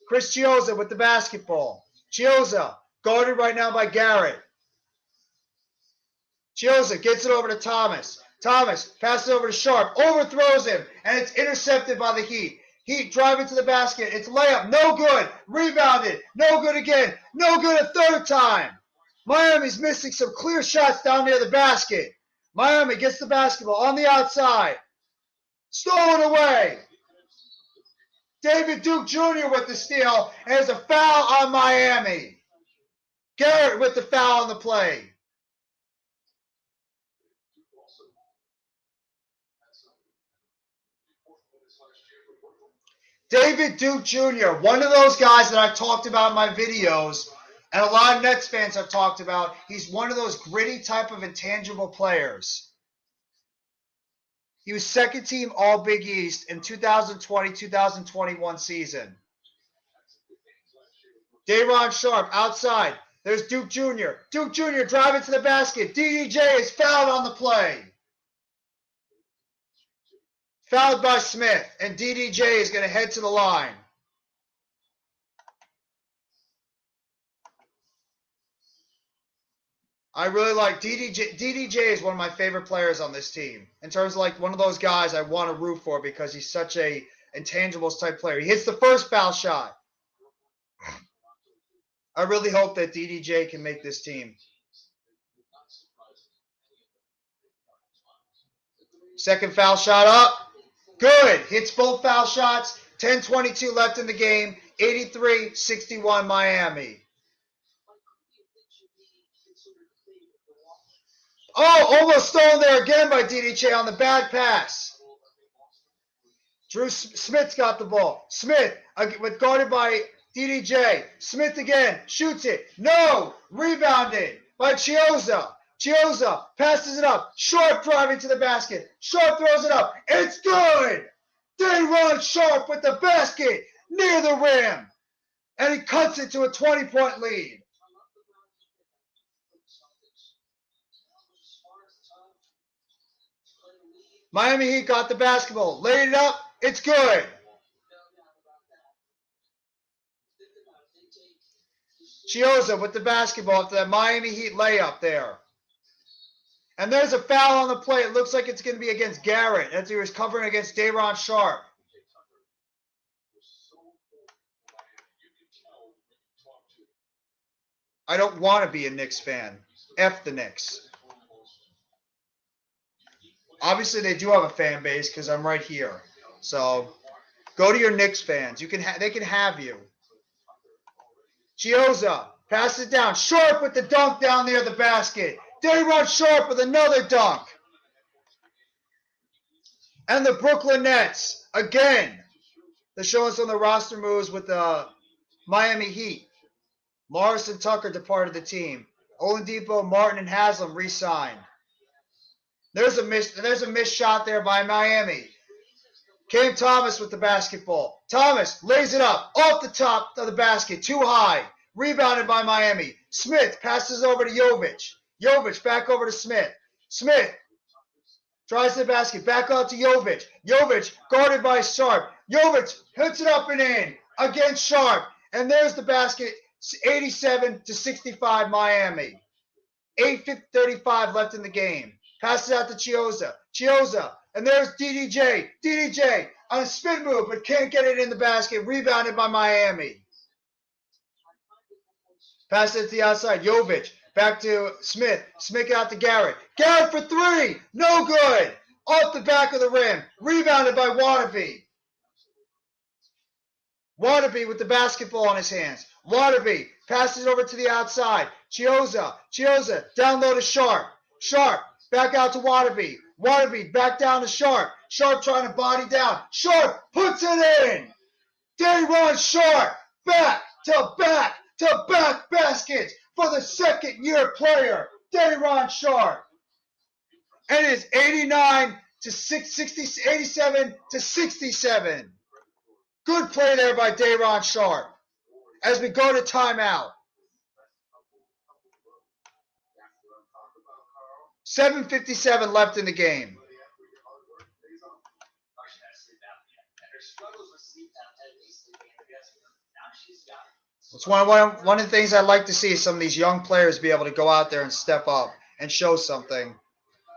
Chris Chioza with the basketball. Chioza guarded right now by Garrett. Chioza gets it over to Thomas. Thomas passes it over to Sharpe. Overthrows him, and it's intercepted by the Heat. Heat driving to the basket. It's layup. No good. Rebounded. No good again. No good a third time. Miami's missing some clear shots down near the basket. Miami gets the basketball on the outside. Stolen away. David Duke Jr. with the steal. And there's a foul on Miami. Garrett with the foul on the play. David Duke Jr., one of those guys that I've talked about in my videos, and a lot of Nets fans have talked about. He's one of those gritty type of intangible players. He was second team All Big East in 2020-2021 season. Day'Ron Sharpe outside. There's Duke Jr. Duke Jr. driving to the basket. DDJ is fouled on the play. Fouled by Smith, and DDJ is going to head to the line. I really like DDJ. DDJ is one of my favorite players on this team. In terms of like one of those guys I want to root for because he's such a intangibles type player. He hits the first foul shot. I really hope that DDJ can make this team. Second foul shot up. Good. Hits both foul shots. 10:22 left in the game. 83-61 Miami. Oh, almost stolen there again by DDJ on the bad pass. Drew Smith's got the ball. Smith with guarded by DDJ. Smith again. Shoots it. No. Rebounded by Chioza. Chioza passes it up. Sharpe driving to the basket. Sharpe throws it up. It's good. Day'Ron Sharpe with the basket near the rim. And he cuts it to a 20-point lead. Miami Heat got the basketball. Laid it up. It's good. Chioza with the basketball after that Miami Heat layup there. And there's a foul on the play. It looks like it's going to be against Garrett as he was covering against Day'Ron Sharpe. I don't want to be a Knicks fan. F the Knicks. Obviously, they do have a fan base because I'm right here. So go to your Knicks fans. They can have you. Chiozza passes it down. Sharp with the dunk down near the basket. Day'Ron Sharp with another dunk. And the Brooklyn Nets, again, they're showing some of the roster moves with the Miami Heat. Morris and Tucker departed the team. Oladipo, Martin, and Haslam re-signed. There's a missed shot there by Miami. Cam Thomas with the basketball. Thomas lays it up off the top of the basket, too high. Rebounded by Miami. Smith passes over to Jovic. Jovic back over to Smith. Smith drives to the basket, back out to Jovic. Jovic guarded by Sharp. Jovic hits it up and in against Sharp. And there's the basket, 87-65 Miami. 8:35 left in the game. Passes out to Chiozza. Chiozza. And there's DDJ. DDJ on a spin move, but can't get it in the basket. Rebounded by Miami. Pass it to the outside. Jovic. Back to Smith. Smith out to Garrett. Garrett for three. No good. Off the back of the rim. Rebounded by Waterby. Waterby with the basketball in his hands. Waterby passes over to the outside. Chiozza. Chiozza down low to Sharp. Sharp back out to Waterby. Waterby back down to Sharp. Sharp trying to body down. Sharp puts it in. Day'Ron Sharp back to back to back baskets for the second-year player, Day'Ron Sharp. And it is 87-67. Good play there by Day'Ron Sharp. As we go to timeout. 7:57 left in the game. It's one of the things I'd like to see is some of these young players be able to go out there and step up and show something.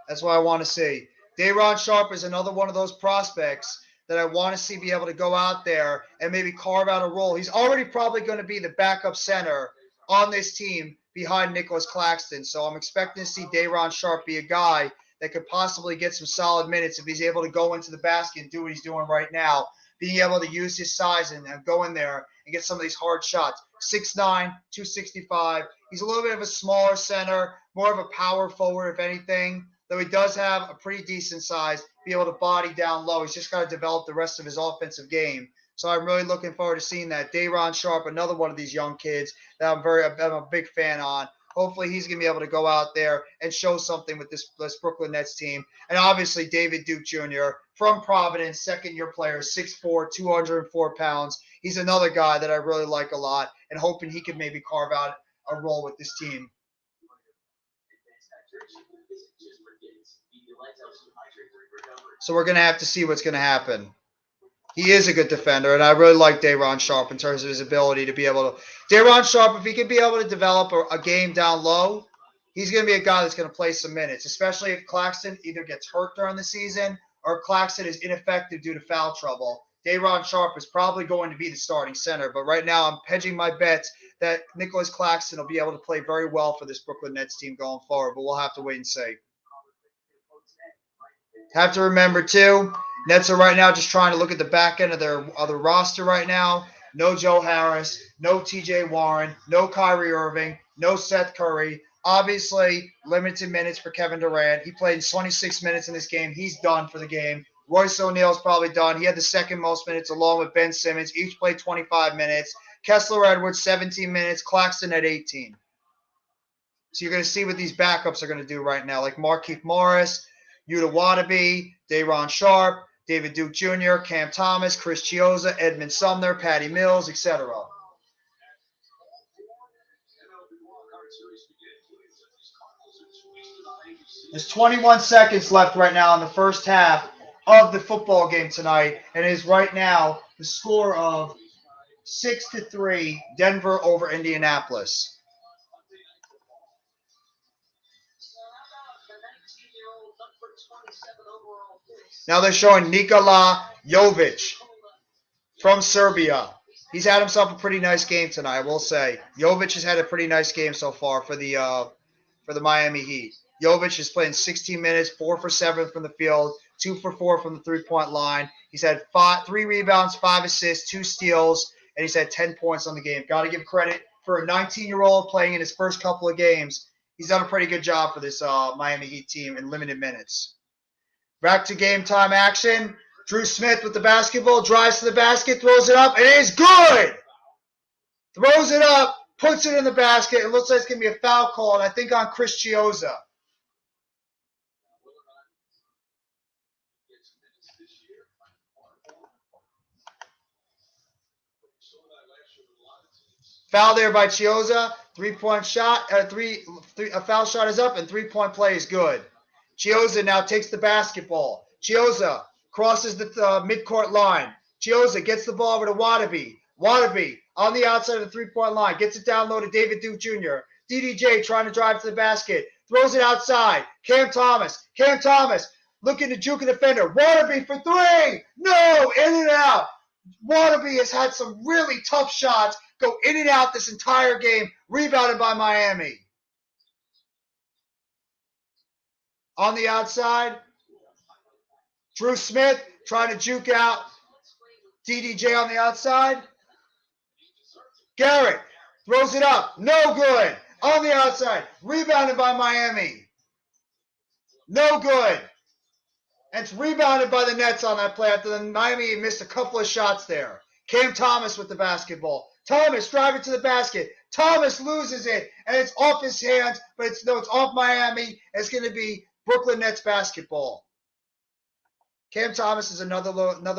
That's what I want to see. Day'Ron Sharp is another one of those prospects that I want to see be able to go out there and maybe carve out a role. He's already probably going to be the backup center on this team behind Nicholas Claxton. So I'm expecting to see Day'Ron Sharp be a guy that could possibly get some solid minutes if he's able to go into the basket and do what he's doing right now, being able to use his size and go in there and get some of these hard shots. 6'9", 265. He's a little bit of a smaller center, more of a power forward, if anything, though he does have a pretty decent size, be able to body down low. He's just got to develop the rest of his offensive game. So I'm really looking forward to seeing that. Day'Ron Sharp, another one of these young kids that I'm a big fan on. Hopefully he's going to be able to go out there and show something with this Brooklyn Nets team. And obviously David Duke Jr. from Providence, second-year player, 6'4", 204 pounds. He's another guy that I really like a lot and hoping he can maybe carve out a role with this team. So we're going to have to see what's going to happen. He is a good defender, and I really like Day'Ron Sharp in terms of his ability to be able to. Day'Ron Sharp, if he can be able to develop a game down low, he's going to be a guy that's going to play some minutes, especially if Claxton either gets hurt during the season or Claxton is ineffective due to foul trouble. Day'Ron Sharp is probably going to be the starting center, but right now I'm hedging my bets that Nicholas Claxton will be able to play very well for this Brooklyn Nets team going forward, but we'll have to wait and see. Have to remember, too, Nets are right now just trying to look at the back end of their other roster right now. No Joe Harris, no TJ Warren, no Kyrie Irving, no Seth Curry. Obviously, limited minutes for Kevin Durant. He played 26 minutes in this game. He's done for the game. Royce O'Neal's probably done. He had the second most minutes along with Ben Simmons. Each played 25 minutes. Kessler Edwards, 17 minutes. Claxton at 18. So you're going to see what these backups are going to do right now, like Markieff Morris, Yuta Wadabe, Day'Ron Sharp, David Duke Jr., Cam Thomas, Chris Chiozza, Edmund Sumner, Patty Mills, etc. There's 21 seconds left right now in the first half of the football game tonight, and it is right now the score of 6-3, Denver over Indianapolis. Now they're showing Nikola Jovic from Serbia. He's had himself a pretty nice game tonight, I will say. Jovic has had a pretty nice game so far for the Miami Heat. Jovic is playing 16 minutes, 4 for 7 from the field, 2 for 4 from the three-point line. He's had 3 rebounds, 5 assists, 2 steals, and he's had 10 points on the game. Got to give credit for a 19-year-old playing in his first couple of games. He's done a pretty good job for this Miami Heat team in limited minutes. Back to game time action. Drew Smith with the basketball, drives to the basket, throws it up, and it is good! Throws it up, puts it in the basket. It looks like it's going to be a foul call, and I think on Chris Chiozza. Foul there by Chiozza. 3-point shot. A foul shot is up, and 3-point play is good. Chiozza now takes the basketball. Chiozza crosses the midcourt line. Chiozza gets the ball over to Wadabe. Wadabe on the outside of the 3-point line. Gets it down low to David Duke Jr. DDJ trying to drive to the basket. Throws it outside. Cam Thomas. Cam Thomas looking to juke a defender. Wadabe for 3. No! In and out. Wadabe has had some really tough shots go in and out this entire game. Rebounded by Miami. On the outside, Drew Smith trying to juke out DDJ on the outside. Garrett throws it up. No good. On the outside. Rebounded by Miami. No good. And it's rebounded by the Nets on that play after the Miami missed a couple of shots there. Cam Thomas with the basketball. Thomas driving to the basket. Thomas loses it, and it's off his hands, but it's off Miami. It's going to be Brooklyn Nets basketball. Cam Thomas is another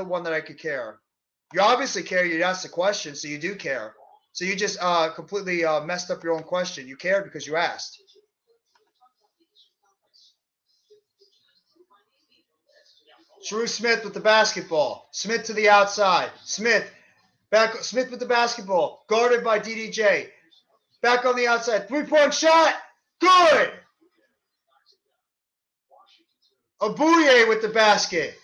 one that I could care. You obviously care. You asked the question, so you do care. So you just completely messed up your own question. You cared because you asked. Drew Smith with the basketball. Smith to the outside. Smith with the basketball. Guarded by DDJ. Back on the outside. 3-point shot. Good. Abuye with the basket.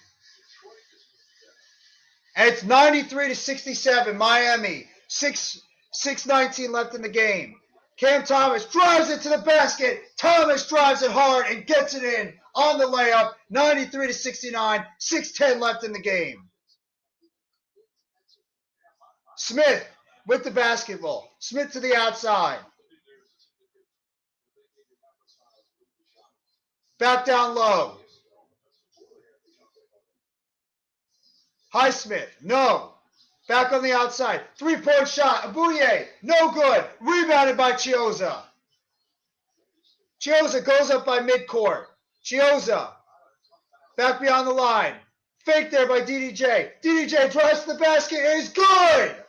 And it's 93-67. Miami. 6:19 left in the game. Cam Thomas drives it to the basket. Thomas drives it hard and gets it in on the layup. 93-69. 6:10 left in the game. Smith with the basketball. Smith to the outside. Back down low. Highsmith. No. Back on the outside. 3-point shot. Abuye. No good. Rebounded by Chiozza. Chiozza goes up by midcourt. Chiozza. Back beyond the line. Fake there by DDJ. DDJ drives to the basket. It is good.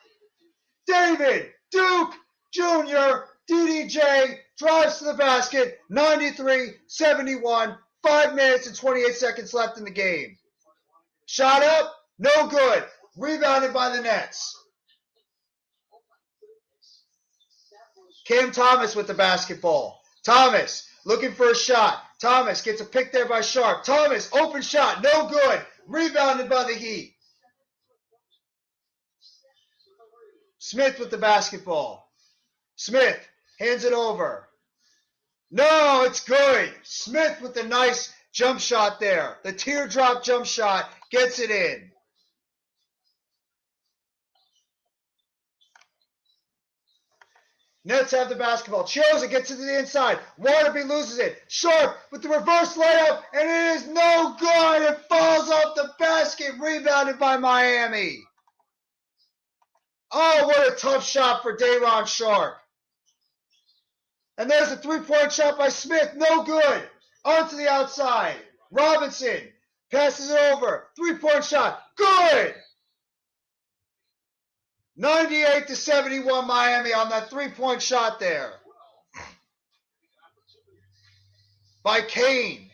David Duke Jr. DDJ drives to the basket. 93-71. 5 minutes and 28 seconds left in the game. Shot up. No good. Rebounded by the Nets. Cam Thomas with the basketball. Thomas looking for a shot. Thomas gets a pick there by Sharp. Thomas, open shot. No good. Rebounded by the Heat. Smith with the basketball. Smith hands it over. No, it's good. Smith with the nice jump shot there. The teardrop jump shot gets it in. Nets have the basketball. Chiozza gets it to the inside. Wadabe loses it. Sharp with the reverse layup, and it is no good. It falls off the basket. Rebounded by Miami. Oh, what a tough shot for Day'Ron Sharp. And there's a 3-point shot by Smith. No good. Onto the outside. Robinson passes it over. 3-point shot. Good. 98-71 Miami on that 3-point shot there. By Kane.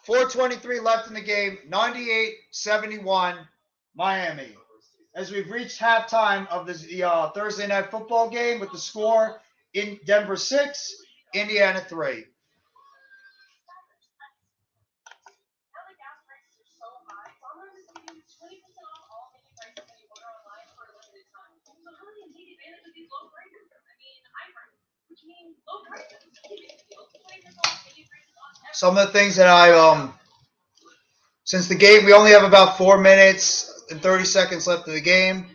.423 left in the game. 98-71 Miami. As we've reached halftime of the Thursday night football game with the score in Denver 6, Indiana 3. Some of the things that since the game, we only have about 4 minutes and 30 seconds left of the game.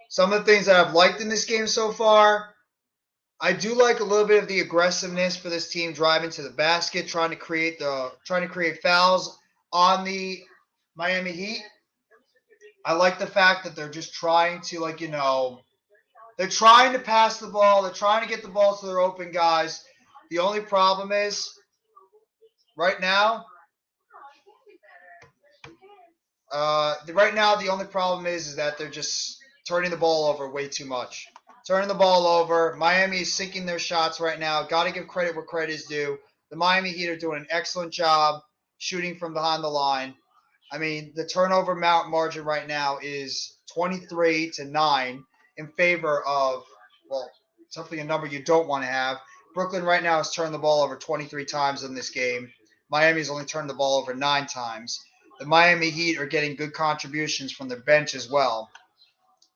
Some of the things that I've liked in this game so far, I do like a little bit of the aggressiveness for this team driving to the basket, trying to create fouls on the Miami Heat. I like the fact that they're just trying to they're trying to pass the ball, they're trying to get the ball to their open guys. The only problem is right now, the only problem is that they're just turning the ball over way too much. Turning the ball over. Miami is sinking their shots right now. Got to give credit where credit is due. The Miami Heat are doing an excellent job shooting from behind the line. I mean, the turnover margin right now is 23-9 in favor of, well, something a number you don't want to have. Brooklyn right now has turned the ball over 23 times in this game. Miami's only turned the ball over 9 times. The Miami Heat are getting good contributions from their bench as well.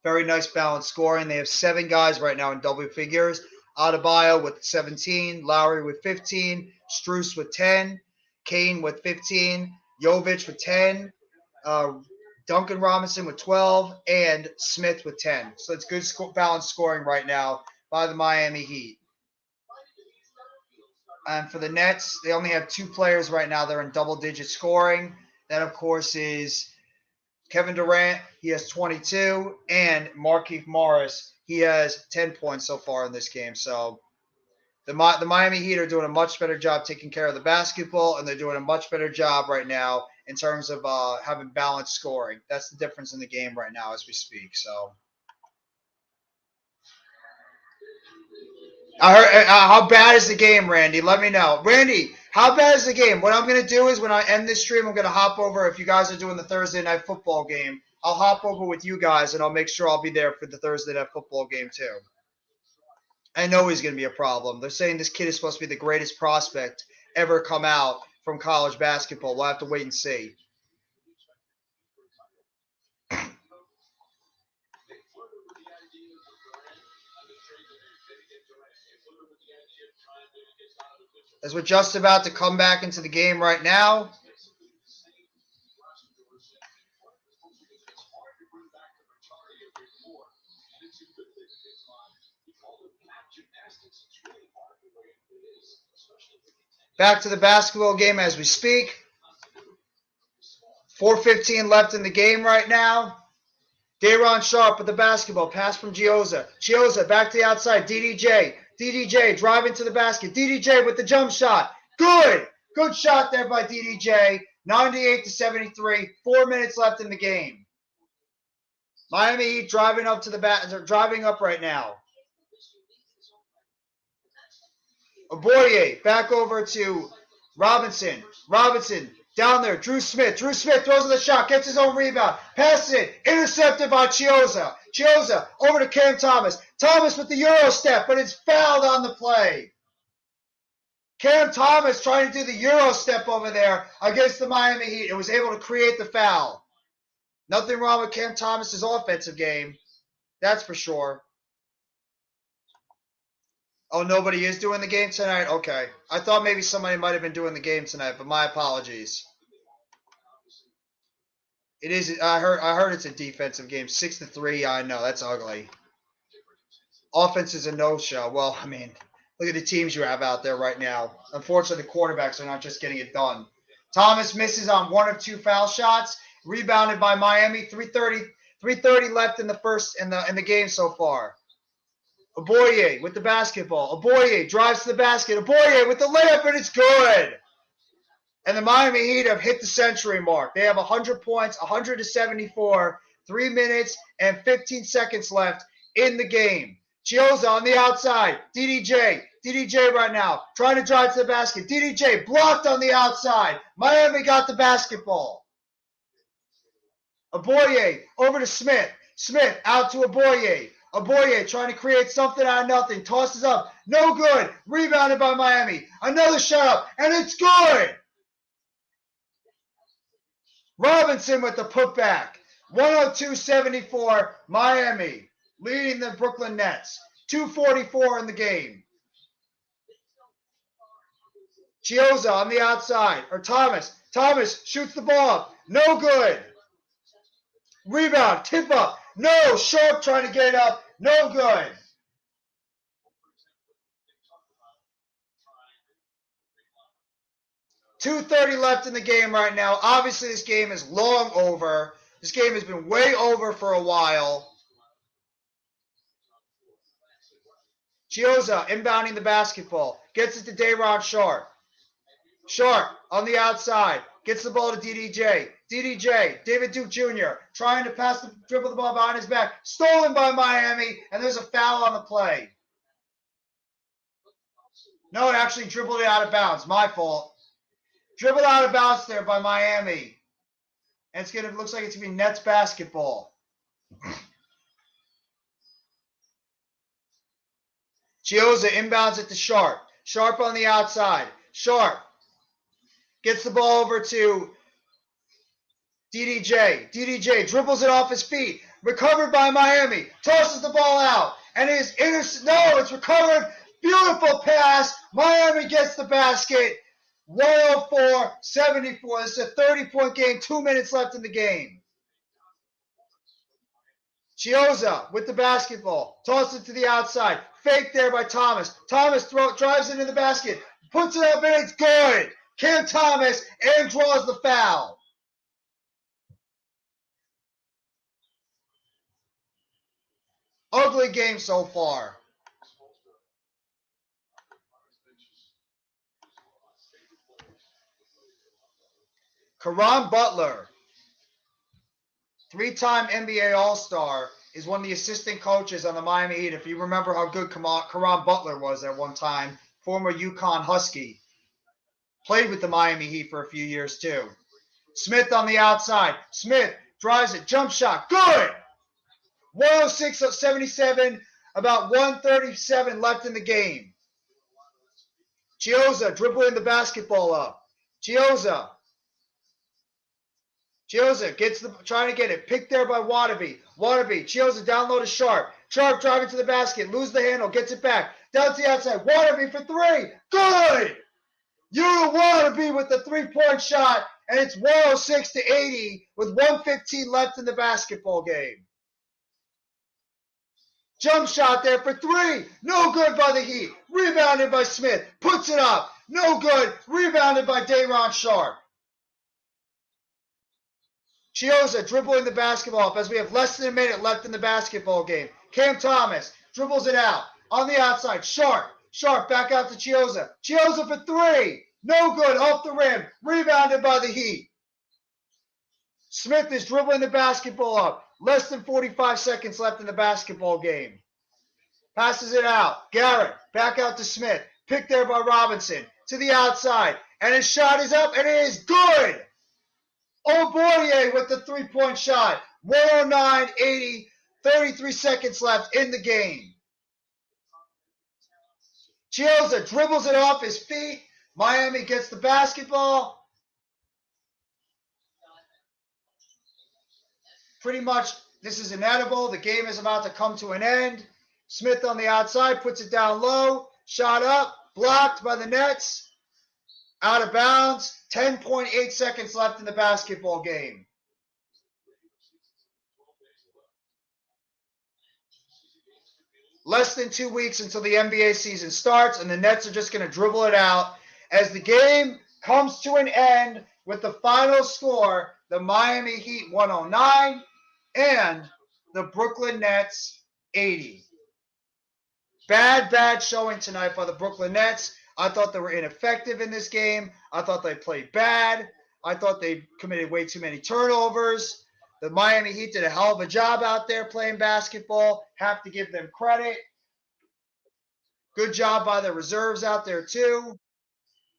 Very nice balanced scoring. They have 7 guys right now in double figures. Adebayo with 17, Lowry with 15, Strus with 10, Kane with 15, Jovic with 10, Duncan Robinson with 12, and Smith with 10. So it's good balanced scoring right now by the Miami Heat. And for the Nets, they only have 2 players right now that are in double-digit scoring. That, of course, is Kevin Durant. He has 22, and Markieff Morris. He has 10 points so far in this game. So the Miami Heat are doing a much better job taking care of the basketball, and they're doing a much better job right now in terms of having balanced scoring. That's the difference in the game right now as we speak. So I heard, how bad is the game, Randy? Let me know. Randy, how bad is the game? What I'm going to do is when I end this stream, I'm going to hop over. If you guys are doing the Thursday night football game, I'll hop over with you guys, and I'll make sure I'll be there for the Thursday night football game too. I know he's going to be a problem. They're saying this kid is supposed to be the greatest prospect ever come out from college basketball. We'll have to wait and see. As we're just about to come back into the game right now. Back to the basketball game as we speak. 4:15 left in the game right now. Day'Ron Sharpe with the basketball. Pass from Gioza. Gioza back to the outside. DDJ. DDJ driving to the basket. DDJ with the jump shot. Good. Good shot there by DDJ. 98-73. 4 minutes left in the game. Miami Heat driving up to the driving up right now. Oboye back over to Robinson. Robinson down there. Drew Smith. Drew Smith throws in the shot. Gets his own rebound. Passes it. Intercepted by Chioza. Chioza over to Cam Thomas. Thomas with the Euro step, but it's fouled on the play. Cam Thomas trying to do the Euro step over there against the Miami Heat and was able to create the foul. Nothing wrong with Cam Thomas's offensive game. That's for sure. Oh, nobody is doing the game tonight? Okay. I thought maybe somebody might have been doing the game tonight, but my apologies. It is. I heard it's a defensive game. 6-3. I know. That's ugly. Offense is a no-show. Well, I mean, look at the teams you have out there right now. Unfortunately, the quarterbacks are not just getting it done. Thomas misses on 1 of 2 foul shots. Rebounded by Miami. 3:30 left in the game so far. Oboye with the basketball. Oboye drives to the basket. Oboye with the layup, and it's good. And the Miami Heat have hit the century mark. They have 100 points, 100-74, 3 minutes and 15 seconds left in the game. Chioza on the outside. DDJ right now trying to drive to the basket. DDJ blocked on the outside. Miami got the basketball. Oboye over to Smith. Smith out to Oboye. Oboye trying to create something out of nothing. Tosses up. No good. Rebounded by Miami. Another shot up. And it's good. Robinson with the putback. 102-74. Miami leading the Brooklyn Nets. 2:44 in the game. Chioza on the outside, or Thomas. Thomas shoots the ball. No good. Rebound, tip up. No, Sharp trying to get it up. No good. .230 left in the game right now. Obviously, this game is long over. This game has been way over for a while. Chioza inbounding the basketball. Gets it to Dayron Sharp. Sharp on the outside. Gets the ball to DDJ. DDJ, David Duke Jr., trying to dribble the ball behind his back. Stolen by Miami, and there's a foul on the play. No, it actually dribbled it out of bounds. My fault. Dribbled out of bounds there by Miami. And looks like it's going to be Nets basketball. Chioza inbounds it to Sharp. Sharp on the outside. Sharp gets the ball over to DDJ. DDJ dribbles it off his feet. Recovered by Miami. Tosses the ball out. And it's recovered. Beautiful pass. Miami gets the basket. 104-74. This is a 30-point game. 2 minutes left in the game. Chioza with the basketball. Tosses it to the outside. Fake there by Thomas. Thomas drives it in the basket. Puts it up and it's good. Cam Thomas and draws the foul. Ugly game so far. Caron Butler, three-time NBA All-Star, is one of the assistant coaches on the Miami Heat. If you remember how good Caron Butler was at one time, former UConn Husky. Played with the Miami Heat for a few years too. Smith on the outside. Smith drives it. Jump shot. Good! 106-77. About 137 left in the game. Chioza dribbling the basketball up. Chioza trying to get it. Picked there by Wadabe. Chioza down low to Sharp. Sharp driving to the basket. Lose the handle. Gets it back. Down to the outside. Wadabe for three. Good! You Wadabe with the three-point shot. And it's 106-80 with 1:15 left in the basketball game. Jump shot there for three. No good by the Heat. Rebounded by Smith. Puts it up. No good. Rebounded by Dayron Sharp. Chioza dribbling the basketball up as we have less than a minute left in the basketball game. Cam Thomas dribbles it out. On the outside, Sharp back out to Chioza. Chioza for three. No good. Off the rim. Rebounded by the Heat. Smith is dribbling the basketball up. Less than 45 seconds left in the basketball game. Passes it out. Garrett back out to Smith. Picked there by Robinson. To the outside. And his shot is up and it is good. Oboye with the three-point shot. 109-80. 33 seconds left in the game. Chioza dribbles it off his feet. Miami gets the basketball. Pretty much, this is inedible. The game is about to come to an end. Smith on the outside puts it down low. Shot up. Blocked by the Nets. Out of bounds. 10.8 seconds left in the basketball game. Less than 2 weeks until the NBA season starts, and the Nets are just going to dribble it out. As the game comes to an end with the final score, the Miami Heat 109 and the Brooklyn Nets 80. Bad showing tonight by the Brooklyn Nets. I thought they were ineffective in this game. I thought they played bad. I thought they committed way too many turnovers. The Miami Heat did a hell of a job out there playing basketball. Have to give them credit. Good job by the reserves out there too.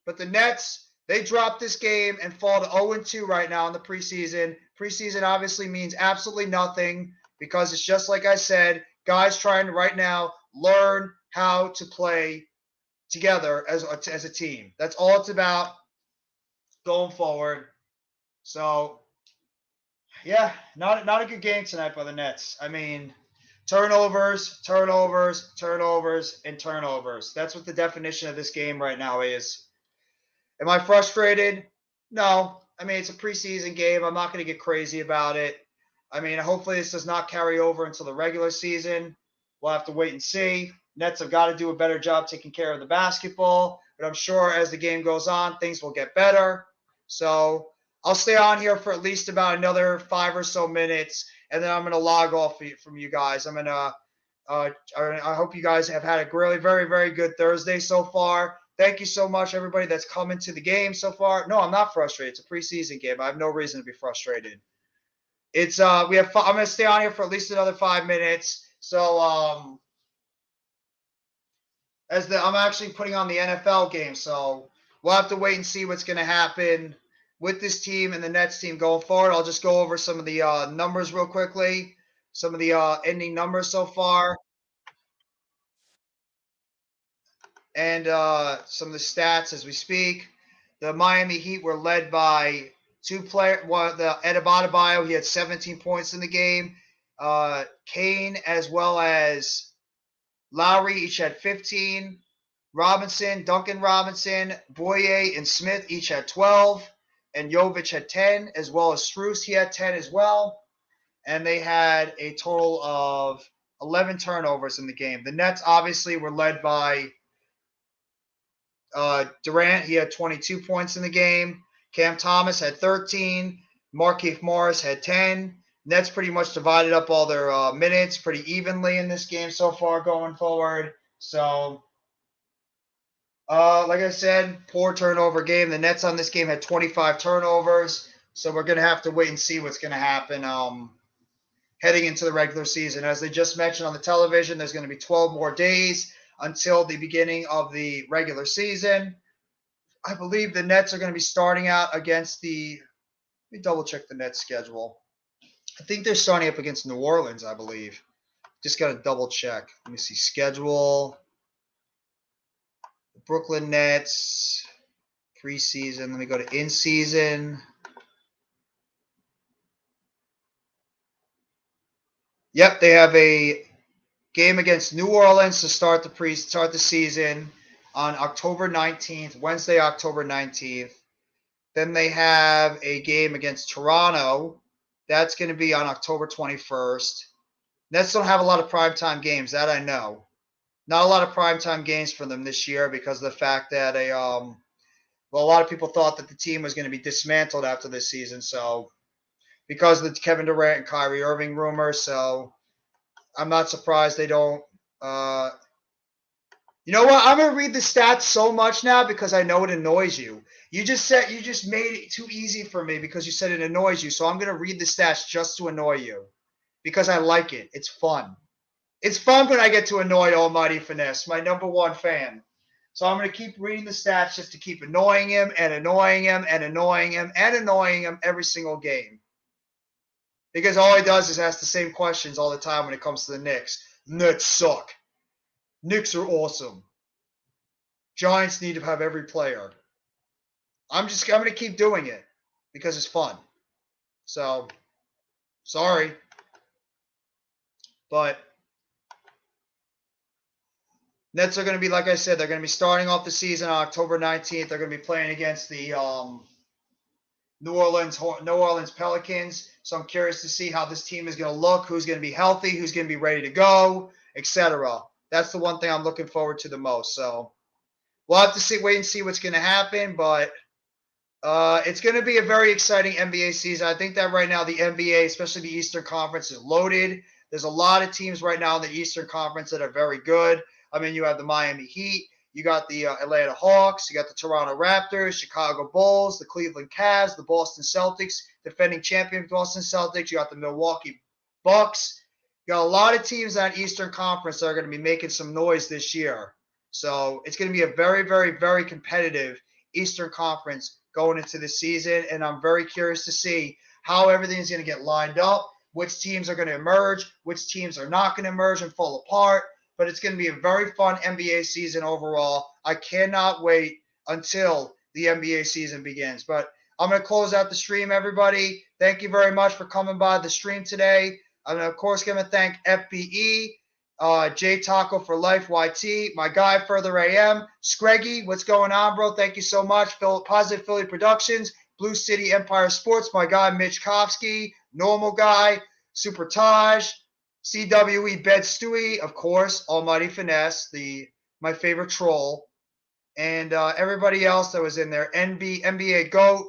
But the Nets, they dropped this game and fall to 0-2 right now in the preseason. Preseason obviously means absolutely nothing because it's just like I said, guys trying to right now learn how to play together as a team. That's all it's about going forward. So, yeah, not a good game tonight by the Nets. I mean, turnovers. That's what the definition of this game right now is. Am I frustrated? No. I mean, it's a preseason game. I'm not going to get crazy about it. I mean, hopefully this does not carry over until the regular season. We'll have to wait and see. Nets have got to do a better job taking care of the basketball, but I'm sure as the game goes on, things will get better. So I'll stay on here for at least about another 5 or so minutes, and then I'm going to log off from you guys. I'm going to I hope you guys have had a really very, very good Thursday so far. Thank you so much, everybody that's come into the game so far. No, I'm not frustrated. It's a preseason game. I have no reason to be frustrated. It's we have. I'm gonna stay on here for at least another 5 minutes. So I'm actually putting on the NFL game, so we'll have to wait and see what's gonna happen with this team and the Nets team going forward. I'll just go over some of the numbers real quickly. Some of the ending numbers so far. And some of the stats as we speak. The Miami Heat were led by two players. The Ed Adebayo, he had 17 points in the game. Kane as well as Lowry each had 15. Robinson, Duncan Robinson, Boyer, and Smith each had 12. And Jovic had 10, as well as Strus, he had 10 as well. And they had a total of 11 turnovers in the game. The Nets obviously were led by Durant, he had 22 points in the game. Cam Thomas had 13. Markieff Morris had 10. Nets pretty much divided up all their minutes pretty evenly in this game so far going forward. So, like I said, poor turnover game. The Nets on this game had 25 turnovers. So we're going to have to wait and see what's going to happen heading into the regular season. As they just mentioned on the television, there's going to be 12 more days until the beginning of the regular season. I believe the Nets are going to be starting out against the. Let me double check the Nets schedule. I think they're starting up against New Orleans, I believe. Just got to double check. Let me see. Schedule. The Brooklyn Nets. Preseason. Let me go to in season. Yep, they have a game against New Orleans to start the season on October 19th, Wednesday, October 19th. Then they have a game against Toronto. That's going to be on October 21st. Nets don't have a lot of primetime games, that I know. Not a lot of primetime games for them this year because of the fact that a lot of people thought that the team was going to be dismantled after this season. So because of the Kevin Durant and Kyrie Irving rumor, so I'm not surprised they don't. You know what? I'm gonna read the stats so much now because I know it annoys you. You just made it too easy for me because you said it annoys you. So I'm gonna read the stats just to annoy you because I like it. It's fun. It's fun when I get to annoy Almighty Finesse, my number one fan. So I'm gonna keep reading the stats just to keep annoying him and annoying him and annoying him and annoying him every single game. Because all he does is ask the same questions all the time when it comes to the Knicks. Knicks suck. Knicks are awesome. Giants need to have every player. I'm going to keep doing it because it's fun. So, sorry. But Nets are going to be, like I said, they're going to be starting off the season on October 19th. They're going to be playing against the New Orleans Pelicans. So I'm curious to see how this team is going to look, who's going to be healthy, who's going to be ready to go, etc. That's the one thing I'm looking forward to the most. So we'll have to wait and see what's going to happen, but it's going to be a very exciting NBA season. I think that right now the NBA, especially the Eastern Conference, is loaded. There's a lot of teams right now in the Eastern Conference that are very good. I mean, you have the Miami Heat, you got the Atlanta Hawks, you got the Toronto Raptors, Chicago Bulls, the Cleveland Cavs, the Boston Celtics, defending champion Boston Celtics. You got the Milwaukee Bucks. You got a lot of teams in that Eastern Conference that are going to be making some noise this year. So it's going to be a very, very, very competitive Eastern Conference going into the season, and I'm very curious to see how everything's going to get lined up, which teams are going to emerge, which teams are not going to emerge and fall apart. But it's going to be a very fun NBA season overall. I cannot wait until the NBA season begins. But I'm going to close out the stream, everybody. Thank you very much for coming by the stream today. I'm, of course, going to thank FBE J Taco for Life YT, my guy Further AM, Screggy, what's going on, bro? Thank you so much. Positive Philly Productions, Blue City Empire Sports, my guy Mitch Kovsky, Normal Guy, Super Taj, CWE Bed Stewie, of course, Almighty Finesse, my favorite troll, and everybody else that was in there. NBA Goat,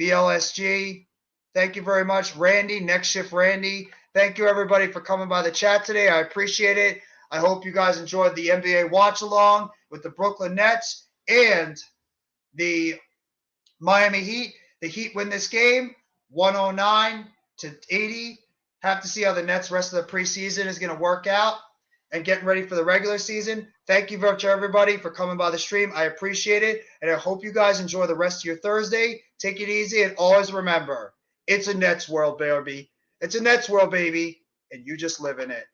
BLSG. Thank you very much, Randy. Next Shift Randy. Thank you, everybody, for coming by the chat today. I appreciate it. I hope you guys enjoyed the NBA watch along with the Brooklyn Nets and the Miami Heat. The Heat win this game 109-80. Have to see how the Nets rest of the preseason is going to work out and getting ready for the regular season. Thank you very much, everybody, for coming by the stream. I appreciate it, and I hope you guys enjoy the rest of your Thursday. Take it easy, and always remember, it's a Nets world, baby. It's a Nets world, baby, and you just live in it.